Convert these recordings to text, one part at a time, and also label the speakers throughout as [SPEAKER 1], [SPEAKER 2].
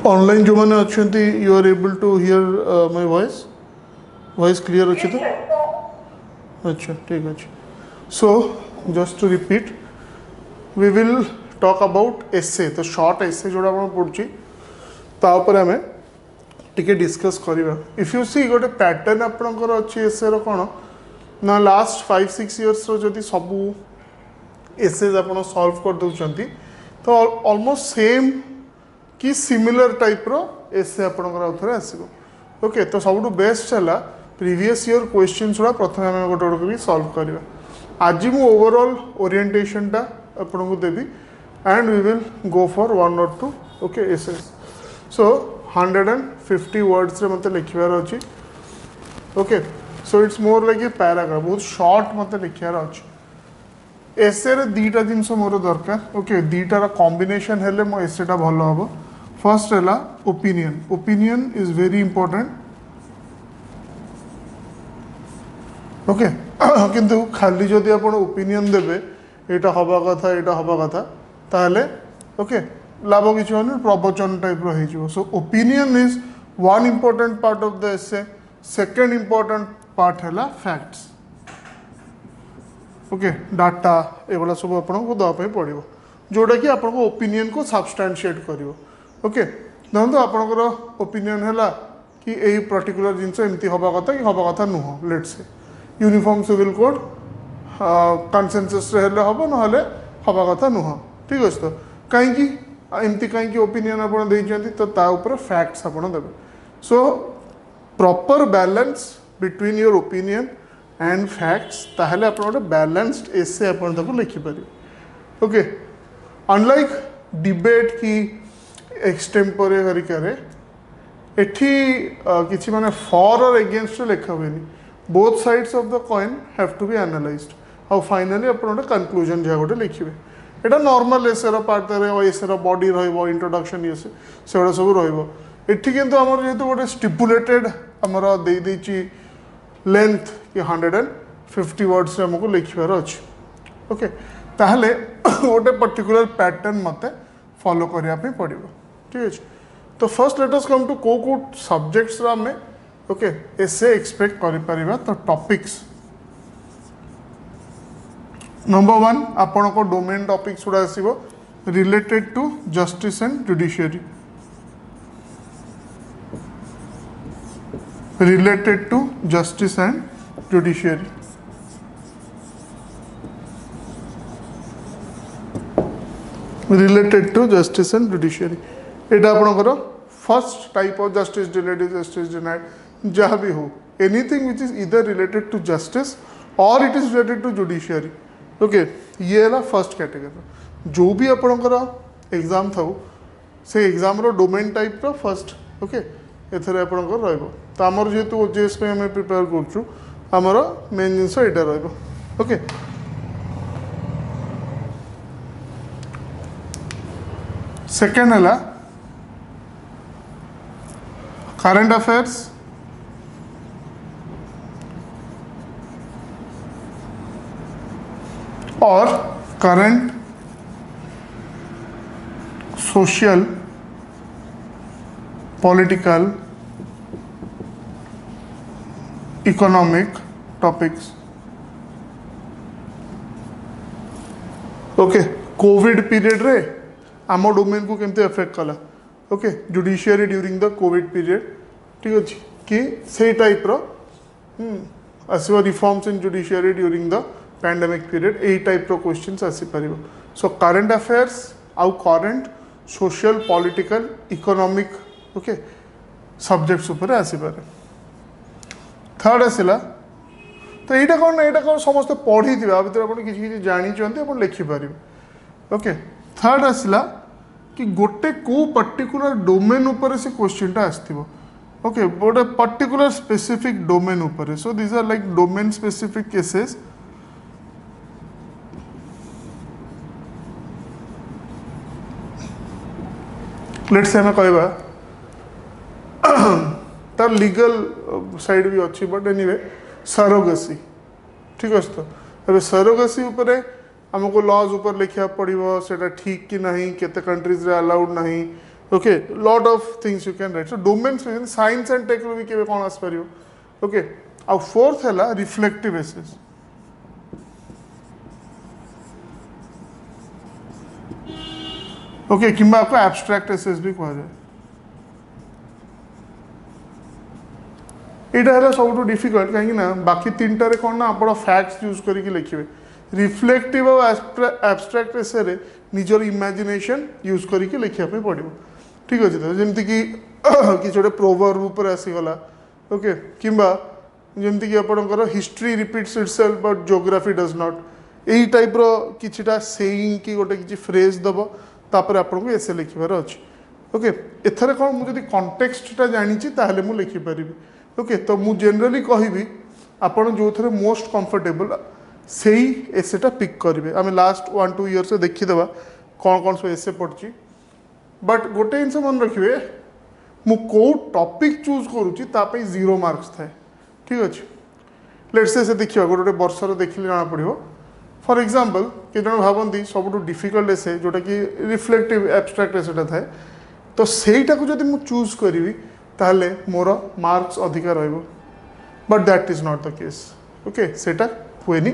[SPEAKER 1] Online जो मैंने अच्छा you are able to hear my voice clear अच्छे तो अच्छा ठीक अच्छे so just to repeat we will talk about essay तो शॉर्ट एसे जोड़ा आप पढ़ुची तापर आम टिके डिस्कस करवा इफ यू सी गोटे पैटर्न आपंकर अच्छी एसे कौन ना लास्ट 5-6 इयर्स जदि सबू एसेज आप सॉल्व कर दौरान तो ऑलमोस्ट सेम कि सिमिलर टाइप रो एसे आपंकर आसो ओके तो सब बेस्ट है प्रीवियस ईयर क्वेश्चन गुड़ा प्रथम आम गोटे गोटे सॉल्व करवा आज मु ओवरऑल ओरिएंटेशन टा आपको देवी and we will go for 1 or 2 okay essays so 150 words रे मते लिखिबार अछि okay so it's more like a paragraph बहुत शॉर्ट मते लिखिबार अछि एसे रे दीटा जिनस मोर दरकार ओके दीटार कॉम्बिनेशन हेले मो एसेटा भलो हबो फर्स्ट है opinion is very important okay किंतु खाली जदि आप ओपिनियन देवे यहाँ हवा कथा ताहले ओके लाभ किसी होनी प्रवचन टाइप रही so opinion is one important part of the essay second important part है फैक्ट्स ओके डाटा एगुड़ा सब आपको देवाई पड़ो जोटा कि आपको ओपिनियन को सब्सटैंशिएट करिवो ओके देखो आपंकर ओपिनियन है कि यही पर्टिकुलर जिनस एमती हवा कथा कि हवा कथा नुह let's say uniform civil code consensus हेल्ले हम ना हवा कथा नुह ठीक अच्छे तो कहीं एमती कहीं ओपिनियन आपड़ तो ताऊपर फैक्ट्स आपड़ देवे so proper balance between your opinion and facts ताहले आप गोटे बैलेंस्ड एसे आप लिखिपारे ओके अनलाइक डिबेट की एक्सटेम्पोरे करिकारे एठी किसी माने फॉर और अगेंस्ट लिखा हुए both sides of the coin have to be analysed और फाइनली आप गोटे कंक्लूजन जहाँ गोटे लिखे यहाँ नॉर्मल एसेर पार्ट एसेर बॉडी इंट्रोडक्शन ये से गुड़ा सब रही किंतु आमर जेहेतु गोटे स्टिपुलेटेड आमर देची लेंथ कि 150 वर्ड्स आमको लिखार अच्छे ओके ताहले गोटे पर्टिकुलर पैटर्न मते फॉलो करने पड़ो ठीक अच्छे तो first let us come to को सब्जेक्ट्स आम ओके एसे एक्सपेक्ट करिपरिबा तो टॉपिक्स नंबर 1 आपण को डोमेन टॉपिक्स गुड़ा आसीबो related to justice and judiciary related to justice and judiciary related to justice and judiciary एटा आपनकर first type of justice delayed justice denied जहाँ भी हो एनीथिंग विच इज इधर रिलेटेड टू जस्टिस और it is related to judiciary okay ये है first category जो भी आपनकर एग्जाम था से एग्जाम रो domain type row first okay एथरे आपनकर रहइबो तो आमर जेहेतु ओजेएस पे हमें प्रिपेयर करछु आमर मेन जिनस एटा रहइबो ओके सेकेंड है करंट अफेयर्स और current social political economic topics okay Covid period रे आम डोमेन को केमती अफेक्ट कला okay judiciary during the Covid period ठीक अच्छे कि से टाइप रो आसो reforms in judiciary during the pandemic period यही टाइप रो क्वेश्चंस आसीपर सो करंट अफेयर्स आउ current social political economic okay subjects उपर आसीपर थर्ड आसला तो यहाँ कौन समस्त पढ़ी थे आ भर आप किसी जानते आप लिखिपारे ओके थर्ड आसला कि गोटे को पर्टिकुलर डोमेन उपर से क्वेश्चन टा आसथिबो ओके गोटे पर्टिकुलर स्पेसिफिक डोमेन उपर so this are like domain specific cases let's say हमें कहवा तार लीगल साइड भी अच्छी बट एनीवे सरोगेसी ठीक अच्छे तो अबे सरोगेसी उपरे हमको लॉज ऊपर लिखा पड़ो से ठीक कि नहीं केते कंट्रीज रे अलाउड नहीं okay lot of things you can write so domain science and tech भी केबे कौन आस पारियो ओके आ फोर्थ हैला रिफ्लेक्टिव एसेस ओके किंबा आपको एब्स्ट्रैक्ट एसेस भी कहा जाए यहाँ है सब डिफिकल्ट कहीं बाकी तीन टारे कौन ना आप फैक्ट्स यूज करके लिखे रिफ्लेक्टिव और एब्स्ट्रैक्ट एसे रे निजर इमेजिनेशन यूज करके लिखापी पड़ो ठीक अच्छे तो जमती कि किसी गोटे प्रोवर्ब ऊपर आसीगला ओके किंबा जमती कि आपंकर history repeats itself but geography does not यही टाइप रो किछिटा सेइंग कि गोटे किछि फ्रेज दबो तापर आपको एसे लिखिबार अच्छे ओके एथरे कौन मुझे कॉन्टेक्स्टटा जानी ताहले मु लिखि परिबी ओके तो मु जनरली कहबी आपण जो थे मोस्ट कंफर्टेबल से ही एसेटा पिक करेंगे आम लास्ट 1-2 इयर्स से देखीदे कौन कौन सब एसे पड़ी बट गोटे जिनस मन रखिए मु कौ टॉपिक चूज करुच्ची 0 मार्क्स थाए ठीक अच्छे लेट्स से देखिए गोटे गोटे वर्षर देखिले जना पड़ो फॉर एग्जांपल कि जन भावती सब डिफिकल्ट एसे जोटा कि रिफ्लेक्टिव एब्स्ट्रैक्ट एसेटा थाए तो सहीटा को जब मुझे चूज करी ताहले मोर मार्क्स अधिका रहिबो but that is not the case okay सेटा हुएनी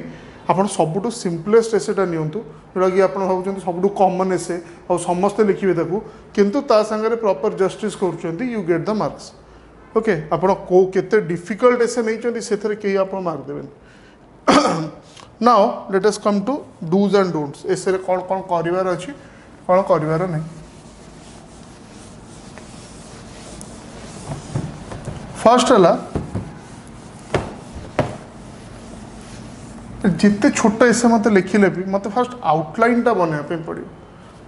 [SPEAKER 1] आप सबुठू सिंपलेस्ट एसेटा नियंतु जोटा कि आप भावुं सबुठू कॉमन एसे और समस्ते लिखिए ताकू किंतु ता संगे प्रॉपर जस्टिस कर you get the marks okay आपण को केते डिफिकल्ट एसे नहीं से कहीं आप मार्क देवें now let us come to do's and don'ts essay कौन कौन करार अच्छी कौन करार नहीं फर्स्ट है जिते छोट एसे मत लिखिले भी मत फर्स्ट आउटलाइन टा बनवाई पड़ो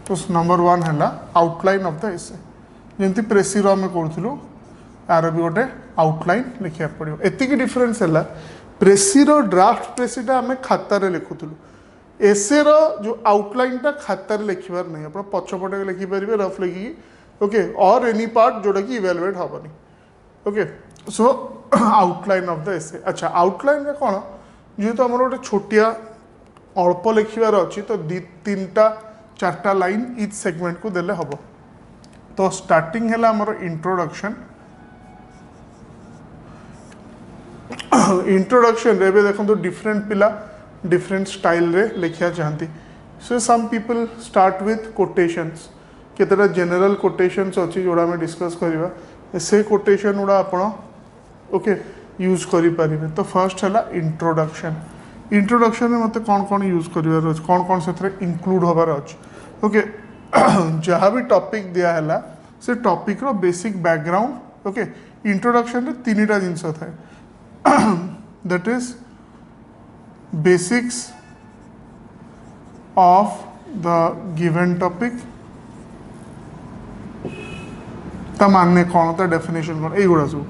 [SPEAKER 1] तो नंबर 1 है आउटलाइन ऑफ द एसे जमी प्रेसीर आम करूँ यार भी गोटे आउटलाइन लिखा पड़ो एतिक डिफरेन्स है प्रेसीर ड्राफ्ट प्रेसीटा आम खातार लिखुलु एसे जो आउटलाइन टा खातार लिखबार नहीं आप पछपटे लिखिपारे रफ लिखिकी ओके और एनी पार्ट जोटा कि इवैल्युएट हेनी okay so outline of the essay अच्छा आउटलाइन रे कौन जेहेतु आम गोटे छोटिया अल्प लिखार अच्छी तो 3-4 लाइन इच सेगमेंट को देले हम तो स्टार्टिंग है आमर इंट्रोडक्शन इंट्रोडक्शन रे देखो डिफरेंट पिला डिफरेंट स्टाइल रे लिखा चाहती so some people start with quotations केतेटा जनरल कोटेशंस अच्छी जोड़ा आम डिस्कस करवा से कोटेशन गुड़ा आप ओके यूज करें तो फर्स्ट है इंट्रोडक्शन इंट्रोडक्शन में मत कौन कौन यूज कर कौन कौन से इंक्लूड होबार अच्छे ओके जहाँ भी टॉपिक दिया है से टॉपिक रो बेसिक बैकग्राउंड ओके इंट्रोडक्शन रे 3टा जिनस थाए that is basics of the given topic ता मानने कौन ता डेफिनेशन कौन युवा सब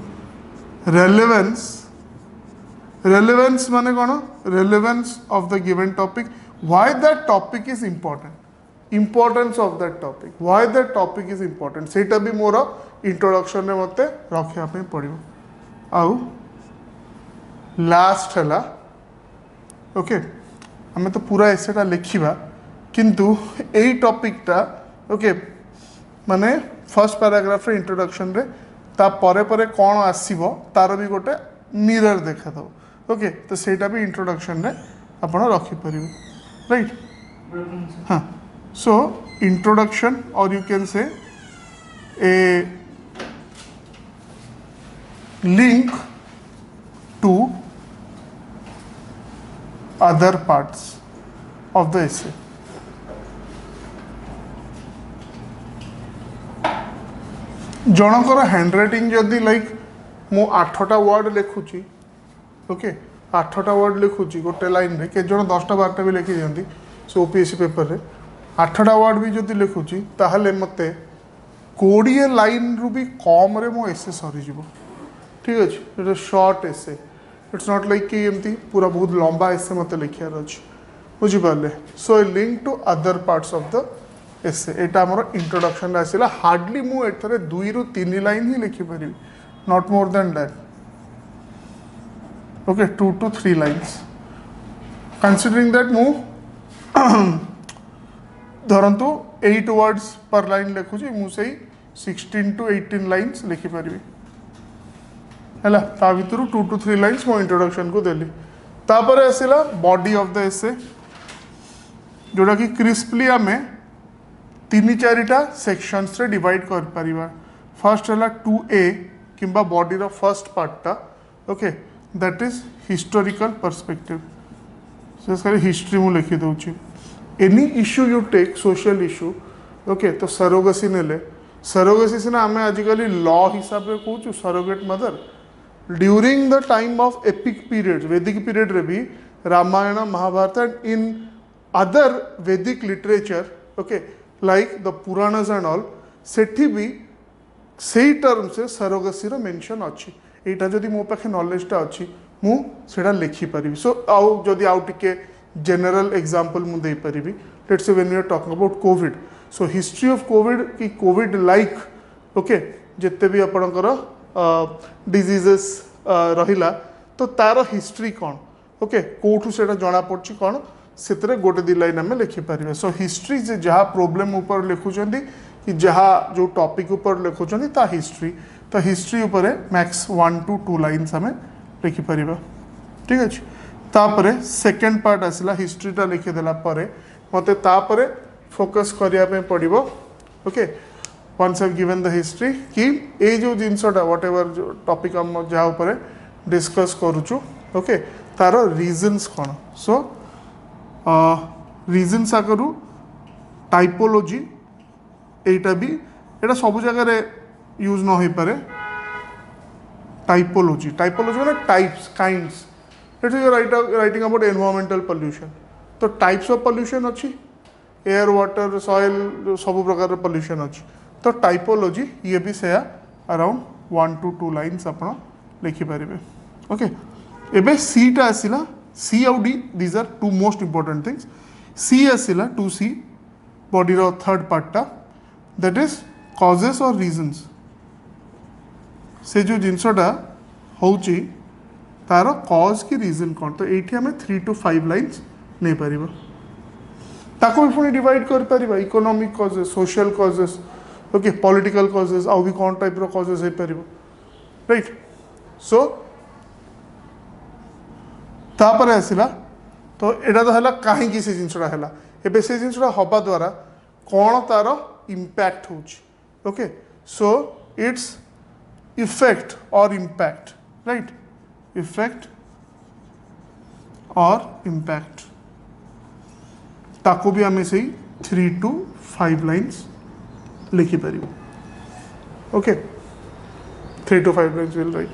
[SPEAKER 1] रेलेवेंस रेलेवेंस माने कौन relevance of the given topic why that topic is important importance of that topic why that topic is important सेटा भी मोर इंट्रोडक्शन में मते रखा पड़ो आउ लास्ट है ओके आम तो पूरा एसेटा लिखा किंतु यही टॉपिकटा ओके माने फर्स्ट पैराग्राफ रे इंट्रोडक्शन रे ता परे परे कौन आसीबो तार भी गोटे मिरर देखा था ओके तो सेटा भी इंट्रोडक्शन रे आपण रखी परिबे राइट हाँ सो इंट्रोडक्शन और you can say a link to other parts of the essay जनकर हैंडराइटिंग जदि लाइक मु 8टा वर्ड लिखुची ओके 8टा वर्ड लिखुची गोटे लाइन रे के जन 10टा 12टा भी लिखि दियंती सो ओपीएससी पेपर रे 8टा वर्ड भी जदि लिखुची ताहले मते 20 लाइन रु भी कम रे मो एसे सरी जीवो ठीक अछि it short essay it's not like कि एमती पूरा बहुत लंबा एसे मत लिखार अच्छे बुझिपारे so a link to other parts of the essay एटा हमर इंट्रोडक्शन आसिला हार्डली मु एथरे 2 ରୁ 3 लाइन ही लिखि परिबी not more than that okay 2 to 3 lines considering that मु धरंतु 8 वर्ड्स पर लाइन लिखुची मु सही 16 to 18 लाइन्स लिखिपारि है ता भर 2 to 3 लाइन्स मो इंट्रोडक्शन को देली तापर आसला बॉडी ऑफ द एसे जोटा कि क्रिस्पली आम 3-4 सेक्शंस रे डिवाइड कर परिबा फर्स्ट है 2A किंबा बॉडी रो फर्स्ट पार्टा okay that is historical perspective से हिस्ट्री मु लिखि दउची any issue you take social issue okay तो सरोगेसी नेले सरोगेसी सिना आम आजिकल लॉ हिसाब से कहूँ surrogate mother during the time of epic period Vedic period रे भी Ramayana Mahabharata and in other Vedic literature okay like the Puranas and all सेठी भी सही टर्म से सरोगेसी रो मेंशन अच्छी एटा जदि मो पाखे नॉलेजटा अच्छी मु सेटा लिखि परिबी सो आउ जदि आउ टिके जनरल एग्जांपल मु दे परिबी let's say when we are talking about COVID so history of COVID कि कोविड लाइक ओके जिते भी आपणकर डिजीजेस रहिला तो तार हिस्ट्री कौन ओके कोठू सेटा जना पड़छि कौन सेतरे गोटे दी लाइन आम लिखिपारे सो हिस्ट्री जे जहाँ प्रोब्लेम ऊपर लिखुंट कि जहाँ जो टॉपिक ऊपर लिखुंट ता हिस्ट्री उपर मैक्स 1 to 2 लाइन्स आम लिखिपर ठीक अच्छे तापर सेकेंड पार्ट आसला हिस्ट्रीटा लिखिदेला मत तापर फोकस करने पड़ो okay once have given the history कि ये जो जिनसटा व्हाट एवर जो टॉपिक हम जहाँ ऊपर डिस्कस करुचु ओके तार रीजन्स कौन सो रीजन्स आगु टाइपोलॉजी एटा भी एटा सब जगह यूज न हो पारे टाइपोलॉजी माने types kinds it is writing about environmental pollution तो टाइप्स ऑफ पोल्यूशन अच्छी एयर वाटर सॉइल सब प्रकार पोल्यूशन अच्छी तो टाइपोलॉजी ये भी से अराउंड 1 to 2 लाइन्स आप लिखिपारे ओके एबे सी टा आसिला सी आउ D these are 2 most important things C आसिला 2C बॉडी रो थर्ड पार्टा दैट इज कॉजेस और रीजन्स से जो जिनसटा होची तार कॉज की रीजन कौन तो ये आम 3 to 5 लाइन्स नहीं पार ताको भी पुणी डिवाइड कर Paribas economic causes social causes okay political causes आउ भी कौन टाइप रो कॉजेस हो पार राइट सो तापर आसला तो एटा तो है कहीं से जिनसटा है एबे से जिनसटा हवा द्वारा कौन तार इम्पैक्ट होची ओके सो इट्स इफेक्ट और इम्पैक्ट राइट इफेक्ट और इम्पैक्ट ताको भी आम से 3 to 5 लाइन्स लिखिपर okay 3 to 5 lines will write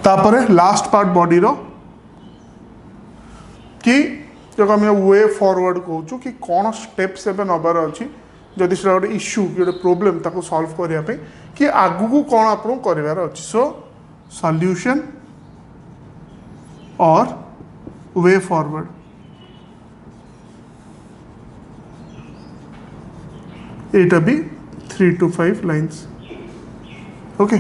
[SPEAKER 1] तापर लास्ट पार्ट बॉडी रो कि जो आम वे फॉरवर्ड कहूँ कि कौन स्टेप्स एवं नबार अच्छी जदि से गोटे इश्यू कि गोटे प्रोब्लेम ताको सॉल्व करने कि आगू कौन आपको करार अच्छी सो सॉल्यूशन और वे फॉरवर्ड एटा भी 3 to 5 लाइन्स ओके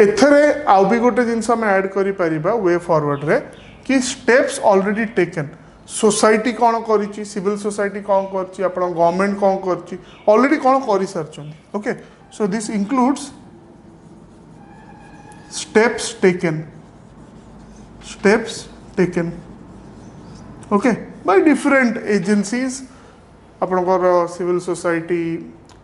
[SPEAKER 1] एथरे आउ भी गोटे जिनस आम ऐड करि परिबा वे फॉरवर्ड रे कि स्टेप्स ऑलरेडी टेकन सोसाइटी कौन करी सिविल सोसाइटी कौन कर गवर्नमेंट कौन कर ऑलरेडी कौन कर सारी okay so this includes steps taken okay by different agencies आपणकर civil society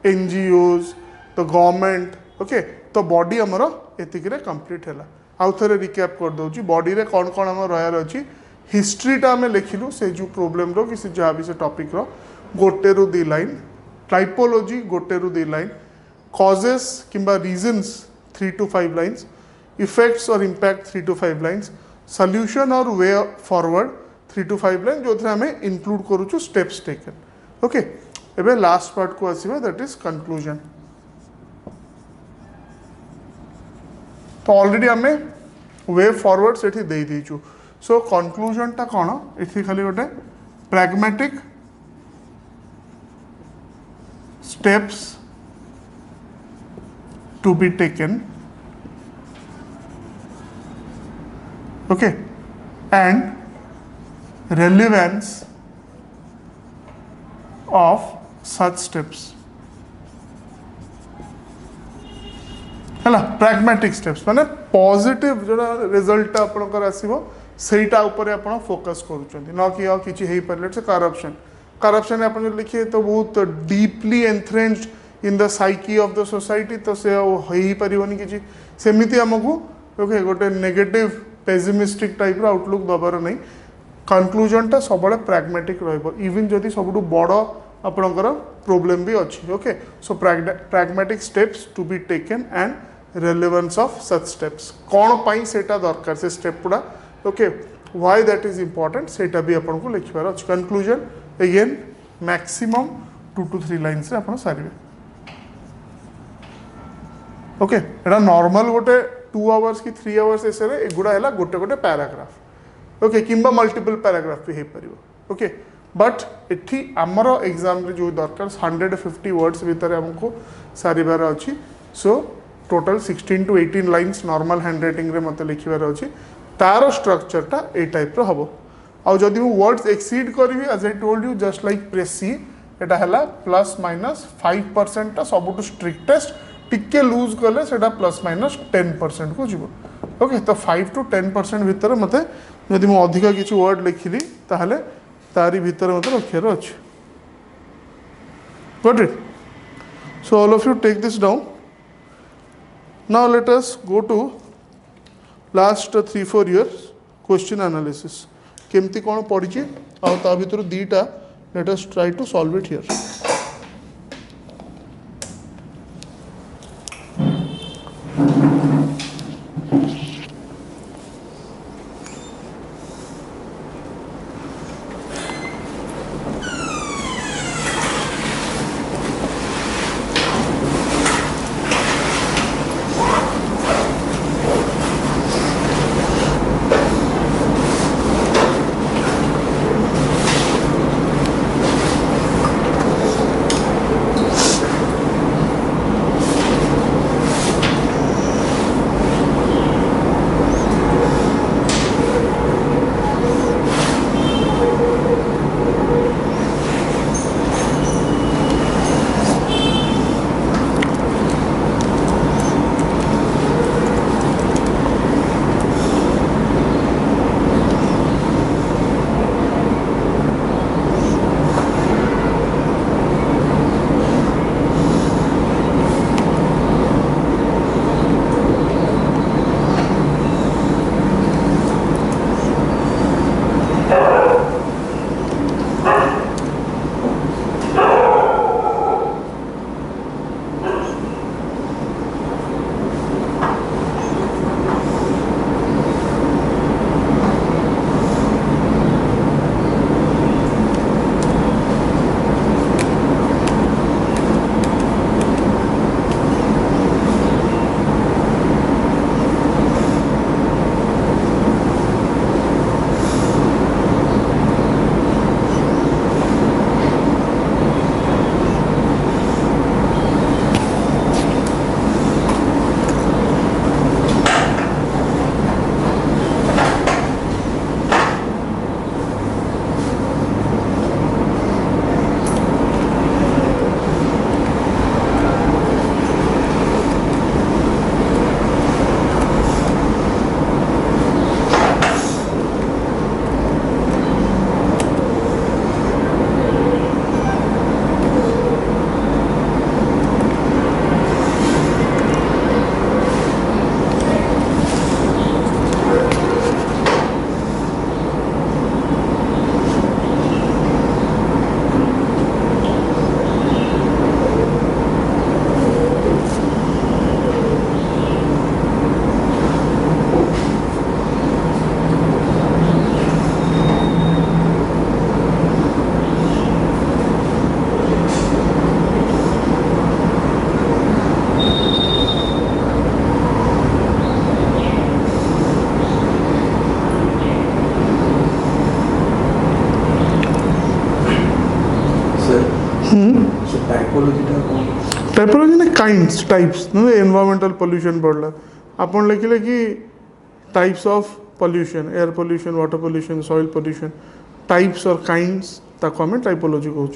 [SPEAKER 1] NGOs the government okay तो बॉडी आमर एतिक कंप्लीट है आउ थे रिकैप कर दूँ बॉडी रे कौन कौन आम रहार अच्छी हिस्ट्रीटा आम लिखिलु से जो प्रोब्लेम रो कि से जहाँ भी से टॉपिक रो गोटे रु 2 लाइन टाइपोलॉजी गोटे रु 2 लाइन कॉजेस किंबा रीजन्स 3 to 5 लाइन्स इफेक्ट्स और इम्पैक्ट 3 to 5 लाइन्स सॉल्यूशन और वे फॉरवर्ड 3 to 5 लाइन जो आम इंक्लूड करूँ स्टेप्स टेकन ओके एबे लास्ट पार्ट को आसीबा दैट इज कंक्लूजन तो ऑलरेडी आम वे फॉरवर्ड से दे दीचु सो कंक्लूजन टा कौन ये खाली गोटे pragmatic steps to be taken, okay, and relevance of such steps है pragmatic steps माने positive जो result आपनकर आसीबो सेटा ऊपर आपण फोकस करूछंती न कि किछि हेई परले से करप्शन आपण लिखिए तो बहुत deeply entrenched in the psyche of the society तो से हेई परिवनी किछि सेमिति हमकु ओके गोटे नेगेटिव पेसिमिस्टिक टाइप रो आउटलुक दबार नहीं कंक्लूजन टा सबले प्रैग्मेटिक रहइबो इवन जदि सबटु बड़ आपणकर प्रॉब्लम भी अच्छी okay so pragmatic steps to be taken and relevance of such steps कौन पाई सेटा दरकार से स्टेप गुड़ा okay why that is important सेटा भी आपन को लिखबार अछि conclusion again maximum 2 to 3 lines रे आपन सारिबे ओके एटा नॉर्मल गोटे 2 आवर्स की 3 आवर्स एसे रे एगुडा हैला गोटे गोटे पैराग्राफ ओके किंबा मल्टीपल पैराग्राफ भी हे परिबो ओके बट एठी आमर एग्जाम रे जो दरकार 150 वर्ड्स भीतर हमको सारिबार अछि so total 16 to 18 lines normal hand writing रे मते लिखिबार अछि तार स्ट्रक्चर टा ए टाइप रो हबो आउ जदि मु वर्ड्स एक्सीड करबी as I told you just like press सी एटा हला +-5% टा सबटु स्ट्रिक्टेस्ट टिके लूज कले सेटा +-10% को जीवो ओके तो 5 to 10% भीतर मते जदि मु अधिक किछि वर्ड लिखिली ताहले तारी भीतर मते रखियार अछि got it so all of you take this down now let us go to last 3-4 years question analysis केमती कौन पड़ी आ ता भीतर दीटा let us try to solve it here typology ने काइंड्स टाइप्स एनवायरमेंटल पोल्यूशन पढ़ला आपन लिखिले कि types of pollution air pollution water pollution soil pollution types और काइंड्स ताको हमें टाइपोलॉजी कहूँ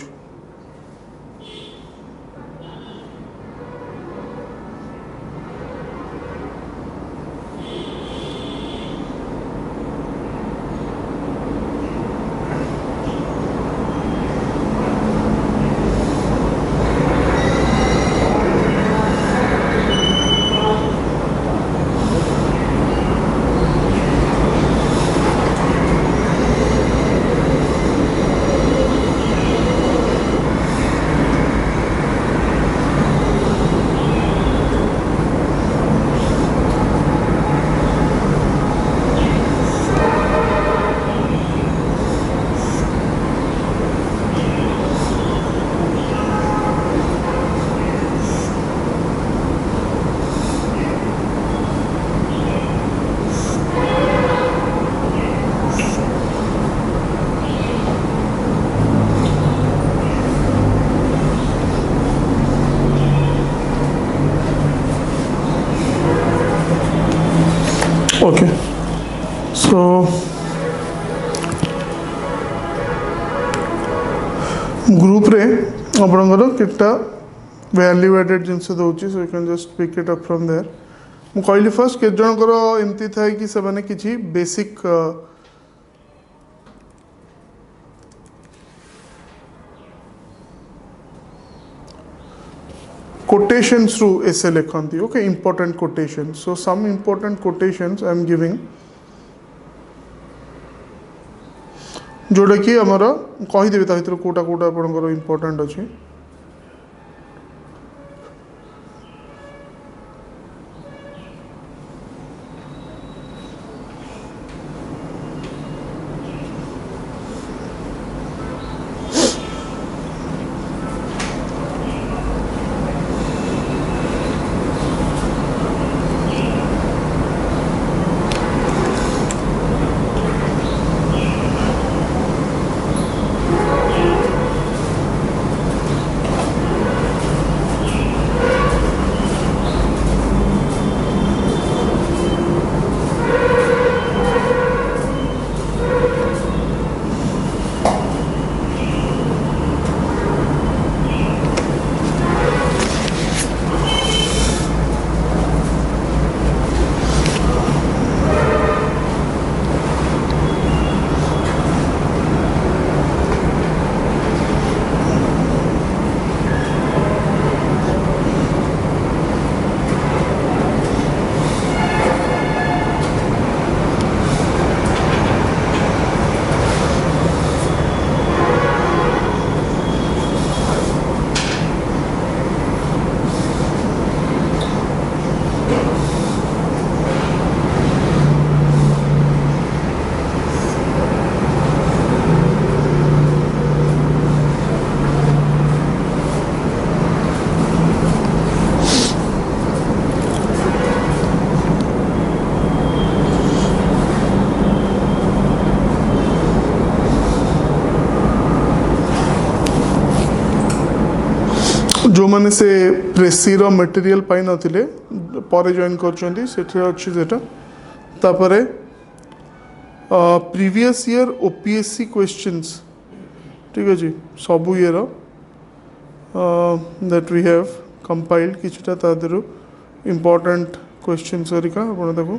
[SPEAKER 1] ग्रुप रे आपणकर कितना वैल्यू एडेड जिनस दूसरी so you can just pick it up from there मु कहली फर्स्ट के जनकर एमती थाए कि से माने किछि बेसिक quotations through essay लिखती okay important quotations so some important quotations I am giving जोड़ा कि आमर कहीदेवी ता भर कौटा कौटा आपंकर इम्पोर्टाट अच्छे जो मैंने से प्रेसी मटेरियल पाई नथिले पर जॉइन करटा प्रीवियस ईयर ओपीएससी क्वेश्चंस ठीक अच्छे सबू year that we have compiled किछटा तादरू इम्पोर्टेंट क्वेश्चंस हरिका आपण ताको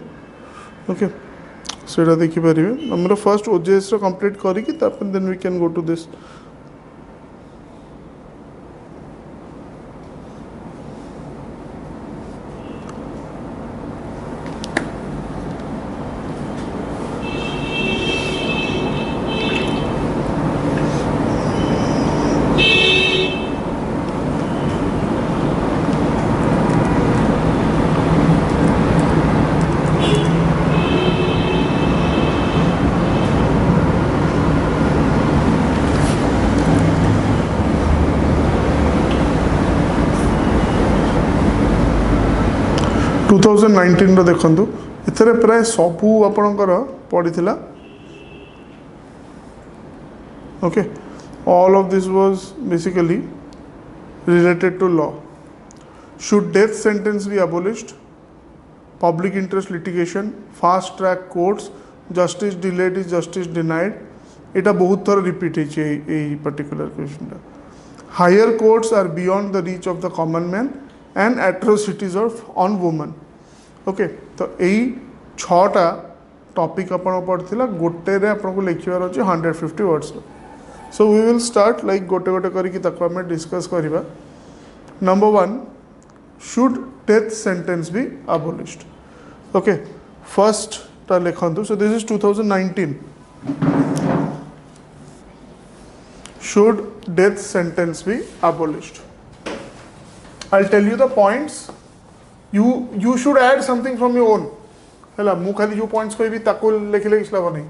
[SPEAKER 1] ओके सेटा देखि परिबे हमर फर्स्ट ओजेएस रो कंप्लीट करी कि तापर then we can go to this to 2019 देखु एथरे प्राय सबू आपणकर पड़ीला okay all of this was basically related to law should death sentence be abolished public interest litigation fast track courts justice delayed is justice denied एटा बहुत थर repeat है particular question higher courts are beyond the reach of the common man and atrocities of on woman okay तो यही छटा topic आपण पढ़ा गोटे आपको लिखार अच्छे 150 words so we will start like गोटे गोटे करके डिस्कस करवा number 1 should death sentence be abolished okay first टा लिखंतु so this is 2019 should death sentence be abolished I'll tell you the points you should add something from your own है मु खाली जो पॉइंट्स कहबी ताको लिखले किछ लाभ नहीं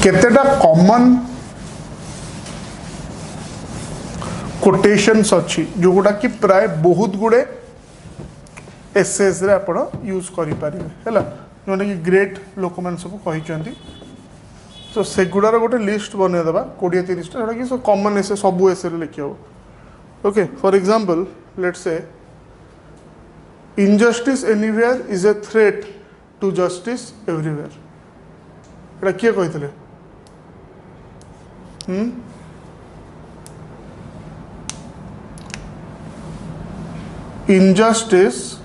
[SPEAKER 1] केतेटा कॉमन कोटेशंस अच्छी जो गुड़ा कि प्राय बहुत गुड़े एसेस रे आपण यूज करि पारिबे हैला जोने कि ग्रेट लोक मान सब कहि चंती तो सेगुड़ार गोटे लिस्ट बनईदेवा 20-30 टा कि कमन एसे सबू एसे लिखी हम okay for example let's say injustice anywhere is a threat to justice everywhere एटा किए कही injustice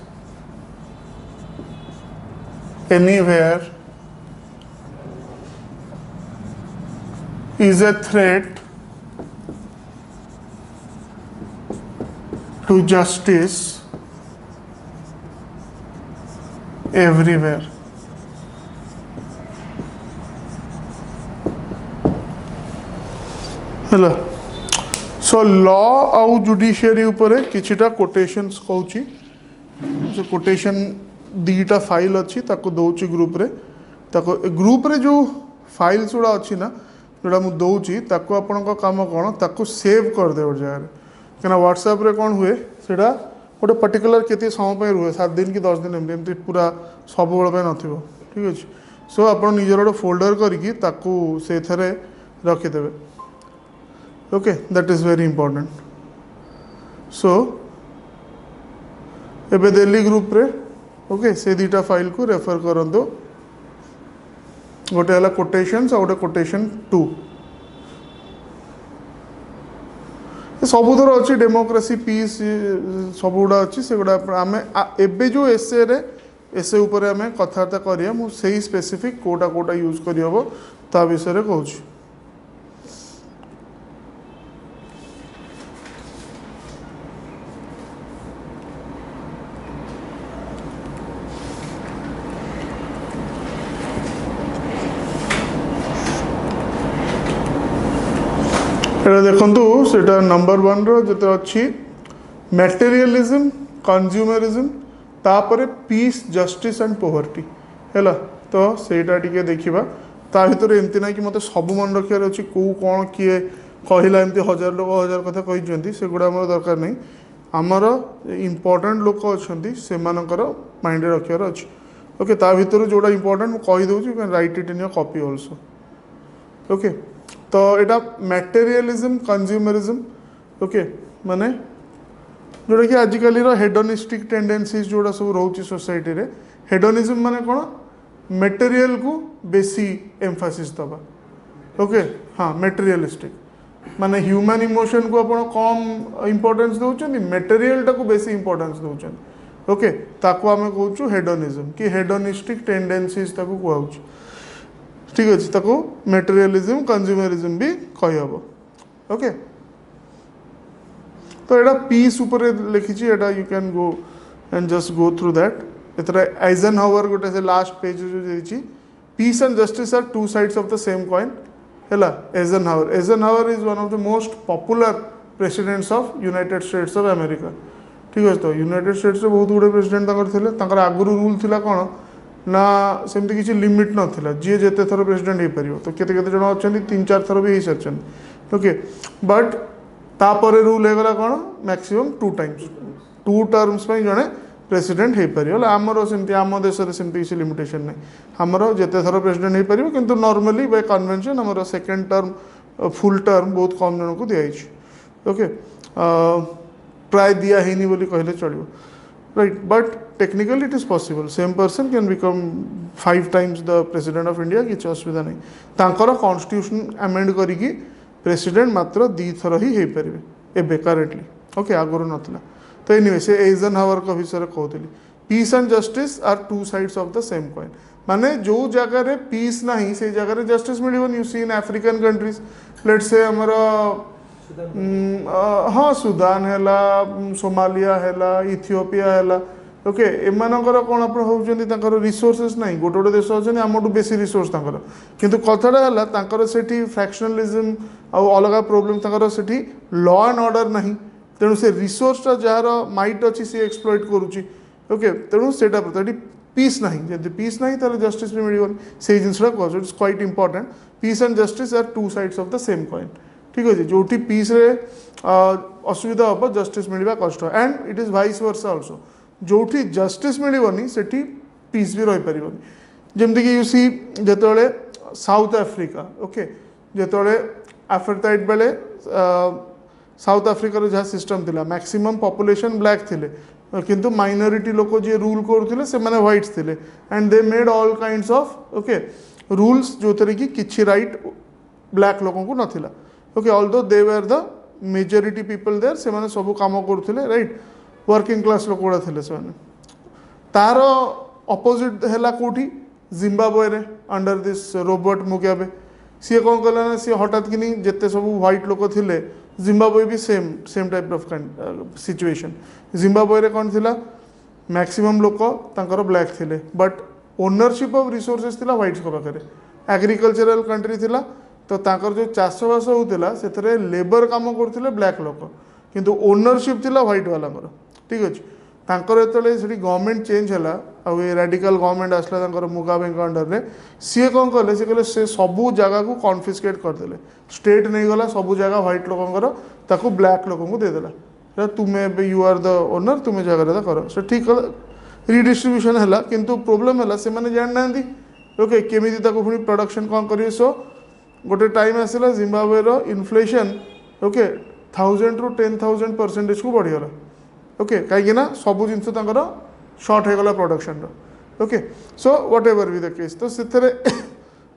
[SPEAKER 1] anywhere is a threat to justice everywhere. Hello. So law आउ जुडिशियरी उपरे किछिटा कोटेशंस कहूची से कोटेशन दीटा फाइल अच्छी ताको दौची ग्रुप रे जो फाइल्स गुड़ा अच्छी ना जोड़ा मु दौची ताको आपण को काम कौन ताको सेव कर दे और जगह कहीं व्हाट्सएप रे कौन हुए सेटा गोटे पर्टिकुलर केते समय पे रुहे 7 दिन कि 10 दिन एमती पूरा सब बेल नथिबो ठीक अछि सो आपण निजर गोटे फोल्डर करके ताको से थरे रखिदेबे okay that is very important so एबे दिल्ली ग्रुप रे ओके से दीटा फाइल को रेफर करंदो गोटे हला कोटेशंस और गोटे कोटेशन 2 सबुधर अच्छी डेमोक्रेसी पीस सबुड़ा अच्छी से गुड़ा आम एबे जो एसे रे एसे ऊपर आम कथबार्ता करिया मु सेही स्पेसिफिक कोटा कोटा यूज करि हबो ता विषय रे कहूची देखु से नंबर 1 रो अच्छी मटेरियलिज्म कंज्यूमरिज्म तापर पीस जस्टिस एंड पोवर्टी है तो सेटा टिके देखा ता भर एमती ना कि मत सब मन रखार अच्छी कौ कौन किए कहला एमती 1000 लोग 1000 कथा कहते से गुड़ा आम दरकार नहीं आमर इम्पोर्टाट लोक अच्छा से माइंड रखार अच्छी ओके ता भर जोड़ा इम्पोर्टाट मुझे कहीदे right it in your copy also okay तो यहाँ मटेरियलिज्म कंज्यूमरिज्म ओके माने जोड़ा कि आजिकल हेडोनिस्टिक टेंडेंसीज जोड़ा सब रोचे सोसाइटी रे हेडोनिज्म माने कौन मटेरियल को बेसी एम्फासिस दबा ओके हाँ मटेरियलिस्टिक माने ह्यूमन इमोशन को आप कम इम्पोर्टेंस दौरान मटेरियल टाक बेसी इम्पोर्टेंस दौरान ओके ताको आम कहूँ हेडोनिज्म कि हेडोनिस्टिक टेंडेंसीज ताको कहूँ ठीक अच्छे ताको मटेरियलिज्म कंज्यूमरिज्म भी कहब ओके तो यहाँ पीस ऊपर लिखी you can go and just go through that एथरा आइजनहावर गोटे से लास्ट पेज जो देछि peace and justice are two sides of the same coin है Eisenhower is one of the most popular presidents of United States of America ठीक है तो United states रे बहुत गुड़े प्रेसिडेंट थे आगुरी रूल थिला कौन ना सेमती किसी लिमिट नाला जी जिते थर प्रेसिडेंट हो पार तो केते जन अच्छा 3-4 थर भी हो सारी ओके बट तापर रूल होगा कौन मैक्सिमम 2 टाइम्स 2 टर्म्स जड़े प्रेसिडेंट हो पार आमर सेमती आम देश में सेमती किसी लिमिटेशन नहीं आमर जिते थर प्रेसिडेंट हो पार किंतु नॉर्मली बाय कन्वेंशन आमर सेकेंड टर्म फुल टर्म बहुत कम जन को दिखाई ओके प्राय दिया है बोली कहले चलो right but technically it is possible same person can become 5 times the president of India किसी असुविधा नहीं तांकर कॉन्स्टिट्यूशन अमेंड करिकी प्रेसिडेंट मात्र 2 थर ही हो पारे एबे करेंटली ओके आगुरी नाला तो एनीवे से आइजनहावर का विषय कहते peace and justice are 2 sides of the same coin माने जो जगह पीस ना से जगह जस्टिस मिल you see in African countries let say आमर हाँ सुदान है सोमालिया है इथियोपिया है ओके एमानकर कौन आप होती रिसोर्सेस ना गोटे गोटे देश अच्छे आमठू बेसी रिसोर्स किंतु कथाटा है से फ्रैक्शनलिज्म आउ अलग प्रोब्लेम से लॉ एंड ऑर्डर ना तेणु से रिसोर्सटा जार माइट अच्छी सी एक्सप्लॉइट करुच्ची ओके तेणु से पीस ना जब पीस ना जस्टिस भी मिल से जिनसा कह it's quite important peace and justice are 2 sides of the same coin ठीक अच्छे जो पीस रे असुविधा हम जस्टिस मिलवा कष्ट and it is vice versa also जो जस्टिस मिलनी से पीस भी रही पार जमती कि यू सी जिते साउथ आफ्रिका ओके जिते आफेरताइट बेले साउथ आफ्रिकार जहाँ सिस्टम थिला मैक्सिमम पॉपुलेशन ब्लैक थिले किंतु माइनॉरिटी लोक जी रूल करते से माने व्हाइट्स थिले and they made all kinds of okay rules जो थे कि किछि राइट ब्लैक लोगों को नथिला okay although they were the majority people there से माने सब काम करथिले राइट वर्किंग क्लास लोक गुड़ा थिले से माने तार अपोजिट हैला कोठी जिम्बाब्वे रे अंडर दिस रोबर्ट मुगाबे सी कौन कला ना सी हठात कि जिते सब व्हाइट लोक थिले जिम्बाब्वे भी same type of situation Zimbabwe रे कौन थिला मैक्सिमम लोक तांकर ब्लैक थिले बट ओनरशिप ऑफ रिसोर्सेस थिला व्हाइट्स को पाखरे एग्रीकल्चरल कंट्री थिला तो तांकर जो चाषबास होता से लेबर काम करते ब्लैक लोक किंतु ओनरशिप थिला व्हाइट वाला ठीक अच्छे तांकर जो गवर्नमेंट चेंज है आउ रेडिकल गवर्नमेंट आसला मुगाबे अंडर में सी कौन कले सी कहले से सबू जगह को कॉन्फिस्केट करदे स्टेट नहीं गला सबू जगह व्हाइट लोकंर ताकू ब्लैक लोक को देदेला तुम्हें यू आर द ओनर तुम्हें जगह कर से ठीक रिडिस्ट्रीब्यूशन है किंतु प्रोब्लेम है से जान ना ओके केमी पुणी प्रोडक्शन कौन करेंगे सो गोटे टाइम आसला जिम्बाब्वे इन्फ्लेशन ओके 1000 ରୁ 10,000% को बढ़ीगला ओके कहीं सब जिन सर्ट होगला production okay so whatever be the case तो से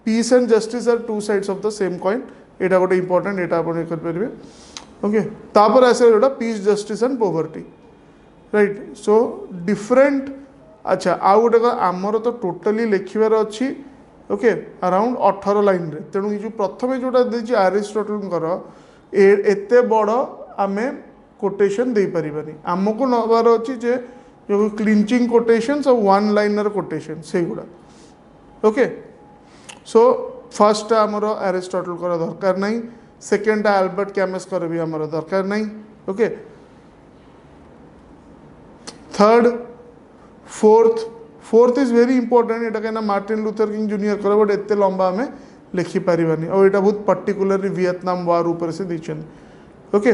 [SPEAKER 1] peace and justice are two sides of the same coin एटा गोटे इंपोर्टेंट एटा आपण करेंगे ओके तापर आसे जोटा piece justice and poverty right so different अच्छा आउ गोटे आमर तो टोटली लिखार अच्छी ओके अराउंड 18 लाइन रे तेणु जो प्रथम जोटा देछि एरिस्टोटल एते बड़ आमे कोटेशन दे पारिबानी आमको नबार अच्छी जे जो क्लिंचिंग कोटेशन और वन लाइनर कोटेशन से गुड़ा ओके सो फर्स्ट आमर एरिस्टोटल कर दरकार नहीं सेकेंड आल्बर्ट कैमस कर भी आमर दरकार नहीं okay third fourth is very important एटा कहीं मार्टिन लूथर किंग जूनियर कर बट एत लंबा आम लिखिपारानी और यहाँ बहुत पर्टिकुलरली वियतनाम वार ऊपर से देखें ओके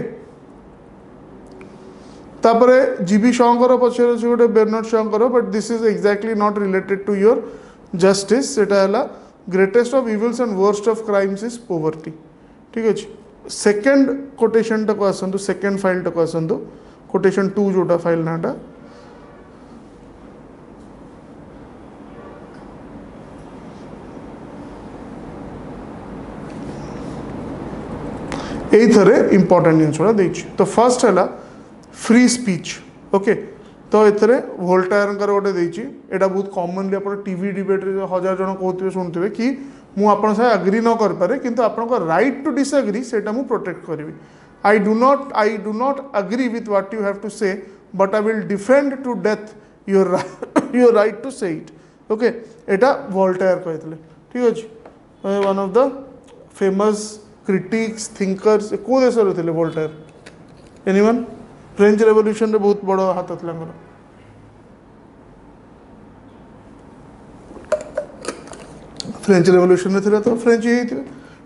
[SPEAKER 1] तापरे जीबी शंकर पचर अच्छे गोटे बेर्नार्ड शंकर but this is exactly not related to your justice सेटा है greatest of evils and worst of crimes is poverty ठीक अच्छे सेकेंड कोटेशन टाक आसतु सेकेंड फाइल टाक आसतु कोटेशन 2 जोटा फाइल नाटा ये इंपोर्टेंट जिनस तो फर्स्ट है फ्री स्पीच ओके तो ये वोल्टायर गोटे यहाँ बहुत कॉमनली आप टीवी डिबेट हजार जन कहते शुणुवे कि मुझे एग्री न करें कि राइट टू डिसएग्री से प्रोटेक्ट करी I do not agree with what you have to say but I will defend to death your right to say it okay यहाँ वोल्टायर कहते ठीक अच्छे one of the famous critics thinkers को देश थे Voltaire anyone French revolution रे बहुत बड़ हाथ था फ्रेंच रेवोल्यूशन में थे तो फ्रेंच ही थे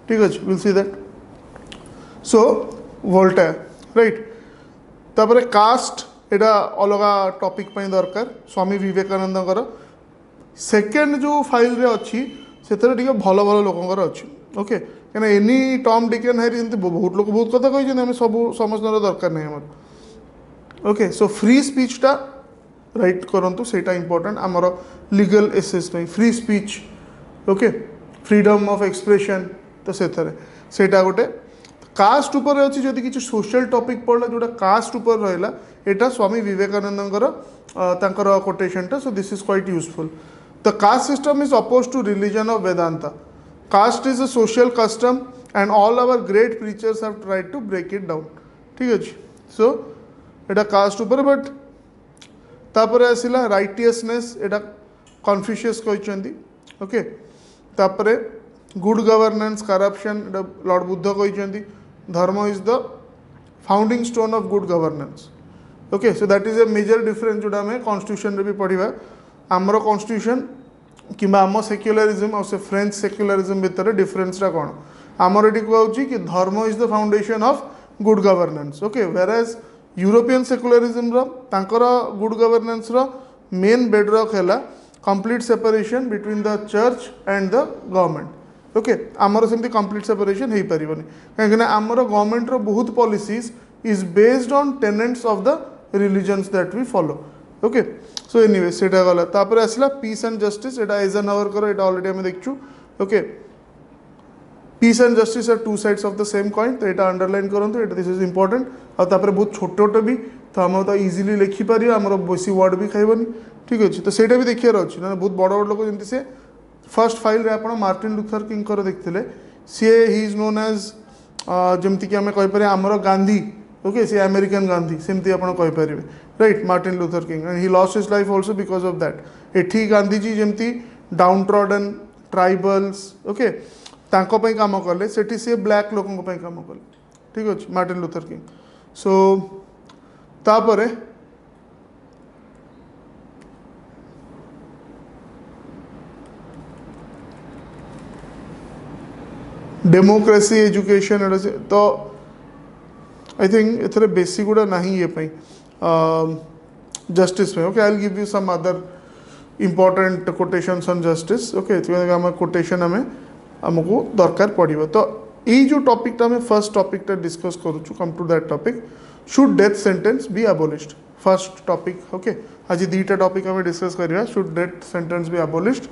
[SPEAKER 1] ठीक अच्छे will see that so Voltaire right तापर कास्ट एटा अलग टॉपिक दरकार स्वामी विवेकानंद सेकेंड जो फाइल रे अच्छी से भल भल लोकंर अच्छी ओके क्या any Tom Dick and Harry बहुत लोग बहुत कथा कही सब समझ दरकार नहीं आमर ओके सो फ्री स्पीचटा राइट करूँ से इंपोर्टेंट आमर legal essays free speech okay freedom of expression तो से गोटे कास्ट उपर अच्छी जदि किसी सोशल टॉपिक पढ़ला जोटा कास्ट उपर रहा यहाँ स्वामी विवेकानंदर कोटेशनटा so this is quite useful the caste system is oppose to religion of Vedanta caste is a social custom and all our great preachers have tried to break it down ठीक अच्छे सो यहाँ कास्ट उपर but तापर आसला righteousness यहाँ Confucius कहते okay तापर good governance corruption lord Buddha कहते dharma is the founding stone of good governance okay so that is a major difference जोटा आम कॉन्स्टिट्यूशन रे भी पढ़ा आमर कॉन्स्टिट्यूशन कि आम सेक्युलरिज्म और से फ्रेंच सेक्युलरिज्म भितर डिफरेंसटा कौन आमर ये कहूँ कि dharma is the foundation of good governance okay whereas European secularism good governance main bedrock है complete separation between the church and the government okay आमर सेमती कंप्लीट सेपरेशन हो पारनी कहीं आमर गवर्नमेंट रो बहुत policies is based on tenets of the religions that we follow okay so anyway सेटा गला तापर आसला पीस एंड जस्टिस एटा एइजनहावर करो एटा ऑलरेडी हम देखछु okay peace and justice are two sides of the same coin तो यहाँ अंडरलाइन करूँ दिस इज इंपोर्टेंट आउे बहुत छोट छोट भी तो आम तो इजिली लिखिपर आमर बेसी वर्ड भी खाइबनी ठीक अच्छे तो सहीटा भी देखार अच्छे ना बहुत बड़ बड़ लोक जमी से फर्स्ट फाइल रे आप मार्टिन लूथर किंग देखते सी ही इज नोन एज जमती आम कहीपर आमर गांधी ओके सी अमेरिकन गांधी सेमती आप कहीपर right Martin Luther King and he lost his life also because of that एठी गांधीजी जमती डाउन ट्रॉडन ट्राइबल्स ओके तांको पई काम कले सेठी से ब्लैक लोकों पई काम कले ठीक अच्छे मार्टिन लूथर किंग सो तापरे डेमोक्रेसी एजुकेशन तो आई थिंक एथरे बेसी गुड़ा नहीं ये पई जस्टिस में okay I will give you some other important quotations on justice okay quotation हमें आमको दरकार पड़ो तो ये जो टॉपिक आम फर्स्ट टॉपिक डिस्कस करूँ come to that topic should death sentence be abolished first topic okay आज दीटा टॉपिक आम डिस्कस करिया should death sentence be abolished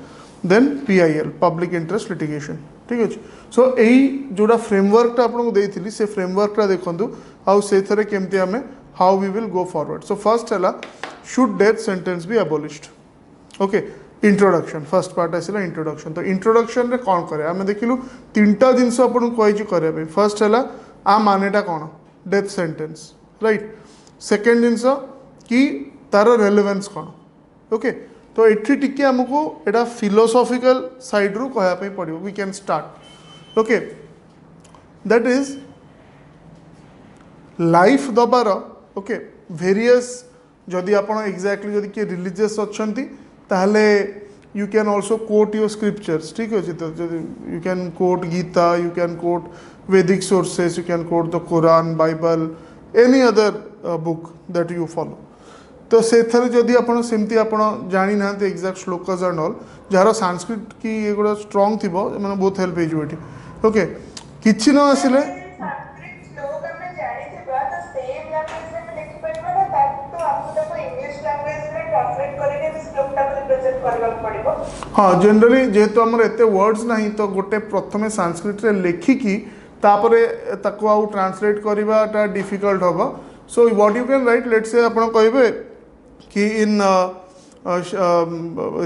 [SPEAKER 1] then PIL public interest litigation ठीक अच्छे सो यही जोड़ा फ्रेमवर्क आपको देती से फ्रेमवर्क देखूँ आउ से केमती आम how we will go forward so first है should death sentence be abolished okay introduction first part आसला इंट्रोडक्शन तो इंट्रोडक्शन रे कौन करे आम देखिलु तीनटा जिनस आपको कही करने फर्स्ट है आ मानेटा कौन डेथ सेंटेंस राइट सेकेंड जिनस कि तार रेलेवेंस कौन ओके तो ये टिके आमको एटा फिलोसॉफिकल साइड रु कहवाई पड़ो we can start okay that is life दबार ओके वेरियस जदि आप एक्जाक्टली जदि किए रिलीजियस अच्छी ताहले you can also quote your scriptures ठीक अच्छे तो you can quote Gita you can quote Vedic sources you can quote the Quran Bible any other book that you follow तो से जदि आपमती आप जानी ना एक्जाक्ट श्लोकस एंड ऑल जार संस्कृत की ये गुड़ा स्ट्रंग थी मैंने बहुत हेल्प हो ओके किसी न आसिले हाँ जनरली जेहेतु आमर एत वर्ड्स नहीं तो गोटे प्रथमे संस्कृत रे लेखिकी तापरे ताको आउ ट्रांसलेट करवाटा डिफिकल्ट हम so what you can right let's say आप कहे कि इन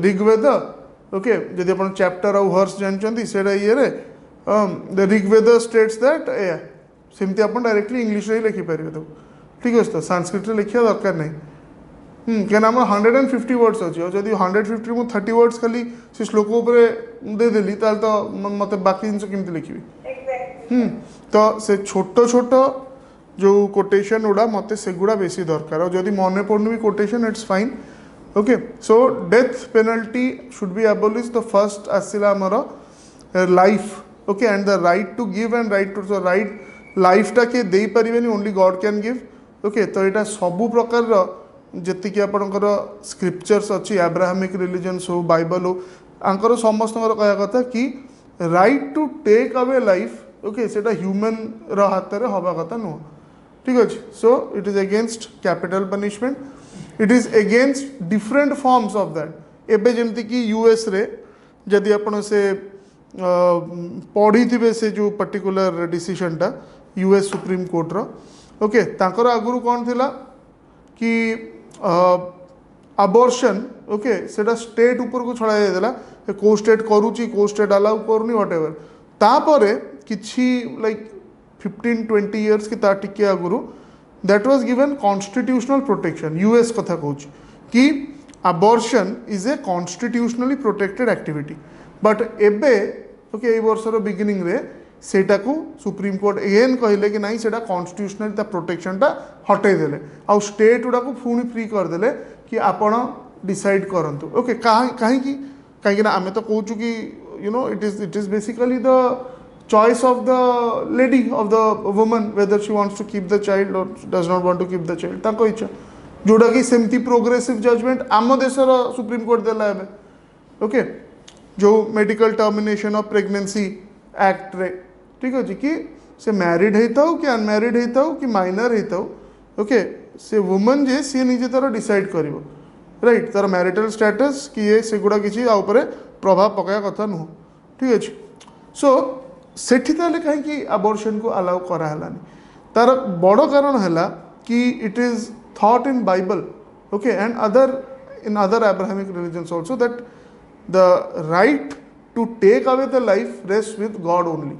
[SPEAKER 1] ऋग्वेद ओके जदि आप चैप्टर आउ हर्स जानते से ये द ऋग्वेद स्टेट्स दैट ए सेमती आप डायरेक्टली इंग्लिश रे लिखिपारे तो ठीक अच्छे तो संस्कृत रे लिखा दरकार नहीं क्या 150 वर्ड्स अच्छे जब 150 मु 30 वर्ड्स खाली से श्लोक देदेली तो मत बाकी जिन केमती लिखी तो से छोट छोट जो कोटेशन गुड़ा मत से गुड़ा बेसी दरकार और जदि मन पड़न भी quotation it's fine okay so death penalty should be abolish the first आसला आमर life okay and the right to give and right to right लाइफटा किए दे पारे only God can give okay तो यहाँ सबू प्रकार जी आपणकर स्क्रिप्चर्स अच्छी एब्राहमिक रिलीजन्स हो बाइबल हो आंकर समस्त कह कथा कि right to take away life okay सेटा ह्यूमन हाथ में हवा कथा नुह ठीक अच्छे सो it is against capital punishment it is against different forms of that एबे जमती कि यूएस रे जदि आप से पढ़ी थे से जो पर्टिकुलर डिसीजनटा यूएस सुप्रीम कोर्ट रो ओके तांकर आगुरु कौन थिला कि अबॉर्शन ओके सेटा स्टेट ऊपर को छड़ा देला को स्टेट करूची को स्टेट अलाउ करनी व्हाटएवर तापरे किछि लाइक 15-20 इयर्स की टिके आगुरु that was given constitutional protection US कथा कहूँ कि abortion is a constitutionally protected activity but एबे ओके वर्षर बिगिनिंग रे सेटा को सुप्रीम कोर्ट एगेन कहले कि नहीं सेटा कॉन्स्टिट्यूशनली ता प्रोटेक्शनटा हटई देले आउ स्टेट गुड़ा को पुणी फ्री करदेले कि आपण डिसाइड करंतु ओके कहीं आम तो कहूँ कि you no it is basically the choice of the lady of the woman whether she wants to keep the child or does not want to keep the child ताको इच्छा जोड़ा कि सेमती प्रोग्रेसिव जजमेंट आम देशर सुप्रीम कोर्ट देला है okay जो medical termination of pregnancy act रे ठीक अच्छे कि से मैरिड होता कि अनमैरिड होता कि माइनर होता ओके से वुमन जे सी निजे तार डिसाइड कर राइट तार मैरिटल स्टेटस कि ये सेगुड़ा किसी प्रभाव पकाया कथा नुह ठीक अच्छे सो सेठी ताले कहीं अबॉर्शन को अलाउ करालानी तार बड़ कारण है कि it is thought in Bible okay and in other Abrahamic religions also that the right to take away the life rest with God only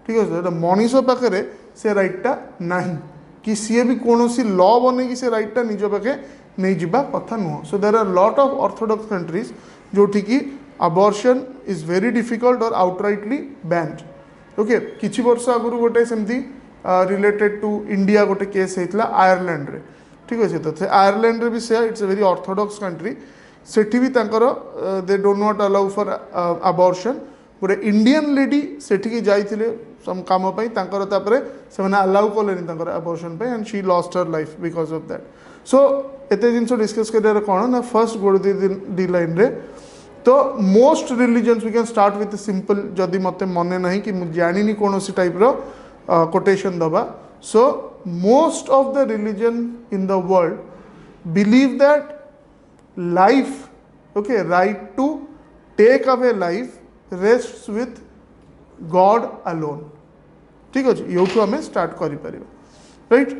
[SPEAKER 1] ठीक है मनीष पाखे से राइटा नहीं कि सी भी कौन लॉ बन कि से राइटा निज पाखे नहीं जावा कथा नुह so there are lot of orthodox countries जोठी कि abortion is very difficult or outrightly banned okay किछि वर्ष आगु गोटे सेमती रिलेटेड टू इंडिया गोटे केस होता आयरलैंड रे ठीक अच्छे तो से आयरलैंड रे भी से it's a very orthodox country सेठी भी तांकर they don't not allow for abortion गोटे इंडियन लेडी सेठी जाइथिले सम काम पई तांकर तापरे से माने अलाउ कलेनी तांकर अबॉर्शन पे and she lost her life because of that so एते जिनसो डिस्कस करियार कोन ना फर्स्ट गोटे दी लाइन रे तो most religions we can start with simple जदि मते मने नहीं कि मु जानिनी कोनोसी टाइप रो कोटेशन दबा so most of the religion in the world believe that life okay right to take away life rest with God alone ठीक अच्छे ये आम स्टार्ट कर राइट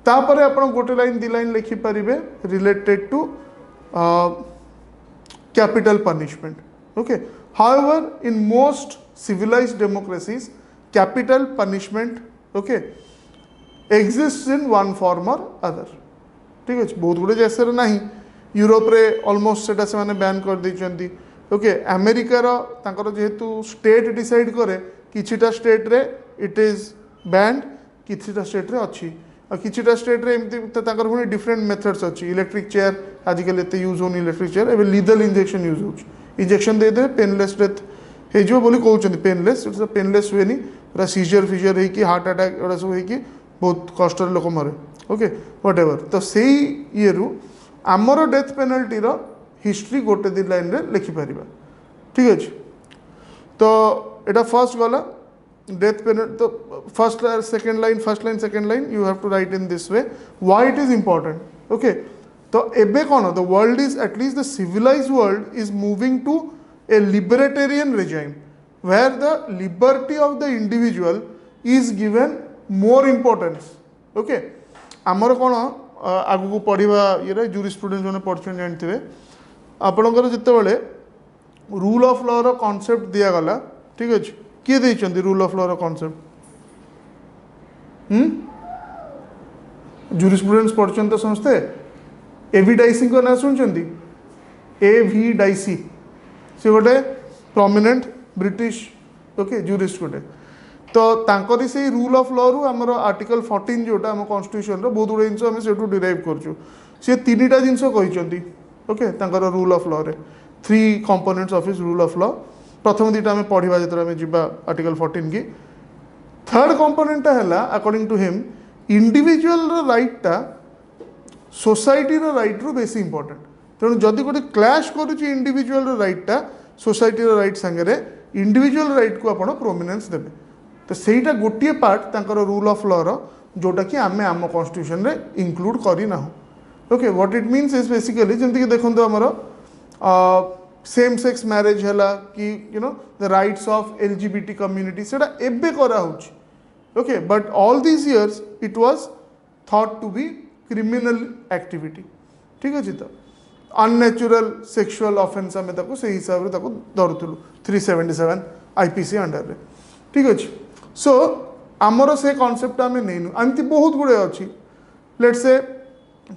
[SPEAKER 1] तापर आप गोटे लाइन दी लाइन लिखिपारे related to capital punishment okay however in most civilized democracies capital punishment okay exist in one form or other ठीक अच्छे बहुत गुड़े देश ना यूरोप रे ऑलमोस्ट से बैन कर देती ओके अमेरिकार तांकर जेहेतु स्टेट डिसाइड करे किछिटा स्टेट रे इट इज बैंड किछिटा स्टेट रे अच्छी और किछिटा स्टेट रे एमती तांकर पुनी डिफरेंट मेथड्स अच्छी इलेक्ट्रिक चेयर आजिकल एते यूज होनी इलेक्ट्रिक चेयर एबे लीदल इंजेक्शन यूज हो इंजेक्शन दे दे पेनलेस डेथ हे जो बोली कहउछन पेनलेस इट्स अ पेनलेस वे नी पूरा सीजर फिजर है कि हार्ट अटैक एडा सब है कि बहुत कष्ट लोक मरे ओके व्हाटएवर तो सेही ये रु आमर डेथ पेनल्टी रो हिस्ट्री गोटे दी लाइन रे लिखि परिबा ठीक अच्छे तो एटा फर्स्ट गला डेथ पेनल्टी तो first second line second line you have to write in this way why it is important okay तो एबे कौन the world is at least the civilised world is moving to a libertarian regime where the liberty of the individual is given more importance okay आमर कौन आगु पढ़ा ये जूरिस्प्रुडेंस जो पढ़ते जानते आपणकर जितेबाला रूल ऑफ लॉ रो कॉन्सेप्ट दिगला ठीक अच्छे किए देइछन्ति रूल ऑफ लॉ रो कॉन्सेप्ट जूरिस्प्रुडेंस पढ़ते तो समस्ते एवी डाइसी को ना सुनचंती एवी डाइसी से गोटे प्रोमिनेंट ब्रिटिश ओके जूरिस्ट गोटे तो तांकरी से रूल ऑफ लॉ रु आमर आर्टिकल 14 जोटा आम कॉन्स्टिट्यूशन रो बहुत गुड़े जिन से डिराइव करछु से तीनटा जिनस कहते ओके तांकर रूल ऑफ लॉ रे 3 components of his rule of law प्रथम दुटा आम पढ़ा जो आम जा आर्टिकल 14 की थर्ड कंपोनेंटा है अकॉर्डिंग टू हिम इंडिविजुअल राइटा सोसाइटी राइट रु बेसी इंपोर्टेंट तेणु जदि गोटे क्लैश करुच्ची इंडिविजुअल राइटा सोसाइटी राइट सांगे इंडिविजुअल राइट को आप प्रोमिनेंस देवे तो सहीटा गोटे पार्ट तांकर रूल ऑफ लॉ रो जोटा कि आम आम कॉन्स्टिट्यूशन रे इंक्लूड करना okay what it means is basically जमती देखो आमर सेम सेक्स मैरिज है कि you know the rights of LGBT community से एबे करा okay but all these years it was thought to be criminal activity ठीक अच्छे तो अननेचुरल सेक्सुअल ऑफेंस आम से हिसाब से धरुलु 377 आईपीसी अंडर रे ठीक अच्छे सो आमर से कॉन्सेप्ट आम नहीं आमती बहुत गुड़े अच्छी लेट से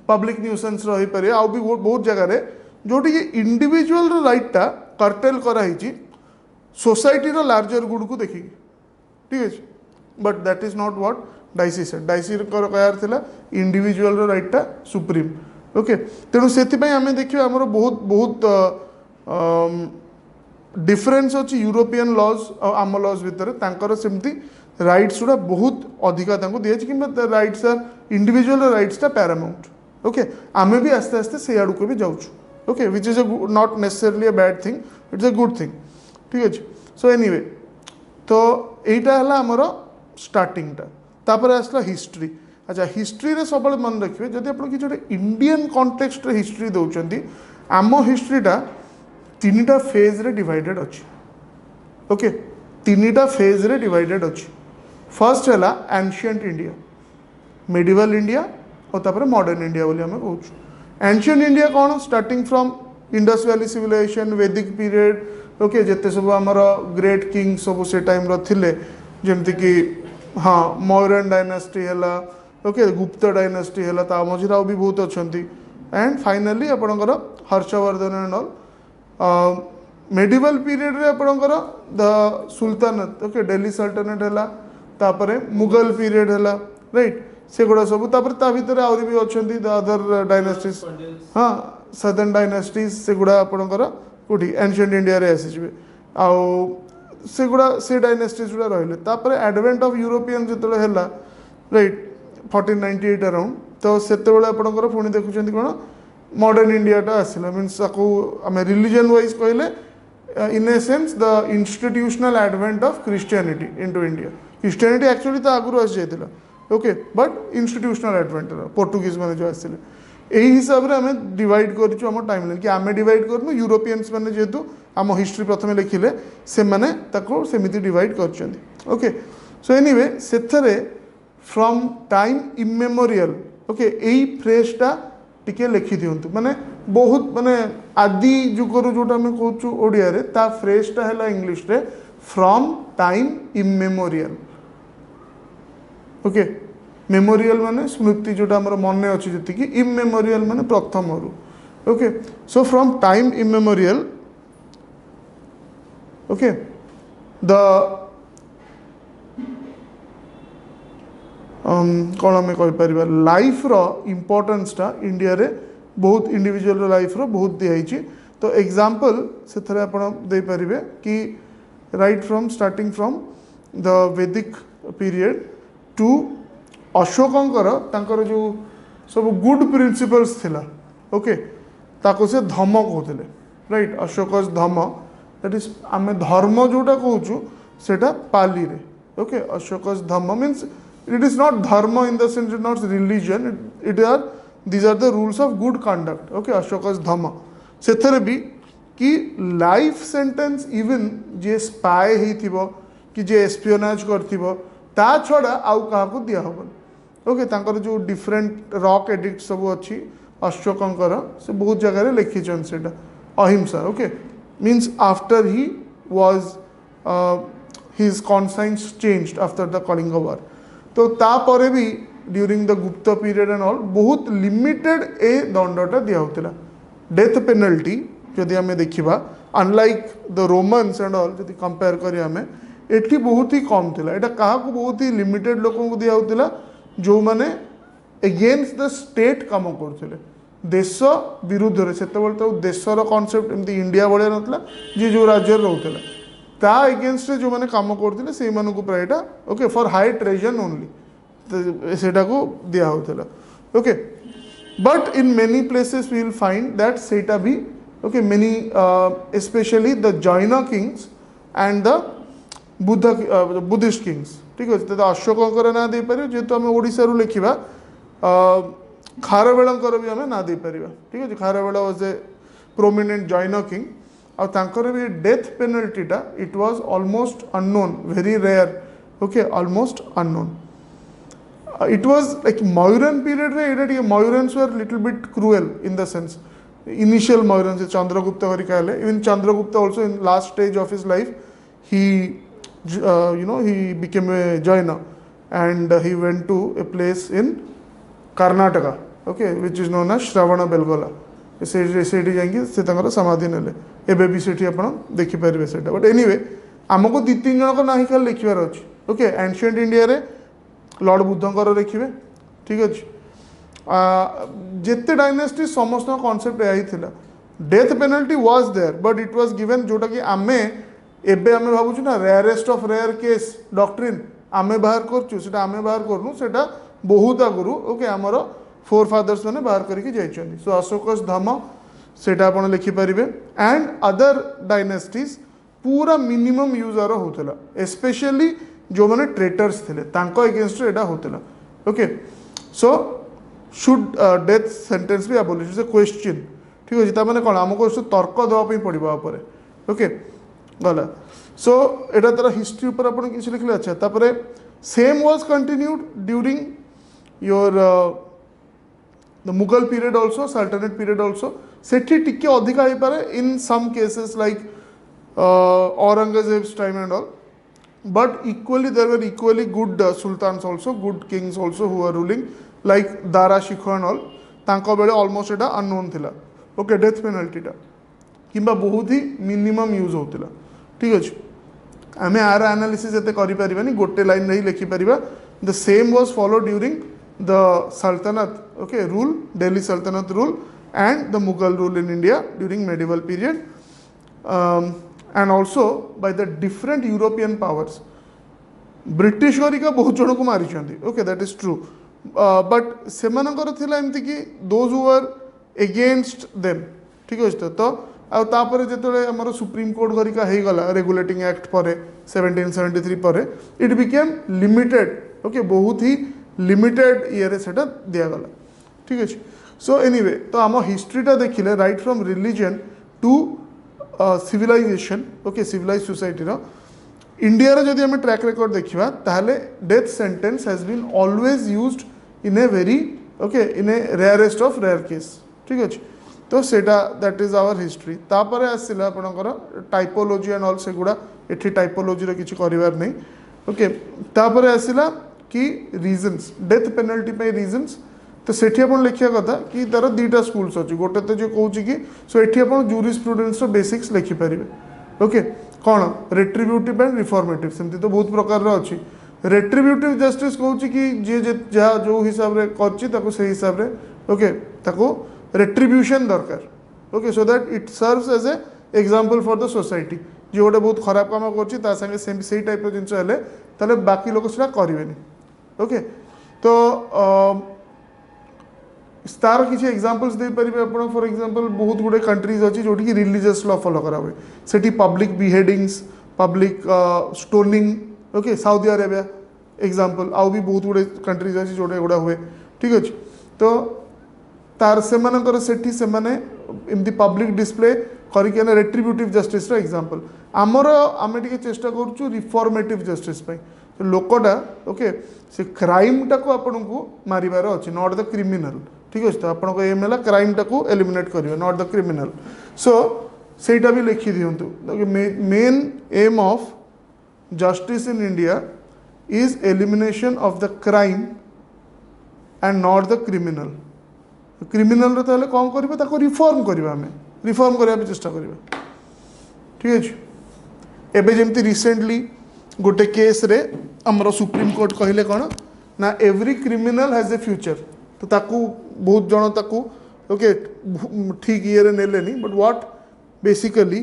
[SPEAKER 1] पब्लिक न्यूसेंस रही पारे आउ भी बहुत जगह जोटी इंडिविजुअल राइटा कर्टेल कराई सोसाइटी लार्जर गुड को देखिए ठीक है but that is not what dicey said dicey कहर था इंडिविजुअल राइटा सुप्रीम ओके तेणु से आम देखिए आमर बहुत बहुत डिफरेन्स अच्छी यूरोपियन लॉज और आम लॉज भितर सेमती राइट्स गुड़ा बहुत अधिका दिए कि राइट्स आर इंडिविजुअल राइट्स टा पैरामाउंट ओके आमे भी आस्ते आस्ते से आड़ को भी जाऊँ okay which is not necessarily a bad thing it's a good thing ठीक अच्छे सो एनीवे तो यहीटा है आमर स्टार्टिंगटा तापर आसला हिस्ट्री अच्छा हिस्ट्री रे सब मन रखिए जदि आप किसी गोटे इंडियन कॉन्टेक्स्ट रे हिस्ट्री दौरान आम हिस्ट्रीटा तीनटा फेज रे डिवाइडेड अच्छी ओके तीनटा फेज रे डिवाइडेड अच्छी फर्स्ट है एंशिएंट इंडिया मेडिवल इंडिया और तापर मॉडर्न इंडिया बोली आम कहूँ एंशिएंट इंडिया कौन starting from Indus valley civilisation Vedic period okay जिते सब आमर ग्रेट किंग सब से टाइम रे जमती कि हाँ मौर्यन डायनास्टी है ओके गुप्त डायनास्टी है मझे आउ भी बहुत अच्छा एंड फाइनाली आपणकर Harshvardhan and all medieval period रे आपणकर द सुल्तानत ओके दिल्ली सल्तनत है तापरे मुगल पीरियड है राइट से गुड़ा सब ता भितर आहरी भी अच्छा द अदर डायनास्टीज हाँ सदर्न डायनास्टीज से गुड़ा आपणकर कौटी एंशिएंट इंडिया रे आसीजे आउ से गुड़ा से डायनास्टीज गुड़ा रहिले तापरे एडवेंट ऑफ यूरोपियन जितले हैला राइट 1498 अराउंड तो सेते बेले आपणकर पुणी देखुछन्ती कोन मॉडर्न इंडियाटा आसिला मीन्स ताको आमे रिलीजन वाइज कहले in a sense the institutional advent of Christianity into India Christianity actually तो आगु आसी जाइतिला ओके बट इंस्टीट्यूशनल एडवेंट पोर्टुगीज माने जो आसिले यही हिसाब से आम डिवाइड करूँ आम टाइम लाइन कि आम डिवाइड करूँ यूरोपियंस मैंने जेहेतु आम हिस्ट्री प्रथम लिखिले से मैंने सेमती डिवाइड कर ओके सो एनीवे से फ्रॉम टाइम इमेमोरियल ओके यही फ्रेजटा टिके लिखि दिंतु माने बहुत माने आदि जुगर जोटा आम कहूँ ओडिया रे ता फ्रेजटा है इंग्लिश रे from time immemorial okay memorial माने स्मृति जोटा आमर मन अच्छी जी इमेमोरियल माने प्रथम okay so from time immemorial okay the कौन आम कहीपर लाइफ रो इम्पोर्टेंसटा इंडिया रे बहुत इंडिविजुअल लाइफ रो बहुत दिखाई तो एग्जांपल से आपरे कि right from starting from the Vedic period to अशोकंकर जो सब गुड प्रिंसिपल्स थिला ओके ताको से धम कहते राइट अशोकस धम दैट इज आम धर्म जोटा कहूँ सेटा पाली रे ओके अशोकस धम means it is not dharma in the sense it not religion it are these are the rules of good conduct okay Ashoka's dhamma से भी कि लाइफ सेंटेंस इवन जे स्पाए हो कि जे एस्पियोनाज कर ता छड़ा आउ क्या दिया हेन ओके तांकर जो डिफरेंट रॉक एडिक्ट सब अच्छी अशोकंकर से बहुत जगह लिखिछन सेटा ahimsa okay means after he was his conscience changed after the Kalinga war तो तापर भी during the Gupta period and all बहुत लिमिटेड ए दंडटा दिया होता डेथ पेनल्टी जदि आम देखा unlike the Romans and all जदि कंपेयर करिया आमे एठी बहुत ही कम थिला एटा काहा को बहुत ही लिमिटेड लोकों को दिया होता जो माने एगेन्स्ट द स्टेट काम करते देश विरुद्ध से तो देशर कॉन्सेप्ट एमती इंडिया भाया नाला जी जो राज्य रोला ता एगेन्स्ट जो मैंने कम करते से प्राय okay for high treason only सेटा को दिया होता okay but in many places we will find that सेटा भी okay many specially the Jain kings and the Buddhist kings ठीक अच्छे तो अशोकंकर ना दे पार जेहेतु आम ओडिशारू लिखा खारवेलंकर भी आम ना दे पार ठीक अच्छे Kharavela was a prominent Jain king आर भी डेथ पेनल्टीटा it was almost unknown very rare okay almost unknown it was like Mauryan period रे Mauryans were little bit cruel in the sense initial Mauryans Chandragupta हरिका even Chandragupta also in last stage of his life he he became a Jaina and he went to a place in Karnataka okay which is known as Shravana Belgola से जाकि समाधि नेले एबे भी से देखिपारे से but anyway आमको दी तीन जन ना खाली लिखार अच्छे ओके एंशिएंट इंडिया रे लॉर्ड बुद्धंकर देखिए ठीक अच्छे जिते डायनेस्टी समस्त कॉन्सेप्ट यही death penalty was there but it was given जोटा कि आमे एबे आमे भावुँ ना rarest of rare case doctrine आमे बाहर करूँ आमे बाहर करूँ से बहुत आगुरी ओके आमर फोर फादर्स मैंने बाहर करके जाइछन्ति सो अशोकस धम सेटा आपण लिखिपारे एंड अदर डायनेस्टीज पूरा मिनिमम यूज आर होता एस्पेशली जो मैंने ट्रेटर्स थे एगेन्स्ट एटा होता okay so should death sentence भी एबोलिश ए क्वेश्चन ठीक अच्छे ताने कौन आमको तर्क देवाई पड़ो ओके गला सो एटा तार हिस्ट्री ऊपर आप किसी लिखले अच्छा तापर same was continued during your the Mughal period also sultanate period also सेठी टिके अधिका हो पारे in some cases like Aurangzeb's time and all but equally there were equally good sultans also good kings also who are ruling like Dara Shikoh and all तांको बेले almost एटा unknown थिला okay death पेनल्टीटा किंबा बहुत ही मिनिमम यूज होता ठीक अच्छे आम आर एनालिसिस एते करि परिबानी गोटे लाइन नहीं लिखि परिबा the same was follow during the sultanate okay rule Delhi sultanate rule and the Mughal rule in India during medieval period and also by the different European powers British गरिका बहुत जन को मारी okay that is true but सेमानकर थिला एमती कि those who are against them ठीक अच्छे तो आउे जो आम सुप्रीम कोर्ट गरिका हो गला रेगुलेटिंग एक्ट पर 1773 पर इट बिकेम लिमिटेड ओके बहुत ही लिमिटेड ये से दिगला ठीक अच्छे सो एनीवे तो आम हिस्ट्रीटा देखिले right from religion to civilization okay civilize society India रो जदि हमें ट्रैक रिकॉर्ड देखिबा ताहले death sentence has been always used in a very okay in a rarest of rare case ठीक अच्छे तो सेटा दैट इज आवर हिस्ट्री तापर आसला आपणकर टाइपोलॉजी एंड ऑल से गुड़ा एठी टाइपोलॉजी रो किछि करिवार नहीं ओके तापर आसला कि रीजंस डेथ पेनल्टी पे रीजंस तो सेठी आपण लिखिया कथा कि तार दुईटा स्कूल्स अछि गोटे तो जो कहूँ कि सो एठी आपण जूरिस्प्रुडेंस रो बेसिक्स लिखि परिबे ओके कौन रेट्रिब्यूटिव एंड रिफॉर्मेटिव सेमती तो बहुत प्रकार रो अछि रेट्रिब्यूटिव जस्टिस कहूँ कि जे जहाँ जो हिसाब रे करछि ताको से हिसाब रे ओके ताको रेट्रिब्यूशन दरकार okay so that it serves as a example for the society जो गोटे बहुत खराब काम कर से टाइप जिनस हेल्ले बाकी लोग से करें ओके तो तार किसी एग्जांपल्स दे पारे आप फॉर एग्जांपल बहुत गुड़े कंट्रीज अच्छी जो कि रिलीजियस लॉ फॉलो करा हुए सेठी public beheadings public stoning okay Saudi Arabia example आउ भी बहुत गुड़े कंट्रीज अच्छी जोड़े गुड़ा हुए ठीक अच्छे तो तार सेमानकर सेठी सेमाने एमती पब्लिक डिस्प्ले करके रेट्रिब्यूटिव जस्टिस रो एग्जांपल आमर आम टे चेष्टा करूँ रिफॉर्मेटिव जस्टिस तो लोकटा ओके से क्राइम टा को आपन को मारिबार अच्छे नॉट द क्रिमिनल ठीक अच्छे तो आपन को एम है क्राइम टा को एलिमिनेट करियो नॉट द क्रिमिनल सो सेटा भी लिखि दियंतु main aim of justice in India is elimination of the crime and not the criminal criminal रे ताले कौन करिबा ताको रिफॉर्म करिबा हमें रिफॉर्म करिबा चेष्टा करिबा ठीक अछि एबे जेमती रिसेंटली गोटे केस रे हमरो सुप्रीम कोर्ट कहिले कोन ना every criminal has a future तो ताको बहुत जण ताको ओके ठीक ये रे नेलेनी but what basically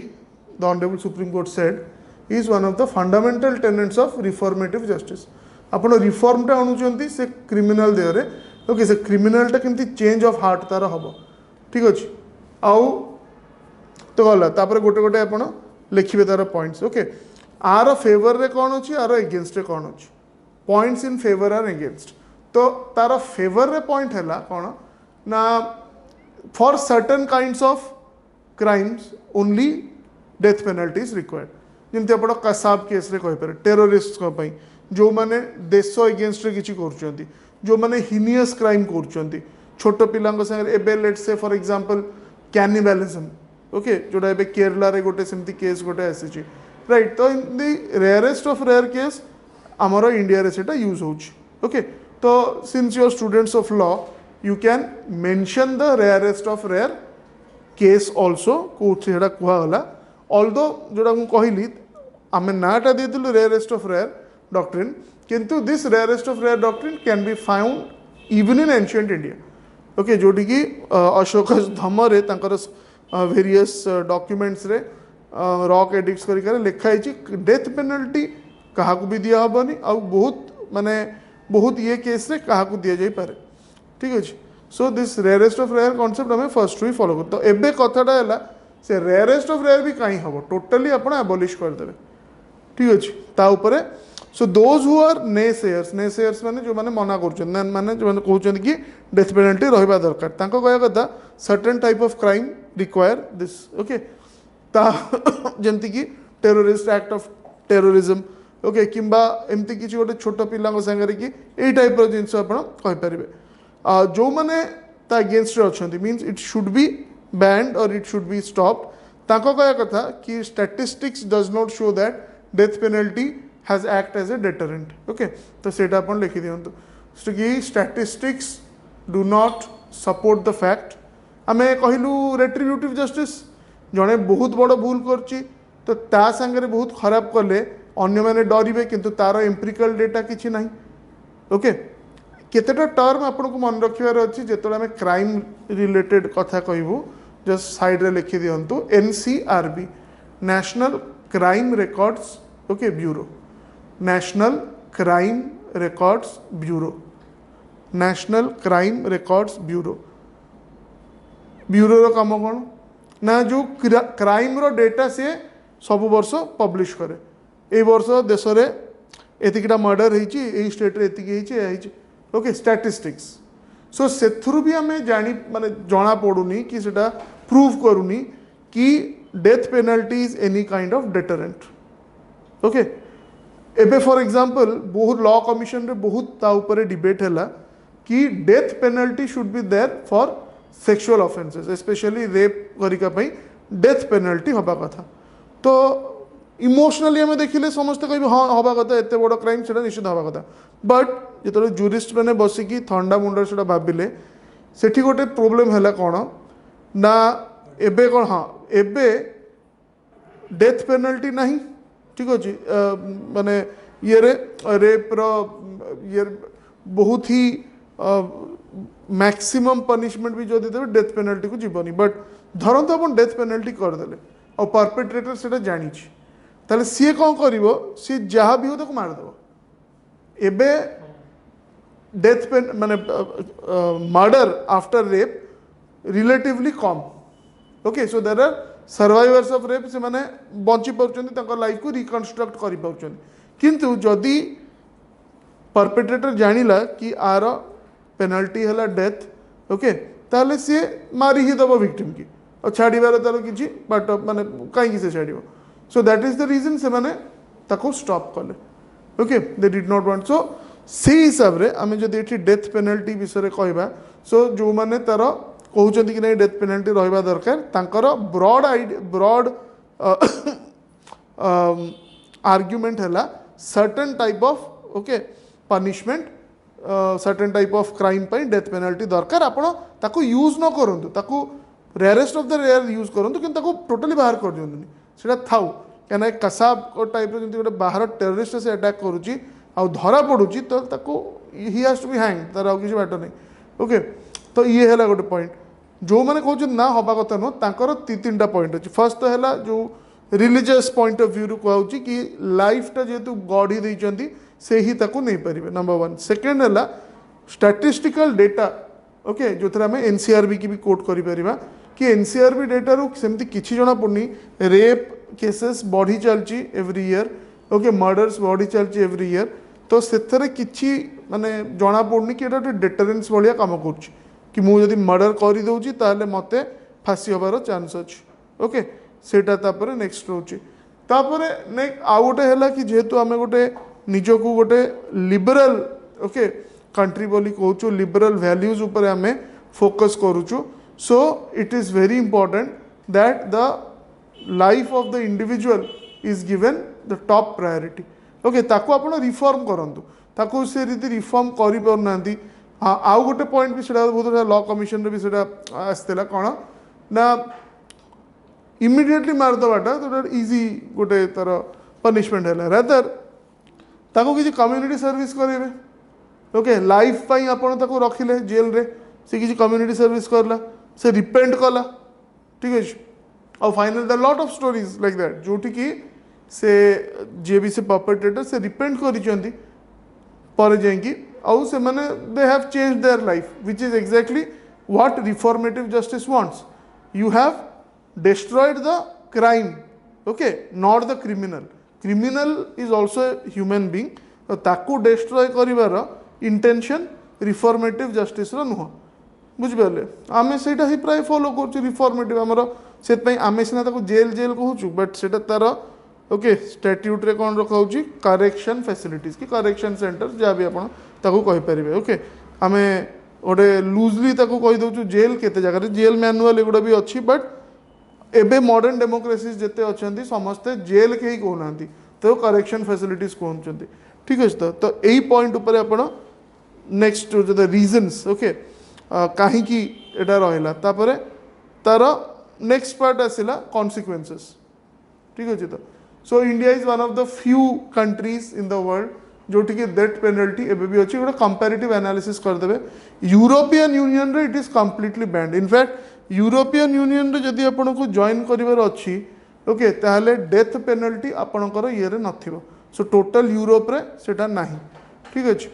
[SPEAKER 1] the honourable Supreme Court said is one of the fundamental tenets of reformative justice आपण रिफॉर्मटा अनुचंती से क्रिमिनल देहरे ओके से क्रिमिनालटा केमती चेंज ऑफ हार्ट तार हम ठीक अच्छे आउ तो गला तापर गोटे गोटे आप लिखिए तार पॉइंट्स ओके आर फेवर रे कौन अच्छी आर एगेन्स्ट रे कौन अच्छी points in favour are against तो तार फेवर रे पॉइंट है कौन ना for certain kinds of crimes only death penalty is required जमी आप कसाब केस रे कहीपर टेरोरिस्ट जो मैंने देश एगेन्स्ट रे किसी कर जो मैंने हिनियस क्राइम कर छोट पिला संगे let's say for example कैनिबालिज्म okay जोटा ए केरला रे गोटे सेमती केस गोटे आसी राइट तो in the rarest of rare case आमर इंडिया रे सेटा यूज होची ओके तो since you are students of law you can mention the rarest of rare case also कौटा कहला ऑल्दो जोटा मुझे कहली आम नाटा देलु रेयरेस्ट ऑफ रेयर डॉक्ट्रिन किंतु this rarest of rare doctrine can be found even in ancient India okay जोटी की अशोक धमरे वेरियस डॉक्यूमेंट्स रे रॉक एडिक्ट्स कर लिखाई डेथ पेनल्टी क्या भी दिया हेनी आ बहुत माने बहुत ये केस रे क्या दि जाए पारे ठीक अच्छे so this rarest of rare concept आम फर्स्ट ही फॉलो कर। तो एबे कथाटा है से रेयरेस्ट ऑफ रेयर भी कहीं हम टोटाली आप एबोलिश करदे ठीक अच्छे ताऊपर। So those who are naysayers माने जो माने मना कर माने जो माने कहते कि डेथ पेनल्टी रहा दरकार कह कथा certain type of crime require this okay जमती कि terrorist act of terrorism okay किंबा एमती किसी गोटे छोट पिला सागर कि यही टाइप जिनस आपरे जो मैंने अगेंस्ट अच्छा means it should be banned और इट शुड बी स्टॉप्ड ताको कह कथा कि statistics does not show that death penalty has act as a deterrent okay. तो सेटा अपन लिखि दियंतु कि statistics do not support the fact आम कहलु रेट्रिब्यूटिव जस्टिस जड़े बहुत बड़ भूल करची तो ता सांगे बहुत खराब कले अन्य मैंने डरवे किंतु तार एम्पिरिकल डेटा किसी ना ओके। केतेटा टर्म आपको मन रखार अच्छी जो आम क्राइम रिलेटेड कथा कहूँ जस्ट साइड रे लिखि दियंतु NCRB national crime records okay bureau national crime records bureau national crime records bureau bureau काम कौन ना जो क्राइम रो डेटा से सब वर्ष पब्लिश करे ए वर्ष देश में एतिकटा मर्डर होती स्टेट एति ओके स्टैटिस्टिक्स सो से भी आम जानी माने जना पड़ूनी कि सेटा प्रूव करूनी कि death penalty is any kind of deterrent okay. एबे फॉर एग्जांपल बहुत लॉ कमिशन रे बहुत ता ऊपर डिबेट है कि death penalty should be there for sexual offences specially rape गरिका पई डेथ पेनल्टी हवा कथा। तो इमोशनली आम देखिले समस्ते कह हाँ हवा कथा एत बड़ क्राइम से निश्चित हवा कथा बट जो जूरिस्ट मैंने बसिकी ठंडा मुंडर से भाविले से गोटे प्रोब्लेम है कौन ना एबे कौन हाँ एबे डेथ पेनल्टी नहीं ठीक अच्छे माने ये रेप ये बहुत ही मैक्सिमम पनिशमेंट भी जो देते डेथ पेनल्टी को जीवनी बट धरत आप डेथ पेनल्टी करदे और परपेट्रेटर से जानी ताले सी कौन कर सी जहाँ भी हो तो मारदेव एबे डेथ पेन माने मर्डर आफ्टर रेप रिलेटिवली कम okay. So there are survivors of rape से माने बंची पार्टी लाइफ को रिकनस्ट्रक्ट कर पार्टी किंतु जदि परपेट्रेटर जानिला कि आर पेनल्टी है डेथ ओके ताले सी मारी ही दब विक्टिम की और छाड़बार तार कि बाट माने कहीं से छाड़ so that is the reason से माने ताको स्टॉप कले okay they did not want. So से हिसाब से आम जब ये डेथ पेनल्टी विषय कहवा सो जो मैंने तार कहते कि नहीं डेथ पेनल्टी रहा दरकार तांकर ब्रॉड आर्ग्यूमेंट है certain type of okay punishment certain type of crime पर डेथ पेनल्टी दरकार आपको यूज न करूँ rarest of the rare use करूँ कि टोटाली बाहर कर दिखाँ से थाउ क्या कसाब टाइप गोटे बाहर टेररिस्ट से अटैक करुच्ची धरा पड़ुची तो he has to be hang तार आउ किसी बाट नहीं ओके। तो ये है गोटे पॉइंट जो मैंने कहते ना हवा कथा नुह तांकर तीन टा पॉइंट अच्छे फर्स्ट तो है जो रिलीजियस पॉइंट ऑफ व्यू कहूँ कि लाइफटा जेहेतु गढ़ी देती से ही ताकू नहीं पारे नंबर वन। सेकेंड है स्टैटिस्टिकल डेटा ओके जो थे आम NCRB की भी कोट कर कि NCRB डेटारू सेमती किसी जना पड़नी रेप केसेस बढ़ी चलती एवरी ईयर ओके मर्डर्स बढ़ी चलती एवरी ईयर तो से किसी माने जना पड़नी कि डेटरेंस भाया कम कर कि मुझे मर्डर करदे ताले मत फांसी हबार चान्स अच्छी ओके सेटा नेक्स्ट रोचे आउ गोटे है कि जेहेतु आम गोटे निजक गोटे लिबरल ओके कंट्री बोली कहूँ लिबरल वैल्यूज उपर आम फोकस करुचु so it is very important that the life of the individual is given the top priority okay ताको आप रिफॉर्म करंतु ताको से रीति रिफॉर्म करि पार नांती। हाँ आउ गोटे पॉइंट भी सेटा बहुत लॉ कमिशन रे भी सेटा आसतेला कौन ना इमिडिएटली मारदेवाटा तो इजी गोटे तार पनिशमेंट है रादर ताको किसी कम्युनिटी सर्विस करेंगे ओके लाइफ पाई आपण ताको रखिले जेल रे से किसी कम्युनिटी सर्विस करला से रिपेंट कला ठीक है और final the lot of stories like that जोटी कि से जे भी से परपेट्रेटर से रिपेंट कर जाइए आउ से माने they have change their life which is exactly what reformative justice wants. You have destroyed the crime, okay, not the criminal. Criminal is also a human being. तो ताकू destroy करिवार intention reformative justice रो नुह बुझिपारे आम से ही प्राय follow कर reformative आमर से आम सीना जेल जेल कहूँ बट से तार ओके स्टैट्यूट रे कौन रखा करेक्शन फैसिलिटीज कि करेक्शन सेंटर जहाँ भी आपरे ओके आम गोटे लुजली कहीदे जेल केते जगह जेल मैनुअल एगुड़ा भी अच्छी बट एबे मॉडर्न डेमोक्रेसी जिते अच्छा समस्ते जेल कहीं कहना तो करेक्शन फैसिलिटीज कहते ठीक अच्छे तो यही पॉइंट उपर आप नेक्स्ट जो रीजन्स ओके कहीं एटा रहा तापर तार नेक्स्ट पार्ट आसला कॉन्सिक्वेंसेस ठीक अच्छे तो so India is one of the few countries in the world जोटि कि डेथ पेनल्टी एबे भी अच्छी गोटे कंपैरेटिव एनालिसिस करदे यूरोपियन यूनियन रे it is completely banned in fact European Union रे जदि आपन को जॉइन करिवार अच्छी ओके ताहले डेथ पेनल्टी आपणकर ये रे नथिबो सो टोटल यूरोप रे सेटा नाही ठीक अच्छे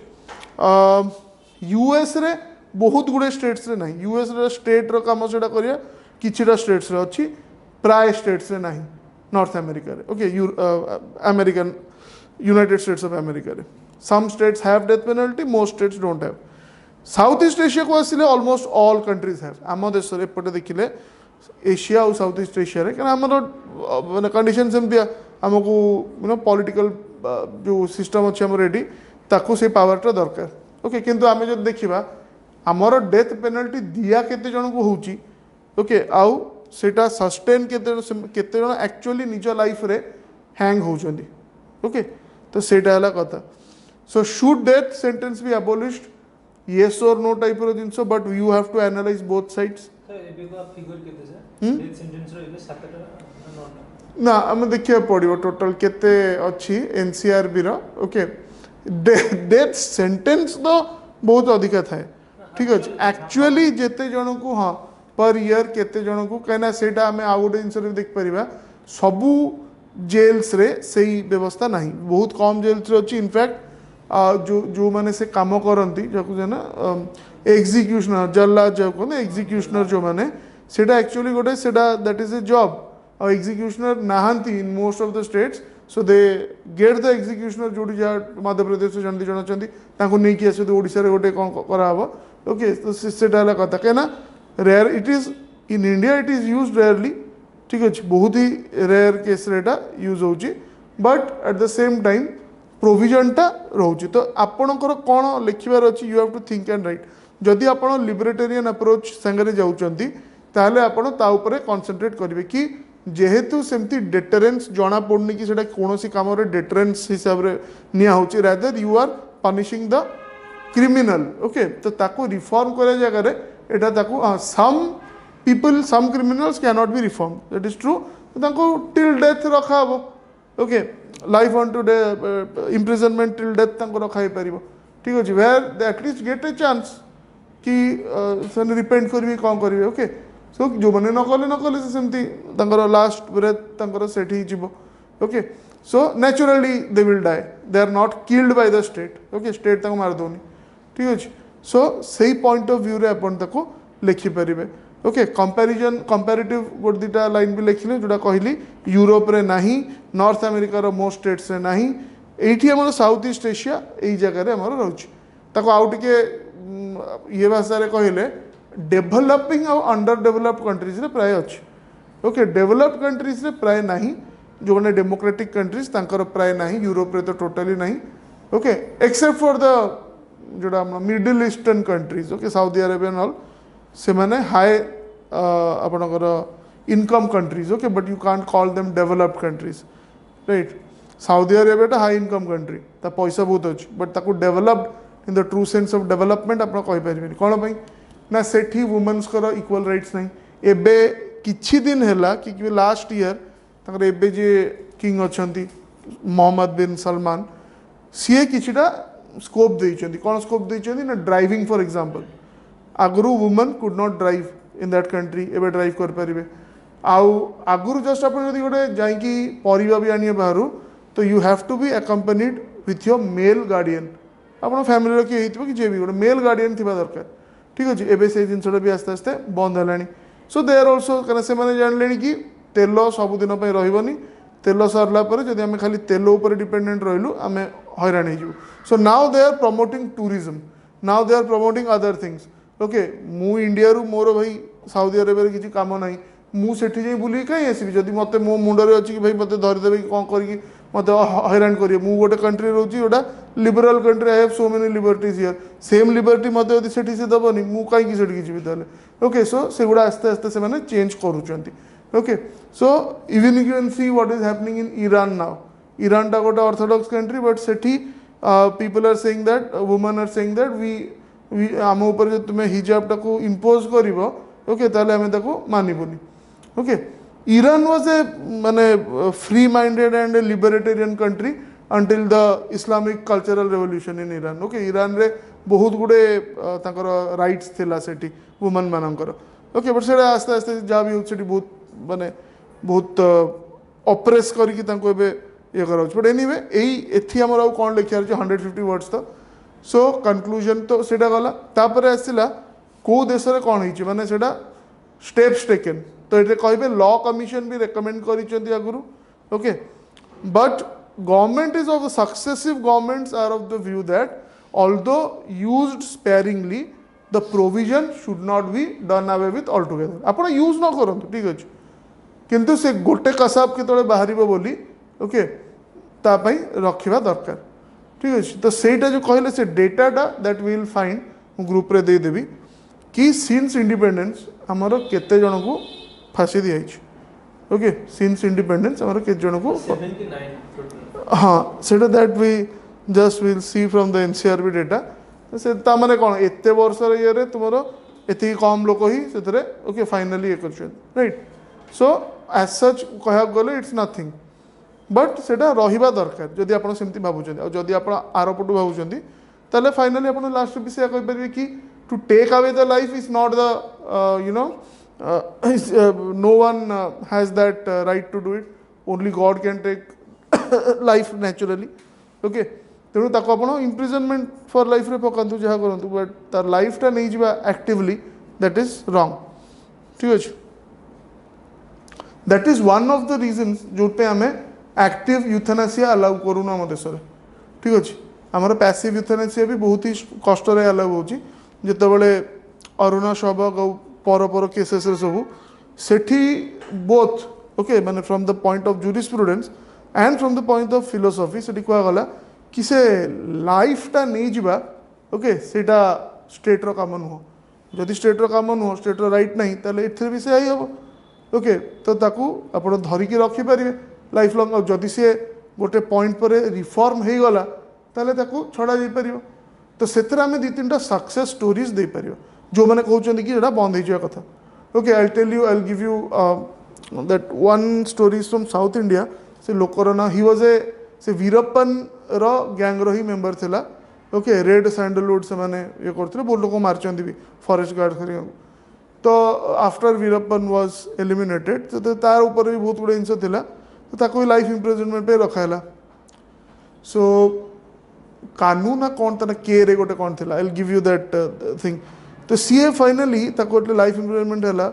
[SPEAKER 1] यूएस रे बहुत गुड़े स्टेट्स रे नहीं यूएस रे स्टेट रो काम सेटा करिया किछिटा स्टेट्स रे अच्छी प्राय स्टेट्स रे नहीं नॉर्थ अमेरिका रे okay American United States of America रे some states have death penalty most states don't have South East Asia को आसिले ऑलमोस्ट ऑल कंट्रीज हैव आम देश रे एपटे देखिले एशिया और साउथ ईस्ट एशिया रे कारण हमर माने कंडीशन सेमती हमको नो पॉलिटिकल जो सिस्टम अच्छे हम रेडी ताको से पावरटा दरकार ओके किंतु आमे जो देखिबा आमर डेथ पेनल्टी दिया केते जन को होची ओके आउ सेटा सस्टेन केते जन एक्चुअली निज लाइफ रे हैंग होचंदी ओके तो सेटा हला कथा so should death sentence be abolished yes or no type रो जिंस but you have to analyse both sides
[SPEAKER 2] तो एबे को फिगर केते सर डेथ सेंटेंस रो एबे 7 टा
[SPEAKER 1] ना हम देखिया पड़िबो टोटल केते अछि एनसीआरबी रो ओके डेथ सेंटेंस तो बहुत अधिक थाए ठीक अच्छे एक्चुअली जिते जन को हाँ पर ईयर केते जन को कहीं सेटा आम आउ गोटे जिन देख पार सबू जेल्स रे सही व्यवस्था नहीं बहुत कम जेल्स रे अच्छी इनफैक्ट जो जो मैंने से काम करती ना एग्जीक्यूशनर जल्ला जो कहते एग्जीक्यूशनर जो मैंने सेटा एक्चुअली गोटे सेटा that is a job or executioner नहांती in most of the states so they get the executioner जो जहाँ मध्य प्रदेश जन दी जन अच्छा नहीं कि आसते ओडिशा रे गोटे कौन कराव ओके तो सेटा कथा कहीं rare it is in India it is use rarely ठीक अच्छे बहुत ही रेयर केस रेटा यूज होची but at the same time प्रोविजनटा रोचे तो आपणकर कौन लिखार अच्छी you have to think and right जदि आप लिबरेटेरियन अप्रोच सांगे जाऊँगी ताहले आपण ता उपरे कॉन्सेंट्रेट करेंगे कि जेहेतु सेमती डेटरेन्स जना पड़नी कि कौन कम डेटरेन्स हिसाब से निया rather you are punishing the criminal okay तो ताको रिफॉर्म करे जगह एटा ताको some people some criminals can not be reform that is true ताको टिल डेथ रखा हम okay life on today imprisonment till death ताको रखा ही पारिबो ठीक अच्छे where they at least get a chance कि से रिपेंट करेंगे कौन करेंगे ओके सो जो मैंने न कले सेमती लास्ट ब्रेथ सेठी जीव okay so naturally they will die they are not killed by the state okay state मारदौनी ठीक अच्छे सो से पॉइंट ऑफ व्यू रे अपन ताको लिखिपारे ओके कंपैरिजन कंपैरेटिव गोटे दुटा लाइन भी लिखिले जोटा कहली यूरोप रे नहीं नॉर्थ अमेरिका रो मोस्ट स्टेट्स रे नहीं एठी हमर साउथ ईस्ट एशिया एई जगह रे हमर रहउची ताको आउ टिके ये भाषा रे कहले डेभलपिंग और अंडर डेभलप्ड कंट्रीज रे प्राय अच्छे ओके डेभलप्ड कंट्रीज रे प्राय नहीं जो मैंने डेमोक्रेटिक कंट्रीज तांकर प्राय नहीं यूरोप रे तो टोटली नहीं ओके एक्सेप्ट फॉर द जोड़ा middle eastern countries okay Saudi Arabian all से माने हाई आपणकर income countries okay but you can't call them developed countries right Saudi Arabia high income country ता पैसा बहुत अच्छे बट ताको developed in the true sense of development आप कहींपारे कौन पाई ना सेठी वुमेन्स इक्वल राइट्स नहीं एबे किछि दिन हैला कि लास्ट ईयर तंकर एबे जे किंग अछंती मोहम्मद बिन सलमान सी किछिटा स्कोप देइछंती कौन स्कोप देइछंती ना ड्राइविंग फॉर एग्जांपल आगुरु women could not drive in that country एबे ड्राइव कर पारिबे आउ आगुरु जस्ट अपन जदि गोटे जाईकी परिबा भी आनिए बाहरु तो you have to be accompanied with your male guardian आपन फैमिली रो कि हेतिबो कि जे भी गोटे मेल गार्डियन थिबा दरकार ठीक अच्छे एवं से जिनसा भी आस्ते आस्ते बंद है सो दे आर ऑल्सो कहीं से जान कि तेल सबुदिन रही तेल सरला जब आम खाली तेल उपर डिपेंडेंट रही आम हैरान हो so now they are promoting tourism now they are promoting other things okay मु इंडिया रु मोर भाई साउदी अरेबिया किसी कम ना मुझे जाई बुल कहीं आसबि जब मत मो मुंडे अच्छी कि भाई मत धरदेवे कि कौन करके मत हैरान करेंगे मु गोटे कंट्री रोची जोटा लिबराल country I have so many liberties here same liberty मत यदि से देवनी मुझे कहीं जी ताले ओके सो से गुड़ा आस्ते आस्ते से चेंज करुँच okay so even you can see what is happening in Iran now Iran टा गोटे ऑर्थोडॉक्स कंट्री बट सेठी people are saying that women are saying that we आम ऊपर जो तुम्हें हिजाब टाको इम्पोज कर ओके ताले आम ताको मानबुनी ओके ईरान वाज ए माने free minded and A libertarian country until the Islamic cultural revolution in Iran okay Iran रे बहुत गुड़े राइट्स थिला सेठी वुमेन मानकर ओके बट से आस्ते आस्ते जहाँ भी हो बहुत माने बहुत ऑपरेस करके ये करा बट एनीवे यही आमर आउ कौन लिखा 150 वर्ड्स तो सो कंक्लूजन तो सेटा गला तापर आसला को देश रे कौन होइछि माने सेटा स्टेप्स टेकन तो ये कहे लॉ कमिशन भी रेकमेंड कर आगुरी okay but government is of successive governments are of the view that although used sparingly the provision should not be done away with all together आप यूज न करूँ ठीक अच्छे किंतु से गोटे कसाब के बाहर बोली ओके तापाई रखा दरकार ठीक अच्छे तो सेटा जो कहले से डेटाटा दैट विल फाइंड ग्रुप रे दे देवी कि सिंस इंडिपेंडेंस आमर केते जन को फांसी दी ओके सिंस इंडिपेंडेंस आमर केते जन को
[SPEAKER 2] 7 की 9
[SPEAKER 1] हाँ सेटा that we just will see from the NCRB data से तामाने कौन एते वर्ष ये तुम एति कम लोक ही से ओके फाइनाली ये कर राइट सो एज सच कह गले इट्स नथिंग बट सेटा रहिबा दरकार जदि आप सेमती भावुं जदि आप आरपटू भावुं ताले फाइनाली आप लास्ट भी से कह कि to take away the life is not the you know no one has that right to do it only God can take life naturally okay तेणु ताको आपण इम्प्रिजनमेंट फॉर लाइफ रे पकातु जहाँ करूँ बट तार लाइफटा नहीं जावा एक्टिवली दैट इज रॉन्ग ठीक अच्छे that is one of the reasons जो आम एक्टिव यूथेनासिया अलाउ करूँ आम देश में ठीक अच्छे आमर पैसिव यूथेनासिया भी बहुत ही कष्ट अलाउ होची जितेबाला अरुणा शबक और केसेस सब सेठी बोथ ओके माने from the point of jurisprudence and from the point of philosophy से कहगला कि से लाइफटा नहीं जावा ओके सेटा स्टेट रो काम नुह जदि स्टेट रो काम नुह स्टेट रो राइट नहीं ताले इथे भी से हम ओके तो ताकू आपण धरिकी रखिपारे लाइफ लंग जदि से गोटे पॉइंट पर रिफॉर्म हो गला ताले ताकू छड़ा जाई परियो तो सेतिर आम दी तीन सक्सेस स्टोरीज दे पारियो जो मैंने कहते कि ये बंद हो कथा okay I tell you I give you that one stories from South India से लोकर ना ही वाज ए से वीरप्पन रो गैंग रो ही मेंबर थिला ओके रेड सैंडलवुड से माने ये करते बहुत लोग मारचंदी भी फॉरेस्ट गार्ड करिया तो आफ्टर वीरप्पन वाज एलिमिनेटेड तो तार ऊपर भी बहुत गुड़े जिन थिला तो ताको लाइफ इम्प्रिजनमेंट पे रखाला सो कानून ना कौन तना के रे गोटे कौन थिला I will give you that thing तो सीए फाइनली ताको लाइफ इम्प्रिजनमेंट हैला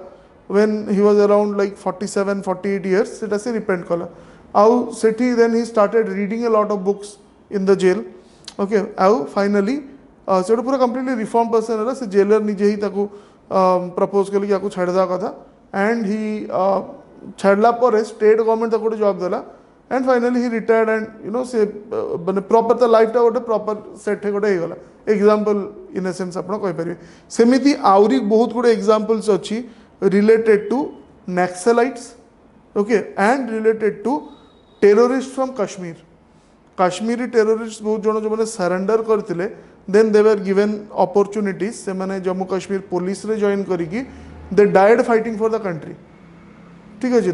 [SPEAKER 1] when he was around like 47 48 years सेटा से रिपेंट कला आउ सेठी then he started reading a lot of books in the jail okay आउ फाइनली से पूरा कंप्लीटली रिफॉर्म पर्सन है से जेलर निजे ही ताको प्रपोज कले कि छाड़दा कथा एंड ही छाड़ला पर स्टेट गवर्नमेंट ताको जॉब देला and finally he retired and you know से माने प्रॉपर ता लाइफ टा गोटे प्रॉपर सेट गोटे हो गला एग्जांपल इन ए सेंस आपण कहि परिबे सेमिति आउरी बहुत गुडे एग्जांपल्स अछि related to Naxalites okay and related to terrorist from Kashmir Kashmiri terrorist बहुत जन जो मैंने सरेंडर करते then they were given opportunities से मैंने जम्मू काश्मीर पुलिस रे जॉइन करिकी they died fighting for the country ठीक अच्छे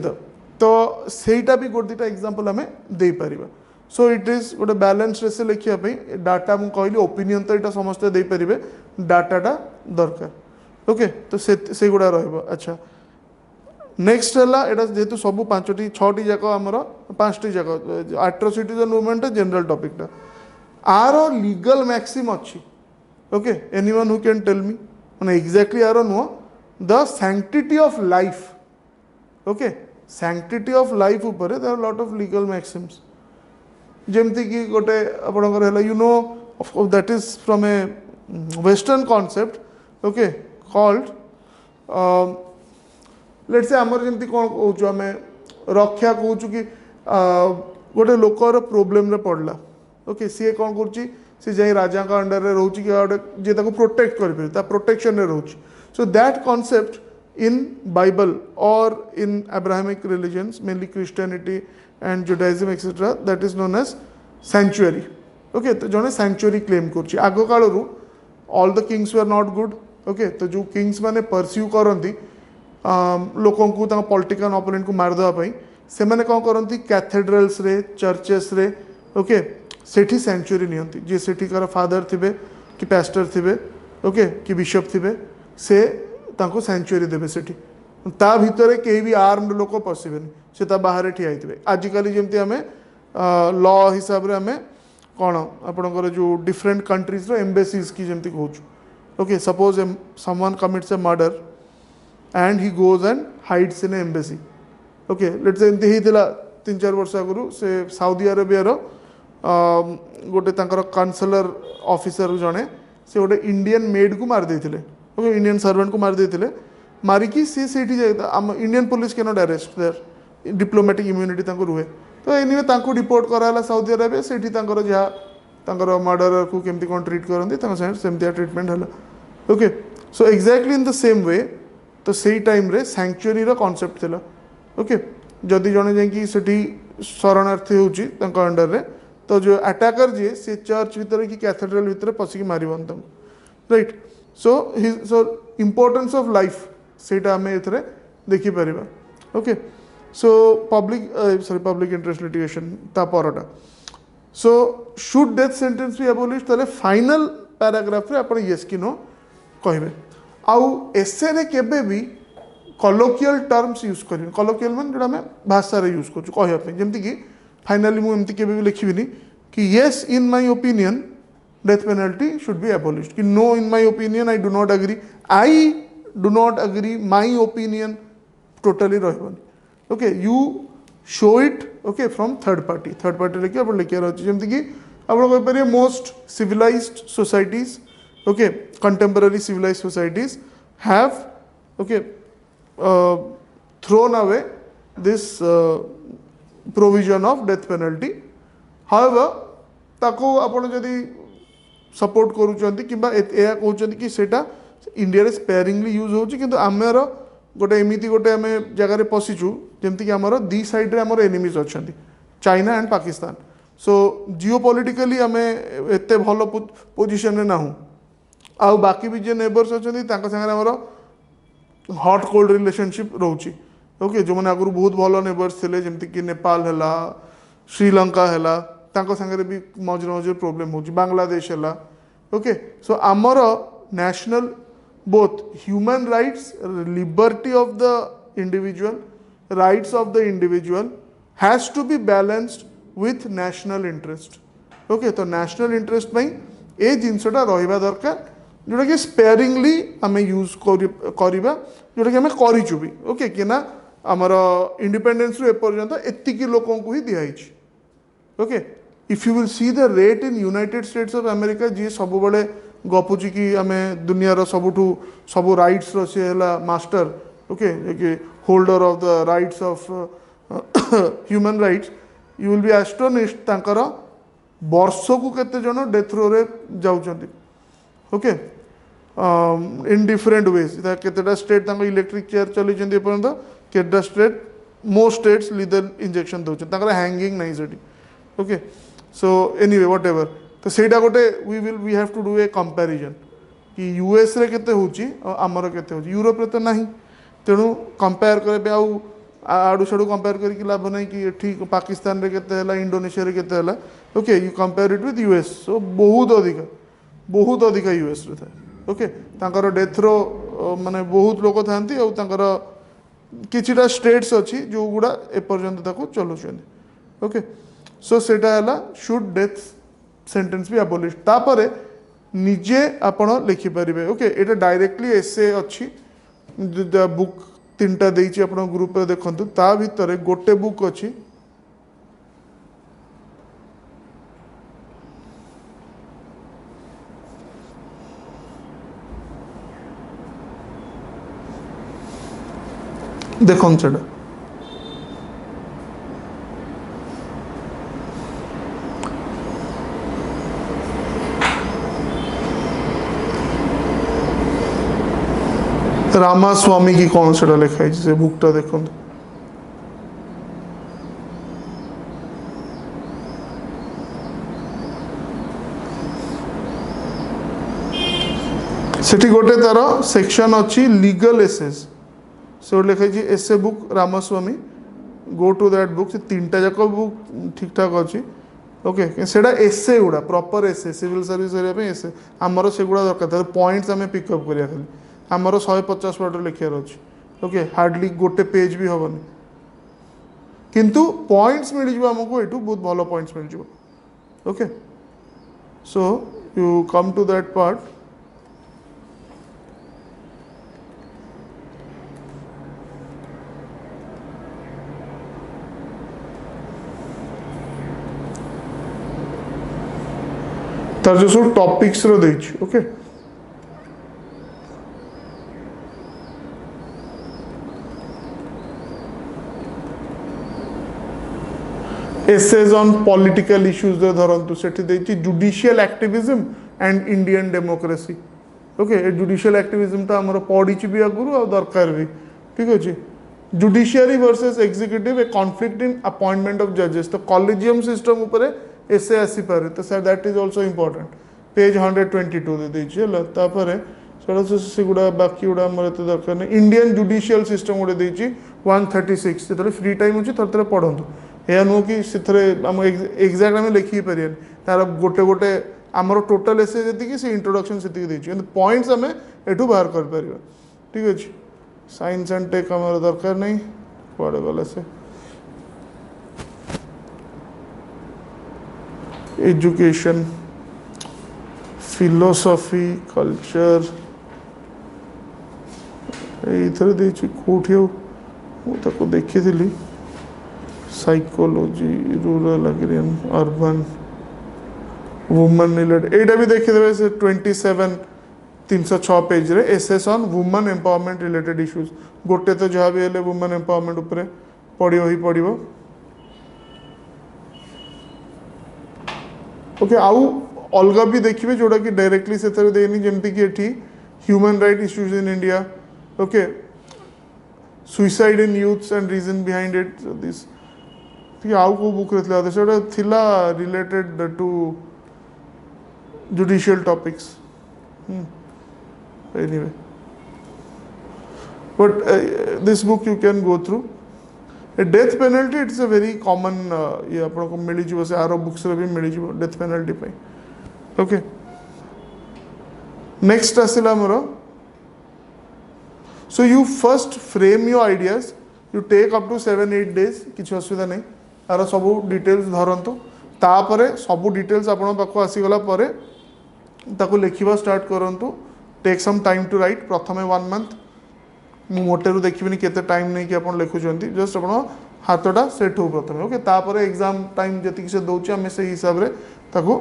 [SPEAKER 1] तो सेटा भी गोटे दुटा एग्जांपल आम दे पारिबा सो इट इज गोटे बैलेंस रेसे लिखापी डाटा मुझे कहली ओपिनियन तो यहाँ समस्ते दे पारे डाटाटा दरकार ओके तो से गुड़ा अच्छा नेक्स्ट है जेहेतु सब 5टी 6टी जाक आमर 5टी जाक एट्रोसिटीज मूवमेंट जनरल टॉपिकटा आर लीगल मैक्सिम अच्छी okay anyone who can tell me मैंने एक्जाक्टली यार नुह the sanctity of life okay sanctity of life ऊपर there are lot of legal maxims जेमती कि गोटे आपणकर है you know that is from a western concept okay called let's say आमर जमती कौन कहूँ आम रक्षा कहूँ कि गोटे लोकर प्रोब्लेम रे पड़ला ओके सी कौन कर जाई राजा का अंडर रे रोची कि गोटे जे ताको प्रोटेक्ट करि ता प्रोटेक्शन रे रोची so that concept in Bible और in Abrahamic religions mainly Christianity and Judaism etcetera that is known as sanctuary okay तो जड़े सैंचुअरी क्लेम कर आग कालू all the kings were not good okay तो जो किंग्स माने परस्यू करती लोक पॉलिटिकल ऑपोनेंट को मारदेवाई से मैंने कौन करती कैथेड्रल्स रे चर्चेस रे ओके सेठी सेंचुरी नियंती जे सेठिकार फादर थिबे कि पास्टर थिबे ओके कि बिशप थिबे से तांको सेंचुरी देबे सेठी ता भितर कहीं भी आर्म्ड लोक पशिबेनी से ता बाहर ठिया होइथिबे आजिकल जमती आम लॉ हिसाब रे आम कौन आपणकर जो डिफरेंट कंट्रीज रो एम्बेसीज की जमती कहूँ okay suppose someone commits a murder and he goes and hides in embassy okay let's say एमती होता 3-4 वर्ष आगु से साउदी अरेबियार गोटे काउंसलर ऑफिसर जड़े से गोटे इंडियन मेड को मार देते ओके इंडियन सर्वेंट को मार देते मारिकी सी से Indian police can not arrest their diplomatic immunity रुहे तो एनिवे रिपोर्ट कराला साउदी अरेबिया से जहाँ मर्डर को केमती कौन ट्रीट करते सेमती ट्रीटमेंट है okay so exactly in the same way तो सही टाइम रे सैंक्चुअरी कॉन्सेप्ट थिला ओके जदि जड़े जाकि शरणार्थी होची अंडर रे तो जो अटैकर जी से चर्च भितर कि कैथेड्रल भितर पशिकी मारन right so importance of life सेटा आम ए देखिपर okay so public interest litigation ता परटा so should death sentence be abolished ताले फाइनल पैराग्राफ रे आपण येस कि नो कहिबे आउ एसे रे केबे भी कलोकियल टर्म्स यूज करें कलोकियल मान जो आम भाषा यूज कर जमती कि फाइनाली मुझे केबे भी लिखिबिनी कि yes in my opinion death penalty should be abolished कि no in my opinion I do not agree my opinion totally रहबनी okay you show it okay from third party लेकिन आप लिखार अच्छे जमती कि आप most civilized societies okay contemporary civilized societies have okay thrown away this provision of death penalty however ताको आपण जदि सपोर्ट करूचंती किबा एया कहउचंती कि सेटा इंडिया रे स्पेयरिंगली यूज होची किंतु आमर गोटे एमिति गोटे आम जगार पशिचु जमती कि आमर दी साइड रे आमर एनिमीज अछंती China and Pakistan so geopolitically आम एते भलो पोजिशन रे नाहु आ बाकी भी जे नेबर्स अछंती तांका संगे आमर हॉट कोल्ड रिलेशनशिप रोची ओके जो मैंने आगुरी बहुत भल नेबर्स थे जमती कि नेपाल है श्रीलंका है सागर भी मझे मझे प्रोब्लेम हो बांग्लादेश है ओके सो आमर national both human rights liberty of the individual rights of the individual has to be balanced with national interest okay तो नेशनल इंटरेस्ट में ये जिनसटा रहा दरकार जोटा कि स्पेयरिंगली आम यूज करवा जोटा कि आम करूँ भी ओके कि ना आमर इंडिपेंडेंस रु एपर्यंत एतिकी लोकों को ही दिखाई okay if you will see the rate in United States of America जी सब बड़े गपुची कि आम दुनियार सबुठू सब राइट्स सी है मास्टर ओके कि holder of the rights of human rights you will be astonished तांकर वर्ष को केते जन डेथ रो रे जाउचंती ओके इन डिफरेंट वेज केतेटा स्टेट इलेक्ट्रिक चेयर चली पर्यंत केटा state most states lethal injection दौरान हैंगिंग नहीं सेठी okay so anyway whatever तो सेटा गोटे we have to do a comparison कि यूएस रे केते होची आमर केते होची यूरोप रे तो नहीं तेणु कंपेयर करे आड़ू साड़ू कंपेयर करके लाभ नहीं कि ठीक पाकिस्तान रे केते हला इंडोनेशिया रे केते हला okay you compare it with US so बहुत अधिक यूएस रे था ओके तांकर डेथ रो माने बहुत लोक थांती और तांकर किछिटा स्टेट्स अच्छी जो गुड़ा एपर्यंत ताको चलुछन ओके सो सेटा हला शुड डेथ सेंटेंस भी एबोलिश तापरे निजे आपण लिखिपारे ओके ये डायरेक्टली एसे अच्छी बुक 3टा देती आप ग्रुप देखु ता भितर गोटे बुक अच्छी देखो सेटा रामास्वामी की कौन से लिखाई से बुकटा देखो सेठी गोटे तार सेक्शन अच्छी लीगल एसेस से लिखाई essay book Ramaswamy go to that book से 3टा जाक बुक ठीक ठाक अच्छी ओके सेटा एसे गुड़ा प्रॉपर एसे सिविल सर्विस एसे आमर से गुड़ा दरकार पॉइंट्स आम पिकअप करिया खाली आमर 150 वर्ड लिखार अच्छे ओके हार्डली गोटे पेज भी हेनी किंतु पॉइंट्स मिल जाए आमको ये बहुत भल पॉइंट्स मिल जाए okay so you come to that part तार जो सब टॉपिक्स रो देछि okay essays on political issues धरतु सेठी देछि judicial activism and Indian democracy okay judicial activism तो हमर पढ़ी भी आगुरु आ दरकार भी ठीक अच्छे judiciary versus executive A conflict in appointment of जजेस तो कॉलेजियम सिस्टम ऊपर एसे आसी पारे तो sir that is also important page 122 दे देछि हला तापर से गुड़ा बाकी गुड़ा हमर एते दरकार नै इंडियन जुडिशियल सिस्टम गुडे देछि 136 जेतले फ्री टाइम अछि थरथरे पढंतु या नुह कि एक्जाक्ट आम लिखी पारे तार गोटे गोटे आमर टोटाल एसे जी से इंट्रोडक्शन से पॉइंट्स आम एठू बाहर कर पार ठीक अच्छे साइंस एंड टेक आम दरकार नहीं कड़े गला से एजुकेशन फिलोसफी कल्चर ये कौटी मुझे देखी थी psychology rural agrarian urban woman related एटा भी देखिदेवे से 27 306 पेज रे essays on woman empowerment related issues गोटे तो जहाँ भी हेले वुमन एम्पावरमेंट ऊपर पड़ो ही पड़ो ओके आउ अलग भी देखिए जोड़ा कि डायरेक्टली से देनी जमती कि एठी human right issues in India okay suicide in youths and reason behind it this आउ को बुक थिला related to judicial topics anyway but this book you can go through death penalty it's a very common ये आपको मिल जाव से are books भी मिल जाव डेथ पेनल्टी पे ओके नेक्स्ट आसला more so you first frame your ideas you take up to 7-8 days किसी असुविधा नहीं तार सबू डिटेल्स धरतु तापर सबू डिटेल्स आपण पाखु आसीगला परे ताको लिखिबा स्टार्ट करंतु take some time to write प्रथमे 1 मंथ मु मोटेरु देखिबिनी केते टाइम नहीं कि आपण लिखुचंती जस्ट आपण हाथटा सेट हो प्रथमे ओके तापर एग्जाम टाइम जति से दउची हमें से हिसाब रे ताको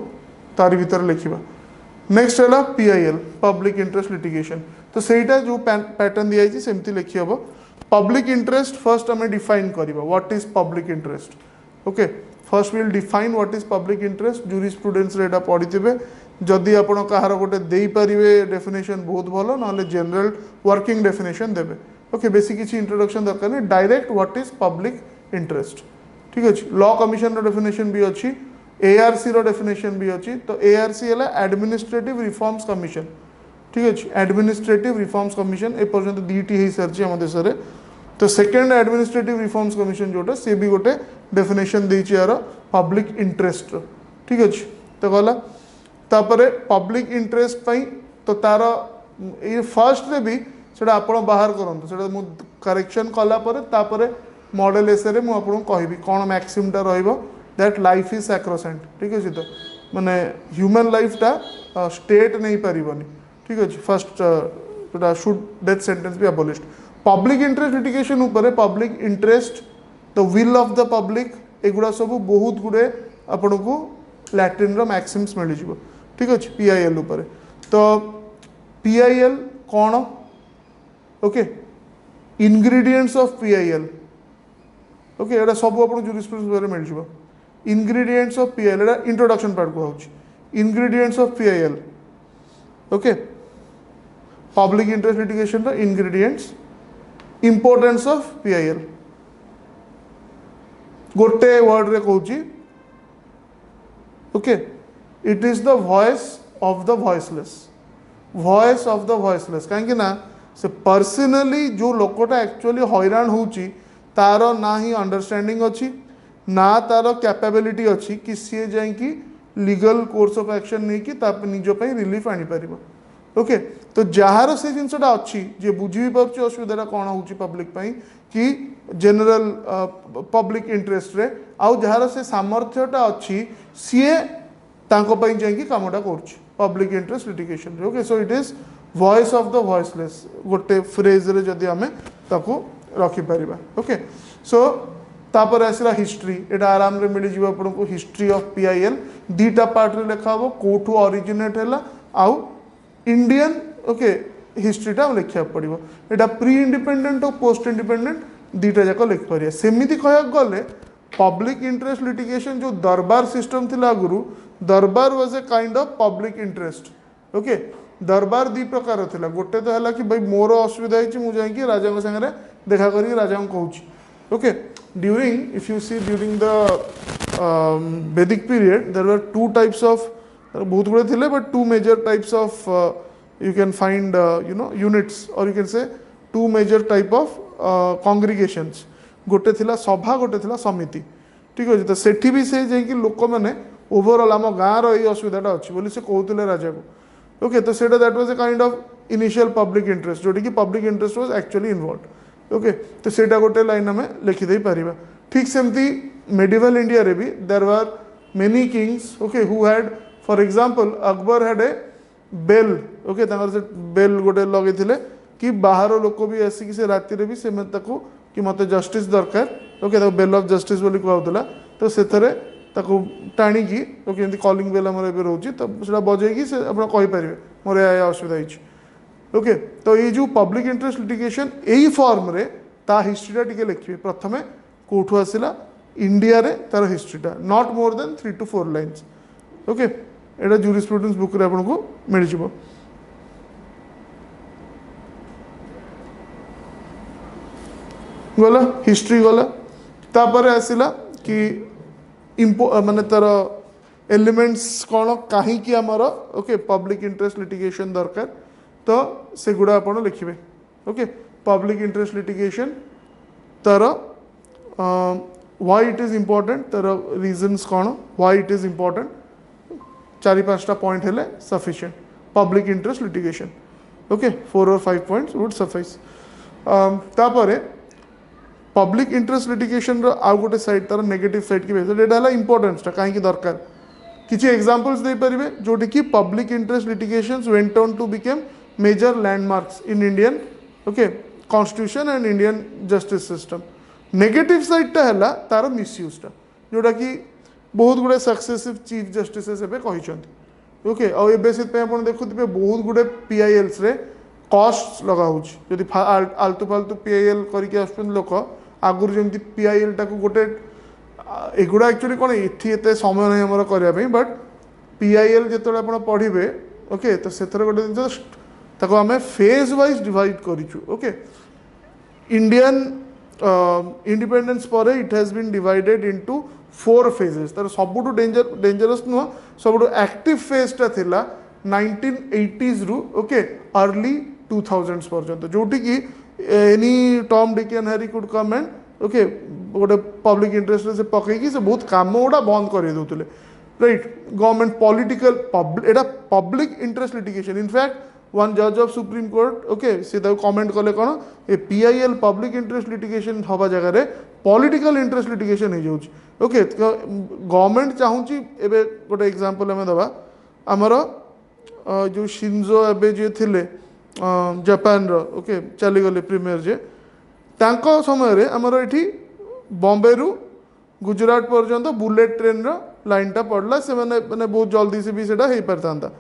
[SPEAKER 1] तारी भीतर लिखिबा नेक्स्ट है पीआईएल पब्लिक इंटरेस्ट लिटिगेशन तो सेटा जो पैटर्न दिया है सेमती लिखि हबो पब्लिक इंटरेस्ट फर्स्ट हमें डिफाइन करिबा what is public interest okay first will define what is public interest jurisprudence रे एटा पढिथिबे जदि आपण कहार गोटे देई परिवे डेफिनेशन बहुत भलो नले जनरल वर्किंग डेफिनेशन देबे ओके बेसिक किछि इंट्रोडक्शन दरकार नै direct what is public interest ठीक अछि लॉ कमिशन रो डेफिनेशन भी अछि एआरसी रो डेफिनेशन भी अछि तो एआरसी हला एडमिनिस्ट्रेटिव रिफॉर्म्स कमिशन ठीक अछि एडमिनिस्ट्रेटिव रिफॉर्म्स कमिशन ए पर्यंत डीटी हे सरछि हम देश रे तो सेकेंड एडमिनिस्ट्रेटिव रिफॉर्म्स कमिशन जोटा सी भी गोटे डेफिनेशन देछि यार पब्लिक इंटरेस्ट ठीक अछि तो गला तापरे पब्लिक इंटरेस्ट पई तो तार ये फर्स्ट रे भी सेटा आपण बाहर करंतु सेटा मु करेक्शन कला परे तापरे मॉडल एसे रे मु आपण कहबी कोन मैक्सिमम टा रहइबो दैट लाइफ इज सैक्रोसेंट ठीक अछि तो माने ह्यूमन लाइफटा स्टेट नहीं पारिबनी ठीक अच्छे फर्स्ट जोटा शुड डेथ सेंटेंस भी अबोलिश्ड पब्लिक इंटरेस्ट लिटिगेशन ऊपर public interest the will of the public एगुड़ा सब बहुत गुड़े आपन को लैटिन मैक्सिम्स मिल जाव ठीक अच्छे पीआईएल ऊपर तो पीआईएल कौन okay ingredients of PIL okay एटा सब आपन जूरिस्प्रूडेंस मिल जाव इंग्रेडिएंट्स ऑफ पीआईएल एटा इंट्रोडक्शन पार्ट को होची ingredients of PIL okay public interest litigation रो इंग्रेडिएंट्स इंपोर्टेंस ऑफ पीआईएल गोटे वर्ड रे कहूची okay it is the voice of the voiceless कहीं ना से पर्सनली जो लोकटा एक्चुअली हैरान होची तार ना ही अंडरस्टैंडिंग अच्छी ना तार कैपेबिलिटी अच्छी कि सी जाकि लीगल कोर्स ऑफ एक्शन नहीं कि निज रिलीफ आनी पार ओके तो जार से जिनसा अच्छी जे बुझी भी पार्छ असुविधा कौन हो पब्लिक कि जनरल पब्लिक इंटरेस्ट रे आउ जार से सामर्थ्यटा अच्छी सी जाकि कामटा कर public interest litigation okay so it is voice of the voiceless गोटे फ्रेज रे जदि आमे ताको रखिपर ओके सो तापर आसला हिस्ट्री एटा आराम रे मिल जिवो आपन को हिस्ट्री ऑफ पीआईएल दीटा पार्ट रे लिखा हो कोठू ओरिजिनेट हैला आउ इंडियन ओके हिस्ट्रीटा लिखा पड़ो एटा प्री इंडिपेंडेंट और पोस्ट इंडिपेंडेंट दीटा जाक लिख पारिया सेमिति कहया गले पब्लिक इंटरेस्ट लिटिगेशन जो दरबार सिस्टम थिला आगुरु दरबार was a kind of public interest okay दरबार दी प्रकार थिला गोटे तो हला कि भाई मोर असुविधा होची मु जाई कि राजा के संगे देखा करी राजा को कहूची okay during if you see during the Vedic period there were two types of बहुत गुड़े थिले but two major types of you can find you know units और you can say two major type of congregations गोटे थिला सभा गोटे थिला समिति ठीक अच्छे तो सेठी भी से जाकि लोक मैंने ओवरऑल आम गाँव रही असुविधाटा अच्छी बोली से कहते राजा को ओके तो सेटा that was a kind of initial public interest जोटी कि public interest was actually involve okay तो सेटा गोटे लाइन आम लिखिदे पारिबा ठीक सेमती मेडिवल इंडिया रे भी there were many kings okay who had for example Akbar had a bell okay से बेल गोटे लगे कि बाहर लोक भी आसिक से राति भी से कि मत जस्टिस दरकार ओके बेल ऑफ जस्टिस बोली कहला तो से टाणिकी ओके एमती कॉलिंग बेल आम रोचे तो से बजेगी से आप कहींपारे मोर या असुविधा होती ओके तो ये जो पब्लिक इंटरेस्ट लिटिगेशन यही फॉर्म रे ता हिस्ट्रीटा टिके लिखिए प्रथमे कोठू आसला इंडिया रे तार हिस्ट्रीटा not more than 3 to 4 lines okay एटा जूरिस्प्रूडेंस बुक रे आपको मिल जिवो गला हिस्ट्री गला तापर आसला कि माने तार एलिमेंट्स कौन कहीं आमर ओके पब्लिक इंटरेस्ट लिटिगेशन दरकार तो से गुड़ा आप लिखे ओके पब्लिक इंटरेस्ट लिटिगेशन तार व्हाई इट इज इम्पोर्टेंट तार रीजन्स कौन व्हाई इट इज इम्पोर्टेंट 4-5टा पॉइंट हेले sufficient public interest litigation okay 4 or 5 points would suffice तापरे पब्लिक इंटरेस्ट लिटिगेशन आउ गोटे साइड तार नेगेटिव साइड की बेटा इंपोर्टेंसटा कहीं दरकार किसी एग्जांपल्स दे पारिबे जोटी कि public interest litigations went on to become major landmarks in Indian okay constitution and Indian justice system negative साइडटा है तार मिसयूजटा जोटा कि बहुत गुड़े सक्सेसिव चीफ जस्टिस कहते ओके आबे से देखुए बहुत गुड़े पीआईएल्स रे कॉस्ट लगा जदि आलतू फालतू पीआईएल करके आसुन लोक आगुरी जमी पीआईएल टाक गोटे एगुड़ा एक्चुअली कौन ये समय नहीं आम करने बट पीआईएल जो आप पढ़े ओके तो से गोटे जिन आम फेज वाइज डिवाइड करूँ ओके इंडियन इंडिपेंडेंस पर it has been divided into 4 phases तार सबुठु डेंजरस नुह सबुठु एक्टिव फेजटा थिला 1980s रु ओके अर्ली 2000s पर्यंत जोटी कि any Tom Dick and Harry could come and okay गोटे पब्लिक इंटरेस्ट से पकईकी से बहुत काम गुड़ा बंद कर दौले राइट गवर्नमेंट पॉलिटिकल एटा public interest litigation in fact one जज ऑफ सुप्रीम कोर्ट ओके सी कमेंट कले कौन a PIL public interest litigation हवा जगह पॉलिटिकल इंटरेस्ट लिटिगेशन हो ओके गवर्नमेंट चाहूँगी एबे गोटे एग्जांपल आम दबा आमर जो शिंजो एबे जे थिले जापान रो ओके चलीगले प्रीमियर जे तांको समय रे आमर एठी बॉम्बे रु गुजरात पर्यंत बुलेट ट्रेन रो लाइनटा पड़ला से माने बहुत जल्दी से भी सेटा हो पारता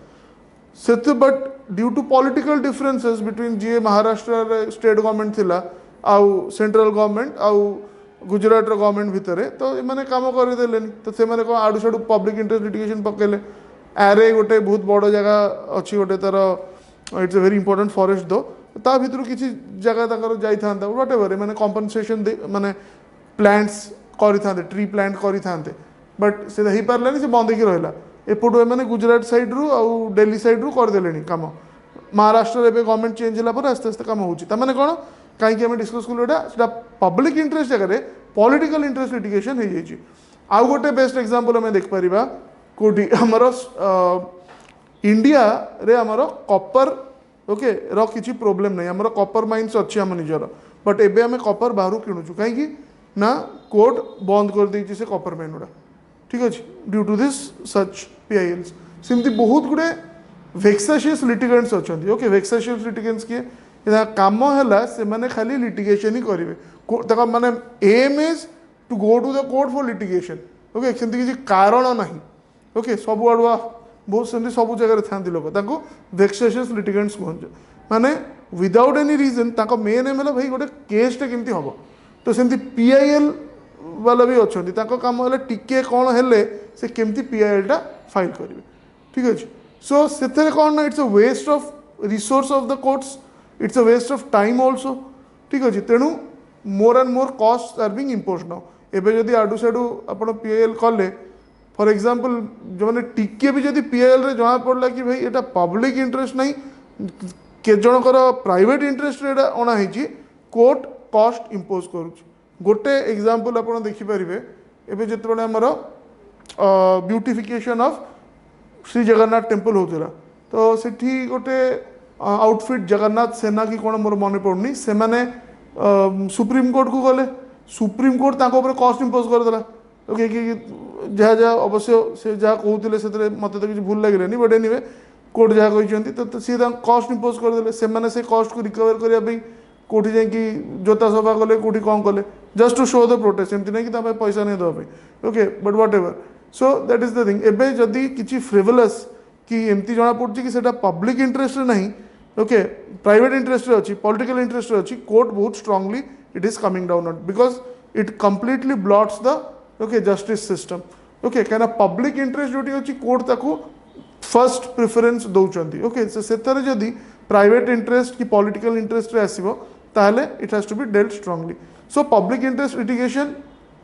[SPEAKER 1] से but due to political differences between जी महाराष्ट्र स्टेट गवर्नमेंट थिला आउ सेंट्रल गवर्नमेंट आउ गुजरात गवर्नमेंट भितर तो ये कम करदे तो से कौन आड़ू साड़ू पब्लिक इंटरेस्ट लिटिगेशन पकेले आरे गोटे बहुत बड़ जगह अच्छी गोटे तार it's a very important forest दो ता भितर किसी जगह तक जाता व्हाट एवर मैंने कंपनसेशन माने प्लांट्स करें ट्री प्लांट करें बट से हो पारानी से बंद रहा एपटू मैंने गुजरात साइड रु आउ दिल्ली साइड रु करदे कम महाराष्ट्र एवं गवर्नमेंट चेंज होला आस्ते आस्ते कम होता मैंने कौन कहीं डिस्कस कलुटा पब्लिक इंटरेस्ट जगह पॉलिटिकल इंटरेस्ट लिटिगेशन हो जाए आउ गोटे बेस्ट एग्जांपल आम देख पारिबा कोटी हमर इंडिया रे हमर कॉपर ओके रो किछि प्रॉब्लम नहीं हमर कॉपर माइंस अच्छी आम निजर बट एबे आम कॉपर बाहर किणुचु कहीं ना कोर्ट बंद कर देछि से कॉपर माइन गुड़ा ठीक अच्छे due to this such PILs सेमती बहुत गुड़े वेक्साशियस लिटिगेंट्स अच्छा ओके वेक्साशियस लिटिगेंट्स किए काम है से माने खाली लिटिगेशन ही करेंगे माने aim is to go to the court for litigation okay सेमती किसी कारण नहीं ओके सब आड़ुआ बहुत सेमती सब जगह था लोक वेक्साशियस लिटिगेंट्स कहते माने without any region main M है भाई गोटे केसटे केमती हम तो सेमती पीआईएल वाला भी अच्छा कम है टिके कौन है से केमती पीआईएलटा फाइल करेंगे ठीक अच्छे सो से कौन ना it's a waste of resource of the courts it's a waste of time also ठीक अच्छे तेणु more and more cost are being imposed now एबे जदि आडू साडू आपण पीआईएल कले फॉर एग्जांपल जो मैंने टिके भी जदि पीआईएल रे जना पड़ला कि भाई एटा पब्लिक इंटरेस्ट नहीं के जनकर प्राइवेट इंटरेस्ट रे एटा अना हिची कोर्ट कॉस्ट इम्पोज करूछ गोटे एग्जांपल आपण देखि परिबे एबे जेतबेले हमर beautification of Shri Jagannath temple होतला तो सेठी गोटे आउटफिट जगन्नाथ सेना की कौन मोर मन पड़नी से माने सुप्रीम कोर्ट को गले सुप्रीम कोर्ट ताको ऊपर कॉस्ट इम्पोज करदेला ओके कि जहाँ जहाँ अवश्य से जहाँ कहते से मत तो किसी भूल लगे बट एनीवे कोर्ट जहाँ कहते तो सी कॉस्ट इम्पोज करदे से कॉस्ट को रिकवर करने कौटी जाकि जोता सफा कले कौटी कौन कले just to show the protest एमती नहीं कि पैसा नहीं देवाई okay but whatever so that is the thing एबे जदि किसी फ्रिवलस कि एमती जना पड़ी कि सेटा पब्लिक इंटरेस्ट नहीं ओके प्राइवेट इंटरेस्ट अच्छी पॉलिटिकल इंटरेस्ट अच्छी कोर्ट बहुत strongly it is coming down because it completely blots the okay justice system okay कहीं पब्लिक इंटरेस्ट जो अच्छी कोर्ट ताकू फर्स्ट प्रिफरेन्स दौरान ओके से जदि प्राइवेट इंटरेस्ट कि पॉलिटिकल इंटरेस्ट रे आसीबो ताहले it has to be dealt strongly so public interest litigation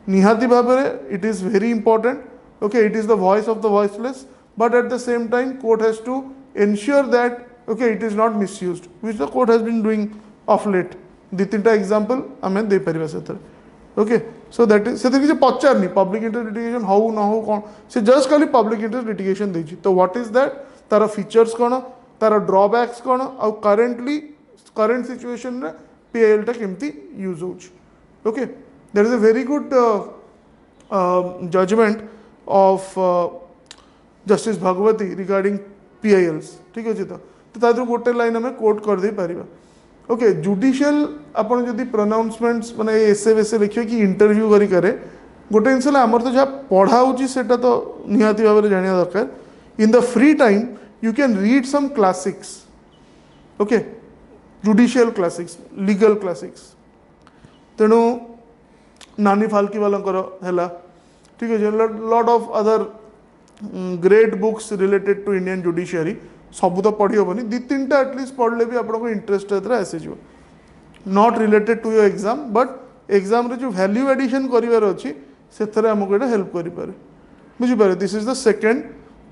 [SPEAKER 1] निहाती भाव में it is very important okay it is the voice of the voiceless but at the same time court has to ensure that okay it is not misused which the court has been doing of late दी तीन example आम दे पारिबा सेतर okay so that is से किसी पचारनी public interest litigation हो न हो कौन से जस्ट खाली पब्लिक इंटरेस्ट लिटिगेशन देछि तो व्हाट इज दैट तार फीचर्स कौन तार ड्रॉबैक्स कौन आउ करेंटली करेंट सिचुएशन रे पीआईएल टा केमती यूज होछ okay there is a very good judgment of justice Bhagwati regarding PILs ठीक अच्छे तो तादर गोटे लाइन आम कोट कर दे पारिबा ओके जुडिशियल आपन जदि प्रोनाउंसमेंट्स माने एसे वैसे लिखिए कि इंटरव्यू करी करे गोटे जिनस आमर तो जहाँ पढ़ा होटा तो निहाती भाव में जाना दरकार in the free time you can read some classics okay judicial classics legal classics तेणु नानी फाल्की वालंकर है ठीक है lot of other great books related to Indian judiciary सब तो पढ़ी हेनी दी तीन टा एटलिस्ट पढ़ले भी आपको इंटरेस्ट आसीज not related to your exam but exam रे जो वैल्यू एडिशन करार अच्छी से आमको ये हेल्प करें बुझीपारे this is the second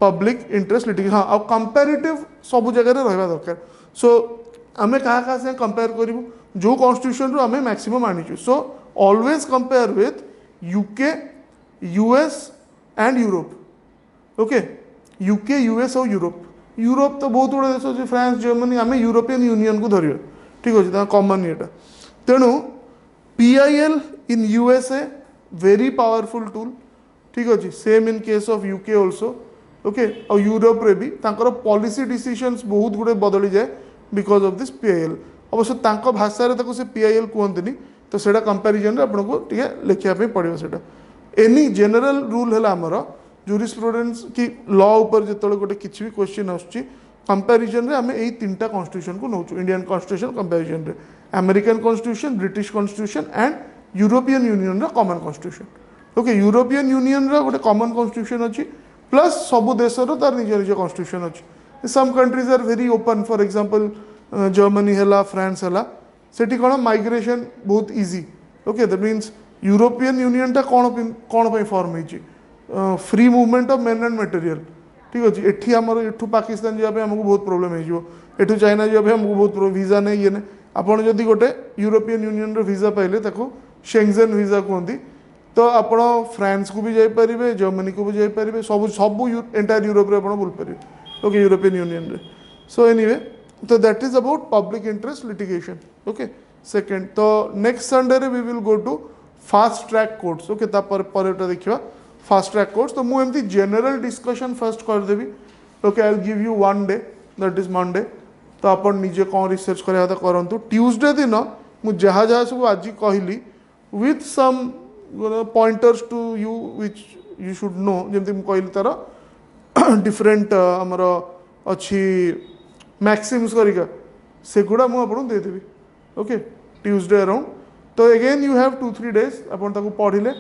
[SPEAKER 1] public interest litigation हाँ आउ कंपेरेटिव सब जगह रहा दरकार सो आम क्या से कंपेयर करूँ जो कॉन्स्टिट्यूशन आम मैक्सिमम आनीचु so always compare with UK US and Europe okay UK US और यूरोप यूरोप तो बहुत गुड़ा देश अच्छे फ्रांस जर्मनी आम यूरोपियन यूनियन को धरिया ठीक अच्छे कमन ये तेणु PIL in USA very powerful tool ठीक अच्छे same in case of UK also okay और यूरोप रे भी तांकर पॉलिसी डिसीजंस बहुत गुड़े बदली जाए बिकॉज ऑफ दिस पीआईएल अवश्य तांको भाषा रे ताको से पीआईएल कहते तो सेटा कंपैरिजन रे आपको टिके लिखिया पे पड़ियो सेटा एनी जनरल रूल है आमर जूरिस्प्रुडेंस की लॉ ऊपर जिते गोटे किसी भी क्वेश्चन आसुची कंपैरिजन रे आमे एई तीनटा कॉन्स्टिट्यूशन को नौचु इंडियन कॉन्स्टिट्यूशन कंपैरिजन रे American constitution British constitution and European Union रा common constitution okay European Union रा गोटे कॉमन कॉन्स्टिट्यूशन अच्छी प्लस सबु देश तार निज निज कॉन्स्टिट्यूशन अच्छी some countries are very open for example Germany है फ्रांस है सेठी कौन माइग्रेशन बहुत easy okay that means European Union टा कौन फॉर्म हो free movement of men and material ठीक अच्छे एठी आमर एठू पाकिस्तान जावाई आमको बहुत प्रोब्लेम हो एठू चाइना जावाई आमको बहुत वीजा नहीं ये नहीं आपड़ जदि गोटे यूरोपियन यूनियन रो वीजा पाइले ताको शेंगजेन वीजा कहती तो आप फ्रांस को भी जाइपारे जर्मनी को भी जाइपारे सब सब एंटायर यूरोप रे आप बुल पारे ओके यूरोपियन यूनियन रे सो एनीवे तो that is about public interest litigation okay second तो नेक्स्ट संडे रे we will go to fast track courts okay पर देखा फास्ट ट्रैक कोर्ट्स तो मुझे जनरल डिस्कशन फर्स्ट करदेवी okay I will give you one day that is Monday तो आप निजे कौन रिसर्च करा करूँ ट्यूसडे दिन मुझे जहाँ जहाँ सब आज कहली with some pointers to you which you should know जमी कहली तार डिफरेंट आमर अच्छी मैक्सिम्स करिका सेगुड़ा मुझे देदेवी ओके ट्यूसडे अराउंड तो अगेन यू हैव 2-3 days अपन ताको पढ़िले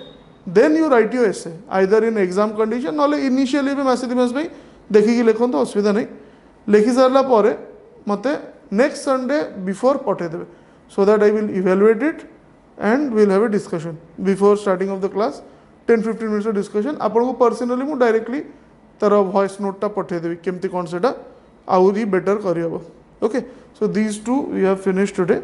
[SPEAKER 1] then you write your essay either in exam condition ना इनिशियली भी मासे दिमास भाई देखिकी लिखते असुविधा नहीं लिखि सारा पर मत नेक्स्ट संडे बिफोर पठेदेवे so that I will evaluate it and will have a discussion before starting of the class 10-15 minutes discussion आपको पर्सनली मुझे डायरेक्टली तार वॉइस नोटा पठेदेवी केमती कौन से आउरी बेटर करहब okay so these two we have finish today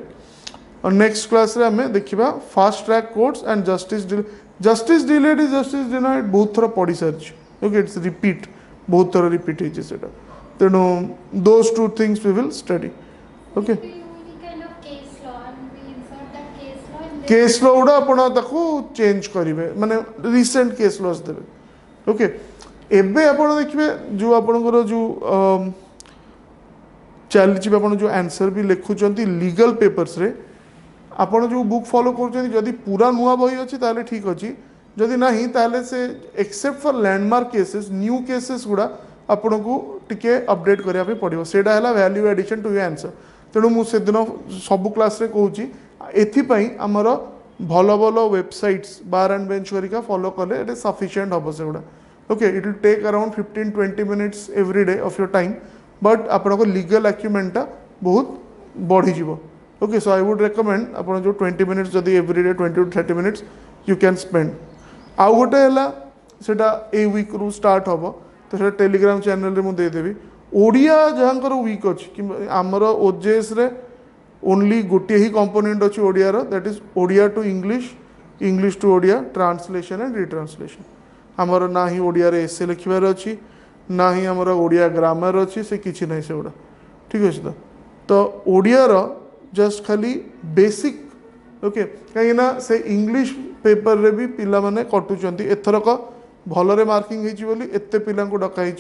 [SPEAKER 1] और नेक्स्ट क्लास रे हमें देखिबा fast track courts and justice delayed is justice denied बहुत थोड़ा पढ़ी सारी ओके इट्स रिपीट बहुत थोड़ा रिपीट होइছে सेटा तेणु those two things we will study okay case law गुड़ा आप चेंज करेंगे माने रिसेंट केस लॉज देवे ओके एबे आप देखिए जो आपणकर जो चलती जो आंसर भी लिखुंट लीगल पेपर्स रे आपण जो बुक फॉलो कर पूरा नुआ बही अच्छी ताले ठीक अच्छी जदि नहीं ताले से except for landmark cases new cases गुड़ा आपन को टिके अपडेट करने पड़ो सेटा है value addition to your answer तेणु मुझे दिन सब क्लास रे कहूँ एथिपाई आमर भल भल वेबसाइट्स बार एंड बेंच करिका फॉलो कले इट इज सफिशिएंट हम से गुड़ा okay it will take around 15-20 minutes every day of your time but आपको लीगल एक्यूमेंटा बहुत बढ़ीज okay so I would recommend आप जो 20 मिनिट्स जदि every day 20-30 minutes you can spend आउ गोटे है सेटा ए वीक रु स्टार्ट हम तो सेटा टेलीग्राम चैनल रे मुझे देदेवी ओडिया जहाँकर वीक अच्छी कि आमर ओजेएस रे ओनली गोटे ही कंपोनेंट अच्छी Odia that is Odia to English to Odia translation and retranslation आमर ना ही ओडिया रे एसे लिखार अच्छी ना ही आमर ओडिया ग्रामर अच्छी से किसी ना से गुड़ा ठीक अच्छे तो ओडियार जस्ट खाली बेसिक ओके कहीं से इंग्लिश पेपर रे भी पिला माने कटुचंती एथरक भलरे मार्किंग होइची बोली एत्ते पिला को डकाई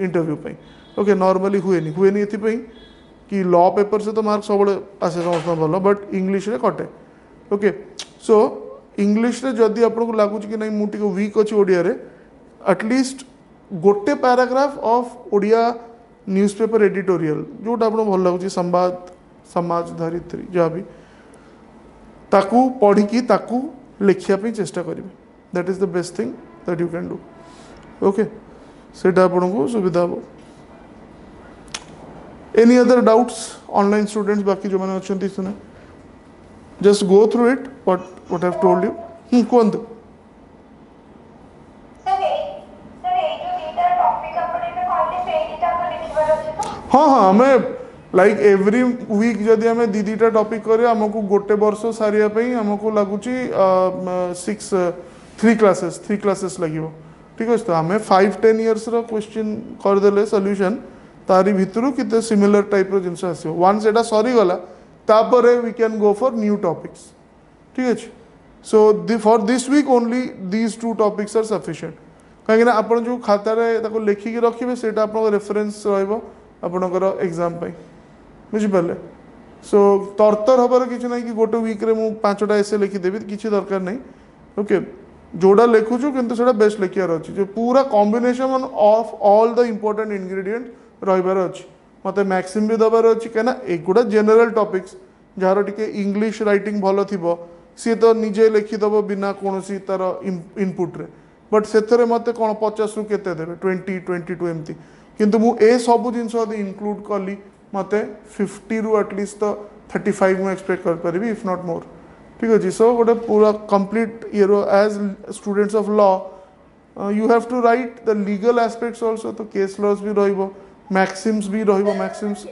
[SPEAKER 1] इंटरव्यू पे ओके नॉर्मली हुएनी एथि कि लॉ पेपर से तो मार्क सब आसे समस्त भल बट इंग्लिश रे कटे ओके सो इंग्लिश रे जदि आपको लगुच कि नहीं मुझे वीक अच्छी ओडिया रे एटलिस्ट गोटे paragraph of Odia newspaper editorial जोटा आपको भल लगुच संवाद समाज धरित्री जहाँ भी ताकू पढ़ी ताकू लिखापी चेष्टा करेंगे that is the best thing that you can do okay सेटा आपको सुविधा हम any other doubts online students बाकी जो मैंने अच्छे सुने just go through it what have told you कहतु हाँ हाँ हमें लाइक एवरी वीक जदि आम दीटा टॉपिक करें आमको गोटे वर्ष सारे आमको लगुच 3 क्लासेस लगे ठीक अच्छे तो आम 5-10 years क्वेश्चन करदे सॉल्यूशन तारी भितर कितने सिमिलर टाइप जिनस आसो वन्स एटा सरीगला तापर we can go for new topics ठीक अच्छे so for this week only these two topics are sufficient कहीं आपन जो खातार लिखिकी रखिए से रेफरेन्स रहा एग्जाम बुझिपारे सो तरतर हबार किसी ना कि गोटे वीक्रे मुझे 5टा एसे लिखिदेवी किसी दरकार नहीं ओके जोड़ा लिखुचु किंतु बेस्ट लिखार अच्छी जो पूरा combination of all the important ingredient रहीबार अच्छी मत मैक्सिम भी दबार अच्छी कहीं एगुड़ा जनरल टॉपिक्स जार टे इंग्लिश राइटिंग भल थी सी तो निजे लिखिदेव बिना कौन तार इनपुट्रे बट से मत कौन 50 रु केते देवे 20-22 एमती किंतु मुझे सबू जिन इनक्लूड कली मत 50 रु एटलिस्ट तो 35 मुझे एक्सपेक्ट करी इफ नॉट मोर ठीक अच्छे सो गोटे पूरा कंप्लीट ये as students of law you have to write the legal aspects also तो केस लॉज भी रहिबो मैक्सिम्स भी रहिबो मैक्सिम्स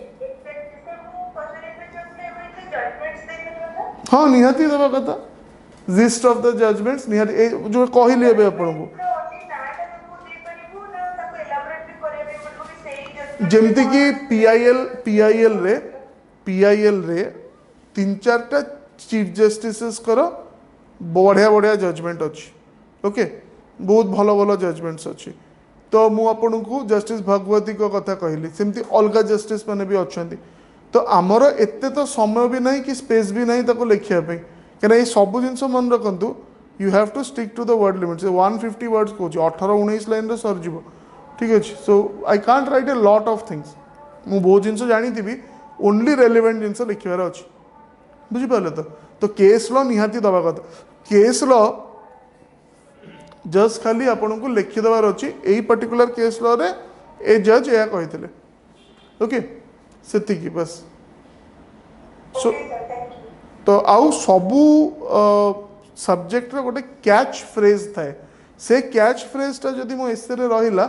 [SPEAKER 1] हाँ निहाती देवा कथा जिस्ट ऑफ द जजमेंट्स निहाती जो कहली एबे आपन को जेमती कि पीआईएल रे 3-4टा चीफ जस्टिस बढ़िया बढ़िया जजमेंट अच्छी ओके बहुत भल भल जजमेंट्स अच्छी तो मु आपन को जस्टिस भगवती को कथा कहली सेमती अलग जस्टिस मैंने भी अच्छा तो आमर एते तो समय भी नहीं कि स्पेस भी नहीं ताको लिखापी कहीं ये सब जिन मन रखु you have to stick to the word limit से 150 वर्ड्स कौन 18-19 लाइन सरजीव ठीक अच्छे so I can't write a lot of things मु बहुत जिन जानी थी ओनली रेलिवेंट जिन लिखार अच्छी बुझिपारे तो केस लॉ निहाती दवा कथा केस लॉ जस्ट खाली आपन को लिखिदेवार अच्छी यही पर्टिकुलर केस लॉ रे ए जज या कहते ओके से बस सो तो आउ सबू सब्जेक्ट गोटे कैच फ्रेज थाए से कैच फ्रेजटा जदि मो एसे रहा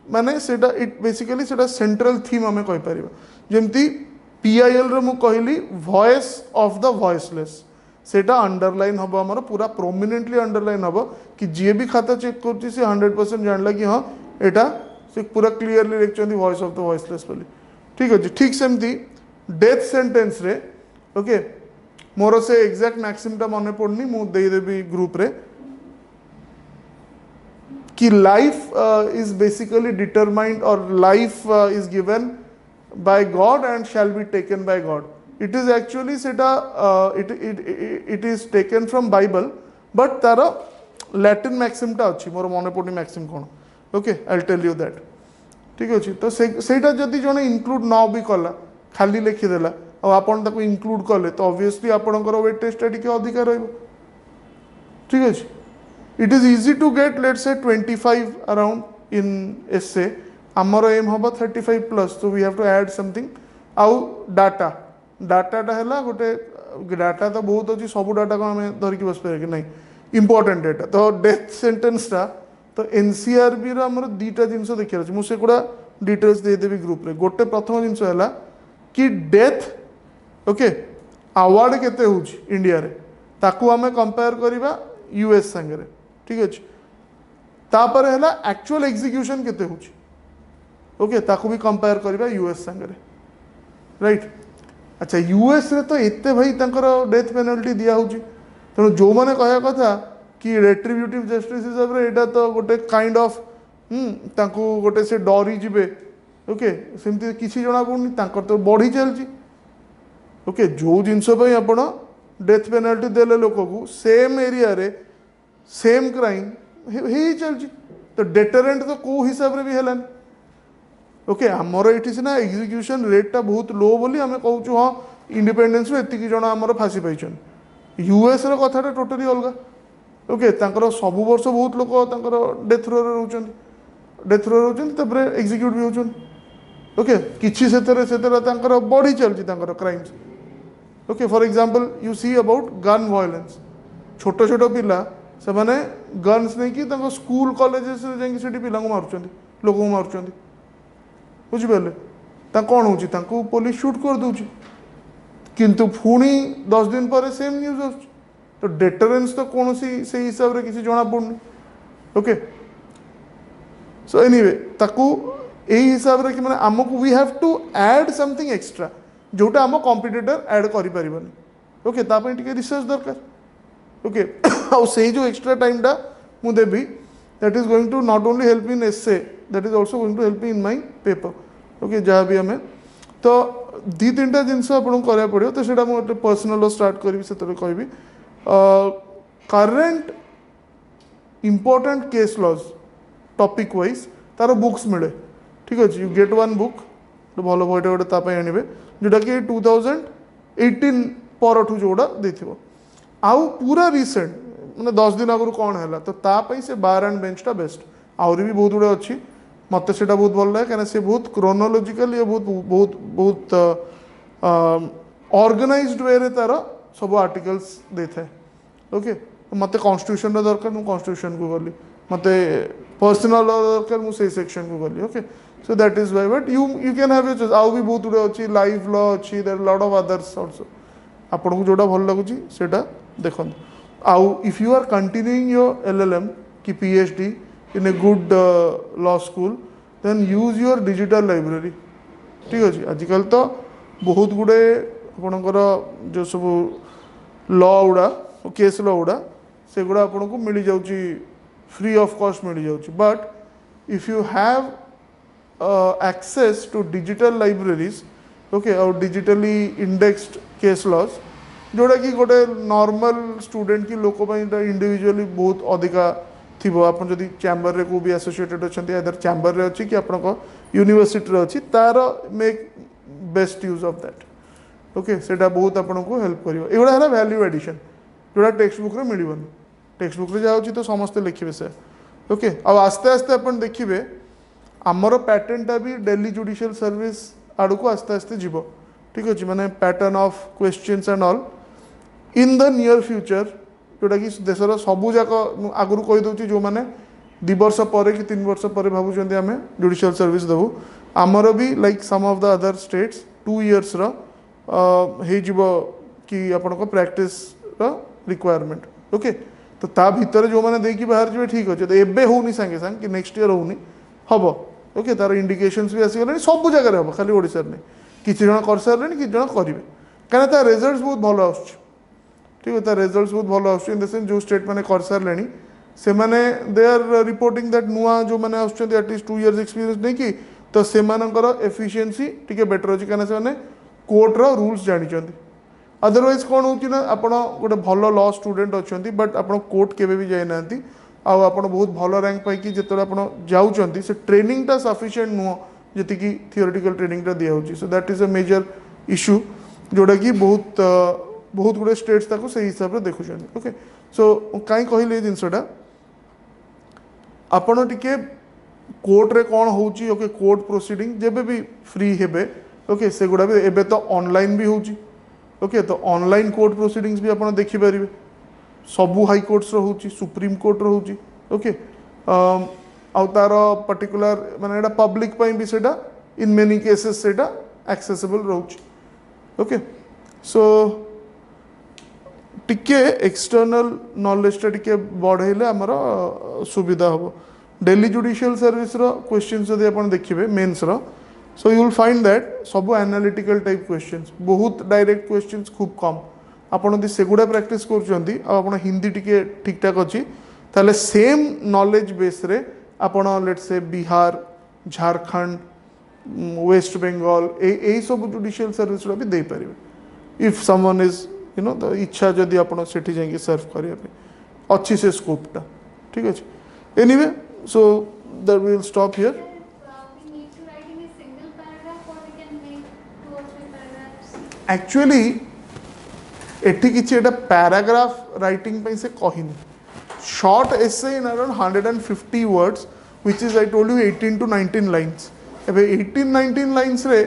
[SPEAKER 1] माने सेटा इट बेसिकली सेटा सेंट्रल थीम आम कहीपर जमती पीआईएल रे मु कहली वॉइस ऑफ द वॉइसलेस सेटा अंडरलाइन हम आमर पूरा प्रोमिनेंटली अंडरलाइन हम कि जी भी खाता चेक कर 100% जानला कि हाँ यहाँ से पूरा क्लीयरली लिखते वॉइस ऑफ द वॉइसलेस बोली ठीक अच्छे ठीक सेमती डेथ सेंटेंस रे ओके मोर से एग्जैक्ट मैक्सिमटा मन पड़नी मुदेदेवी ग्रुप रे कि लाइफ इज बेसिकली डिटरमाइंड और life is given by God and shall be taken by God. It is actually it is taken from Bible, but तार Latin maxim टा अच्छी मोर मन पड़नी maxim कौन okay I'll tell you that ठीक अच्छे तो सेटा जदि जने इंक्लूड न भी कला खाली लिखिदेला और आपन ताको इंक्लूड कले तो ऑब्वियसली आपनकर वेटेज टा टिके अधिक रहइबो ठीक अच्छे it is easy to get let's say 25 around in एसे आमर एम हम 35+ तो we have to add something आउ डाटाटा है गोटे डाटा तो बहुत अच्छी सब डाटा को आम धरिकी बस पारे कि नहीं इंपोर्टेंट डाटा तो डेथ सेंटेंसटा तो एनसीआरबी रमर 2टा जिनस देखिए अच्छे मुझे डिटेल्स देदेवी ग्रुप रे गोटे प्रथम जिनस है कि डेथ ओके अवार्ड केते होची इंडिया रे ताकू आम कंपेयर करवा यूएस संगे ठीक अच्छे तापर है एक्चुअल एग्जीक्यूशन केते होची ओके ताकू भी कंपेयर करवा यूएस संगे राइट अच्छा यूएस रे तो एते भाई तंकर डेथ पेनल्टी दिया होची तेणु जो मैंने कहया कथा कि रेट्रिब्यूटिव जस्टिस हिसाब रे एटा तो गोटे काइंड ऑफ ताकू गोटे से डरी जिबे ओके सेमती किसी जना पड़नी तांकर तो बढ़ी चलची ओके जो जिनस पई आपण डेथ पेनल्टी देले लोक को सेम एरिया रे सेम क्राइम ही चलची तो डेटरेंट तो को हिसाब रे भी हेलान ओके आमर ये सीना एग्जीक्यूशन रेटा बहुत लो बोली आम कहूँ हाँ इंडिपेंडेंस एतिक जन आमर फाँसी पाई यूएस कथाटा टोटाली अलग ओके तांकर सब वर्ष बहुत लोग डेथ रो रोचे एग्जीक्यूट भी होचन ओके किसी से बढ़ी चलती crimes okay for example you see about gun violence छोट छोट पिला से माने गन्स नहीं कि स्कूल कॉलेजेस जाकि पिला मारुंच लोक मारुंच बुझिपारे कौन हो पुलिस शूट कर दूची किंतु पुणी 10 दिन पर सेम न्यूज आस तो डेटरेंस तो कौन से हिसाब से किसी जना पड़नी ओके सो एनीवे ताकू यही हिसाब से कि माने आमको we have to add something extra जोटा आम कॉम्पिटिटर ऐड करि परिबनी ओके तापई टिके रिसर्च दरकार ओके आउ से जो एक्स्ट्रा टाइमटा मु देवी that is going to not only help in essay that is also going to help in my paper okay जहाँ भी आम तो दी तीन टा जिनस आपको करा पड़ो तो सेटा मुझे पर्सनल स्टार्ट करी से कहबी current important case laws topic wise तार बुक्स मिले ठीक अच्छे यू गेट वन बुक भल बईटा गोटे आने जोटा कि 2018 परठू जोड़ा देथिबो आउ पूरा रिसेंट मैंने 10 दिन आगु कौन है तो तापाई से बार एंड बेंचटा बेस्ट आहरी भी बहुत गुड़े अच्छी मत से बहुत भल लगे कहीं से बहुत क्रोनोलोजिकल या बहुत बहुत बहुत ऑर्गेनाइज्ड वे रे तार सब आर्टिकल्स दे था ओके मत कॉन्स्टिट्यूशन दरकार मुझे कॉन्स्टिट्यूशन को गली मत पर्सनल दरकार मुझे सेक्शन को गली okay so that is why but you you can have your choice आउ भी बहुत गुड़े अच्छी लाइव लॉ अच्छी there lot of others also आपन को जोड़ा भल लगुची सेटा देखो आउ if you are continuing your LLM कि PhD in a good law school then use your digital library ठीक अच्छे आजिकल तो बहुत गुड़े आपणकर जो सब लॉ गुड़ा केस लॉ गुड़ा से गुड़ा आपन को मिल जाऊँगी फ्री ऑफ कॉस्ट मिल जाऊँगी but if you have access to digital libraries okay और डिजिटली इंडेक्स्ड केस लॉज जोड़ा कि गोटे नॉर्मल स्टूडेंट की लोक इंडिविजुअली बहुत अधिका थी आप जब चैम्बर रे को भी एसोसिएटेड अच्छा इधर चैम्बर रे अच्छी कि आप यूनिवर्सिटी अच्छी तार make best use of that okay सेटा बहुत आपको हेल्प कर एगुड़ा है वैल्यू एडिशन जोड़ा टेक्स्ट बुक रे मिलबनी टेक्स्ट बुक रे जाऊँगी तो समस्ते लिखे से ओके अब आस्ते आस्ते आप देखिए आमर पैटर्नटा भी डेली जुडिशियल सर्विस आड़ को आस्ते आस्ते जीव ठीक अच्छे माने pattern of questions and all in the near future जोटा कि देशर सबू जाक आगुरी कहीदे जो मैंने 2 वर्ष पर कि 3 वर्ष पर भावुँ आम जुडिशियल सर्विस देवु आमर भी like some of the other states 2 years कि आपण प्रैक्टिस रिक्वायरमेंट ओके तो ता भीतर जो मैंने देखिए बाहर जी ठीक अच्छे तो एबे होनी सांगे सांग कि नेक्स्ट ईयर होनी हम ओके तार इंडिकेशंस भी आसीगले सब जगह हम खाली ओडिशा नहीं किसी जन कर सारे कि जन करेंगे कहीं तार रिजल्ट बहुत भल आस ठीक है तार रिजल्ट बहुत भल आस इन द सेंस जो स्टेट मैंने कर सारे से मैंने दे आर रिपोर्टिंग दैट नुआ जो मैंने आटलिस्ट 2 इयर्स एक्सपीरियंस नहीं कि तो से एफिशिएंसी टी बेटर अच्छी कहीं से कोर्टर रूल्स जानते अदरवाइज कौन हो आप गोटे भल लॉ स्टूडेंट अच्छा बट आप कोर्ट केवे भी जाना आप बहुत भल रैंक पाई जो आप जाऊँच से ट्रेनिंगटा सफिशिएंट नुह जी थियोरेटिकल ट्रेनिंगटा दिखाई so that is a major issue जोटा कि बहुत बहुत गुड़े स्टेट्स ताको से हिसाब से देखुं ओके सो कहीं कहले जिनसटा आपण टिके कोर्ट रे कौन होची ओके कोर्ट प्रोसीडिंग जेबे भी फ्री हेबे ओके से गुड़ा भी एबे तो ऑनलाइन भी होची ओके तो ऑनलाइन कोर्ट प्रोसीडिंग्स भी आपण देखि परिबे सबु हाई कोर्ट्स रो होची सुप्रीम कोर्ट रो होची ओके आउ तार पर्टिकुलर माने पब्लिक पाई भी सेटा इन मेनी केसेस सेटा एक्सेसिबल रोच ओके सो टिके एक्सटर्नल नॉलेजटा टिके बढ़ेले आमर सुविधा हम डेली जुडिशियल सर्विस रो क्वेश्चंस जदि आपण देखिबे मेंस रो so you will find that सब एनालिटिकल टाइप क्वेश्चंस बहुत डायरेक्ट क्वेश्चंस खूब कम आपण यदि सेगुड़ा प्रैक्टिस करछंती आपण हिंदी टिके ठीक ठाक अच्छी ताले सेम नॉलेज बेस रे आपण लेट्स से बिहार झारखंड वेस्ट बेंगल ए सब जुडिशियल सर्विस भी दे पारे if someone is you know the इच्छा जदि आपण सेठी जाके सर्व करिया पे अच्छी से स्कोपटा ठीक है anyway so that we will stop here actually एठी किछि एटा पैराग्राफ राइटिंग पे से कहिनी short essay in around 150 words which is I told you 18 to 19 lines एबे 18-19 लाइन्स रे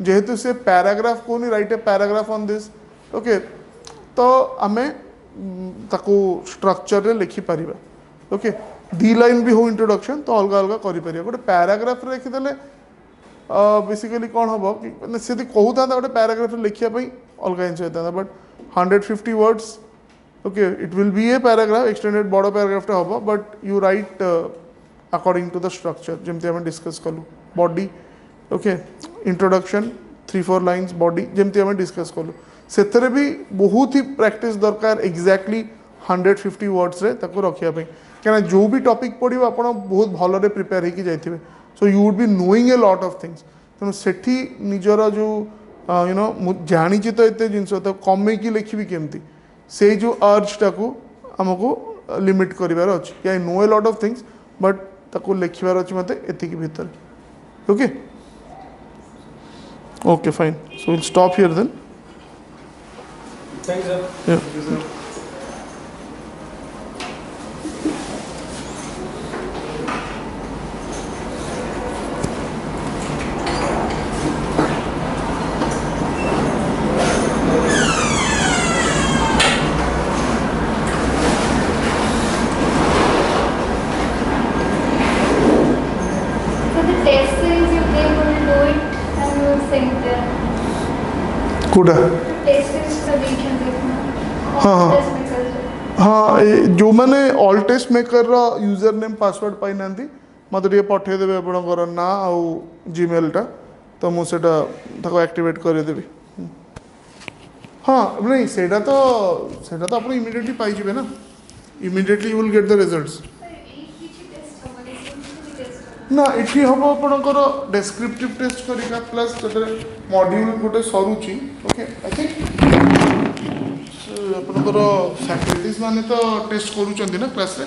[SPEAKER 1] जेहेतु से पैराग्राफ को नहीं right a paragraph on this okay तो आमे ताको स्ट्रक्चर रे लिखि परिबा ओके 2 लाइन भी हो इंट्रोडक्शन तो अलग अलग करि परिबा गोटे पैराग्राफ रे लिखि देले बेसिकली कौन हम कि से कहता गोटे पैराग्राफ लिखा अलग जिन होता but 150 words okay it will be a paragraph extended बड़ पैराग्राफटा हम but you write according to the structure जमती आम डिस्कस कलु body okay introduction 3-4 lines body जमती आम डिस्कस कलु से भी बहुत ही प्रैक्टिस दरकार एक्जाक्टली 150 वर्ड्स रे ताको रखिया पे क्या जो भी टॉपिक पढ़ियो आपण बहुत भलरे प्रिपेयर होइकी जाइथिबे so you would be knowing a lot of things तेणु सेठी निजर जो यू नो मु जानी तो एते जिनस तो कमे की लिखिबी केमती से जो अर्ज टाको हमको लिमिट करिवार अछि I know a lot of things but ताको लिखिवार अछि मते एतिकी भीतर okay okay fine so will stop here then
[SPEAKER 2] Thanks, sir.
[SPEAKER 1] Yeah.
[SPEAKER 2] Thank you, sir.
[SPEAKER 3] So the test is you they will do it and you will send them.
[SPEAKER 1] कोडा
[SPEAKER 3] Test is the weekend देखना.
[SPEAKER 1] हाँ, हाँ.
[SPEAKER 3] Test में कर दो.
[SPEAKER 1] हाँ जो मैंने all test maker user name password पाई ना मत टे पठे देवे आपणकर ना आउ जीमेल टा तो मुझे एक्टिवेट करदेवी हाँ नहीं सेटा तो आप इमिडिएटली पाइबे ना immediately you will get the results ना इठी हम आपणकर डेस्क्रिप्टिव टेस्ट करिका प्लस मॉड्यूल गोटे सरुची ओके आई थिंक आपणकर फैकल्टीज माने तो टेस्ट करूचंदी ना क्लास रे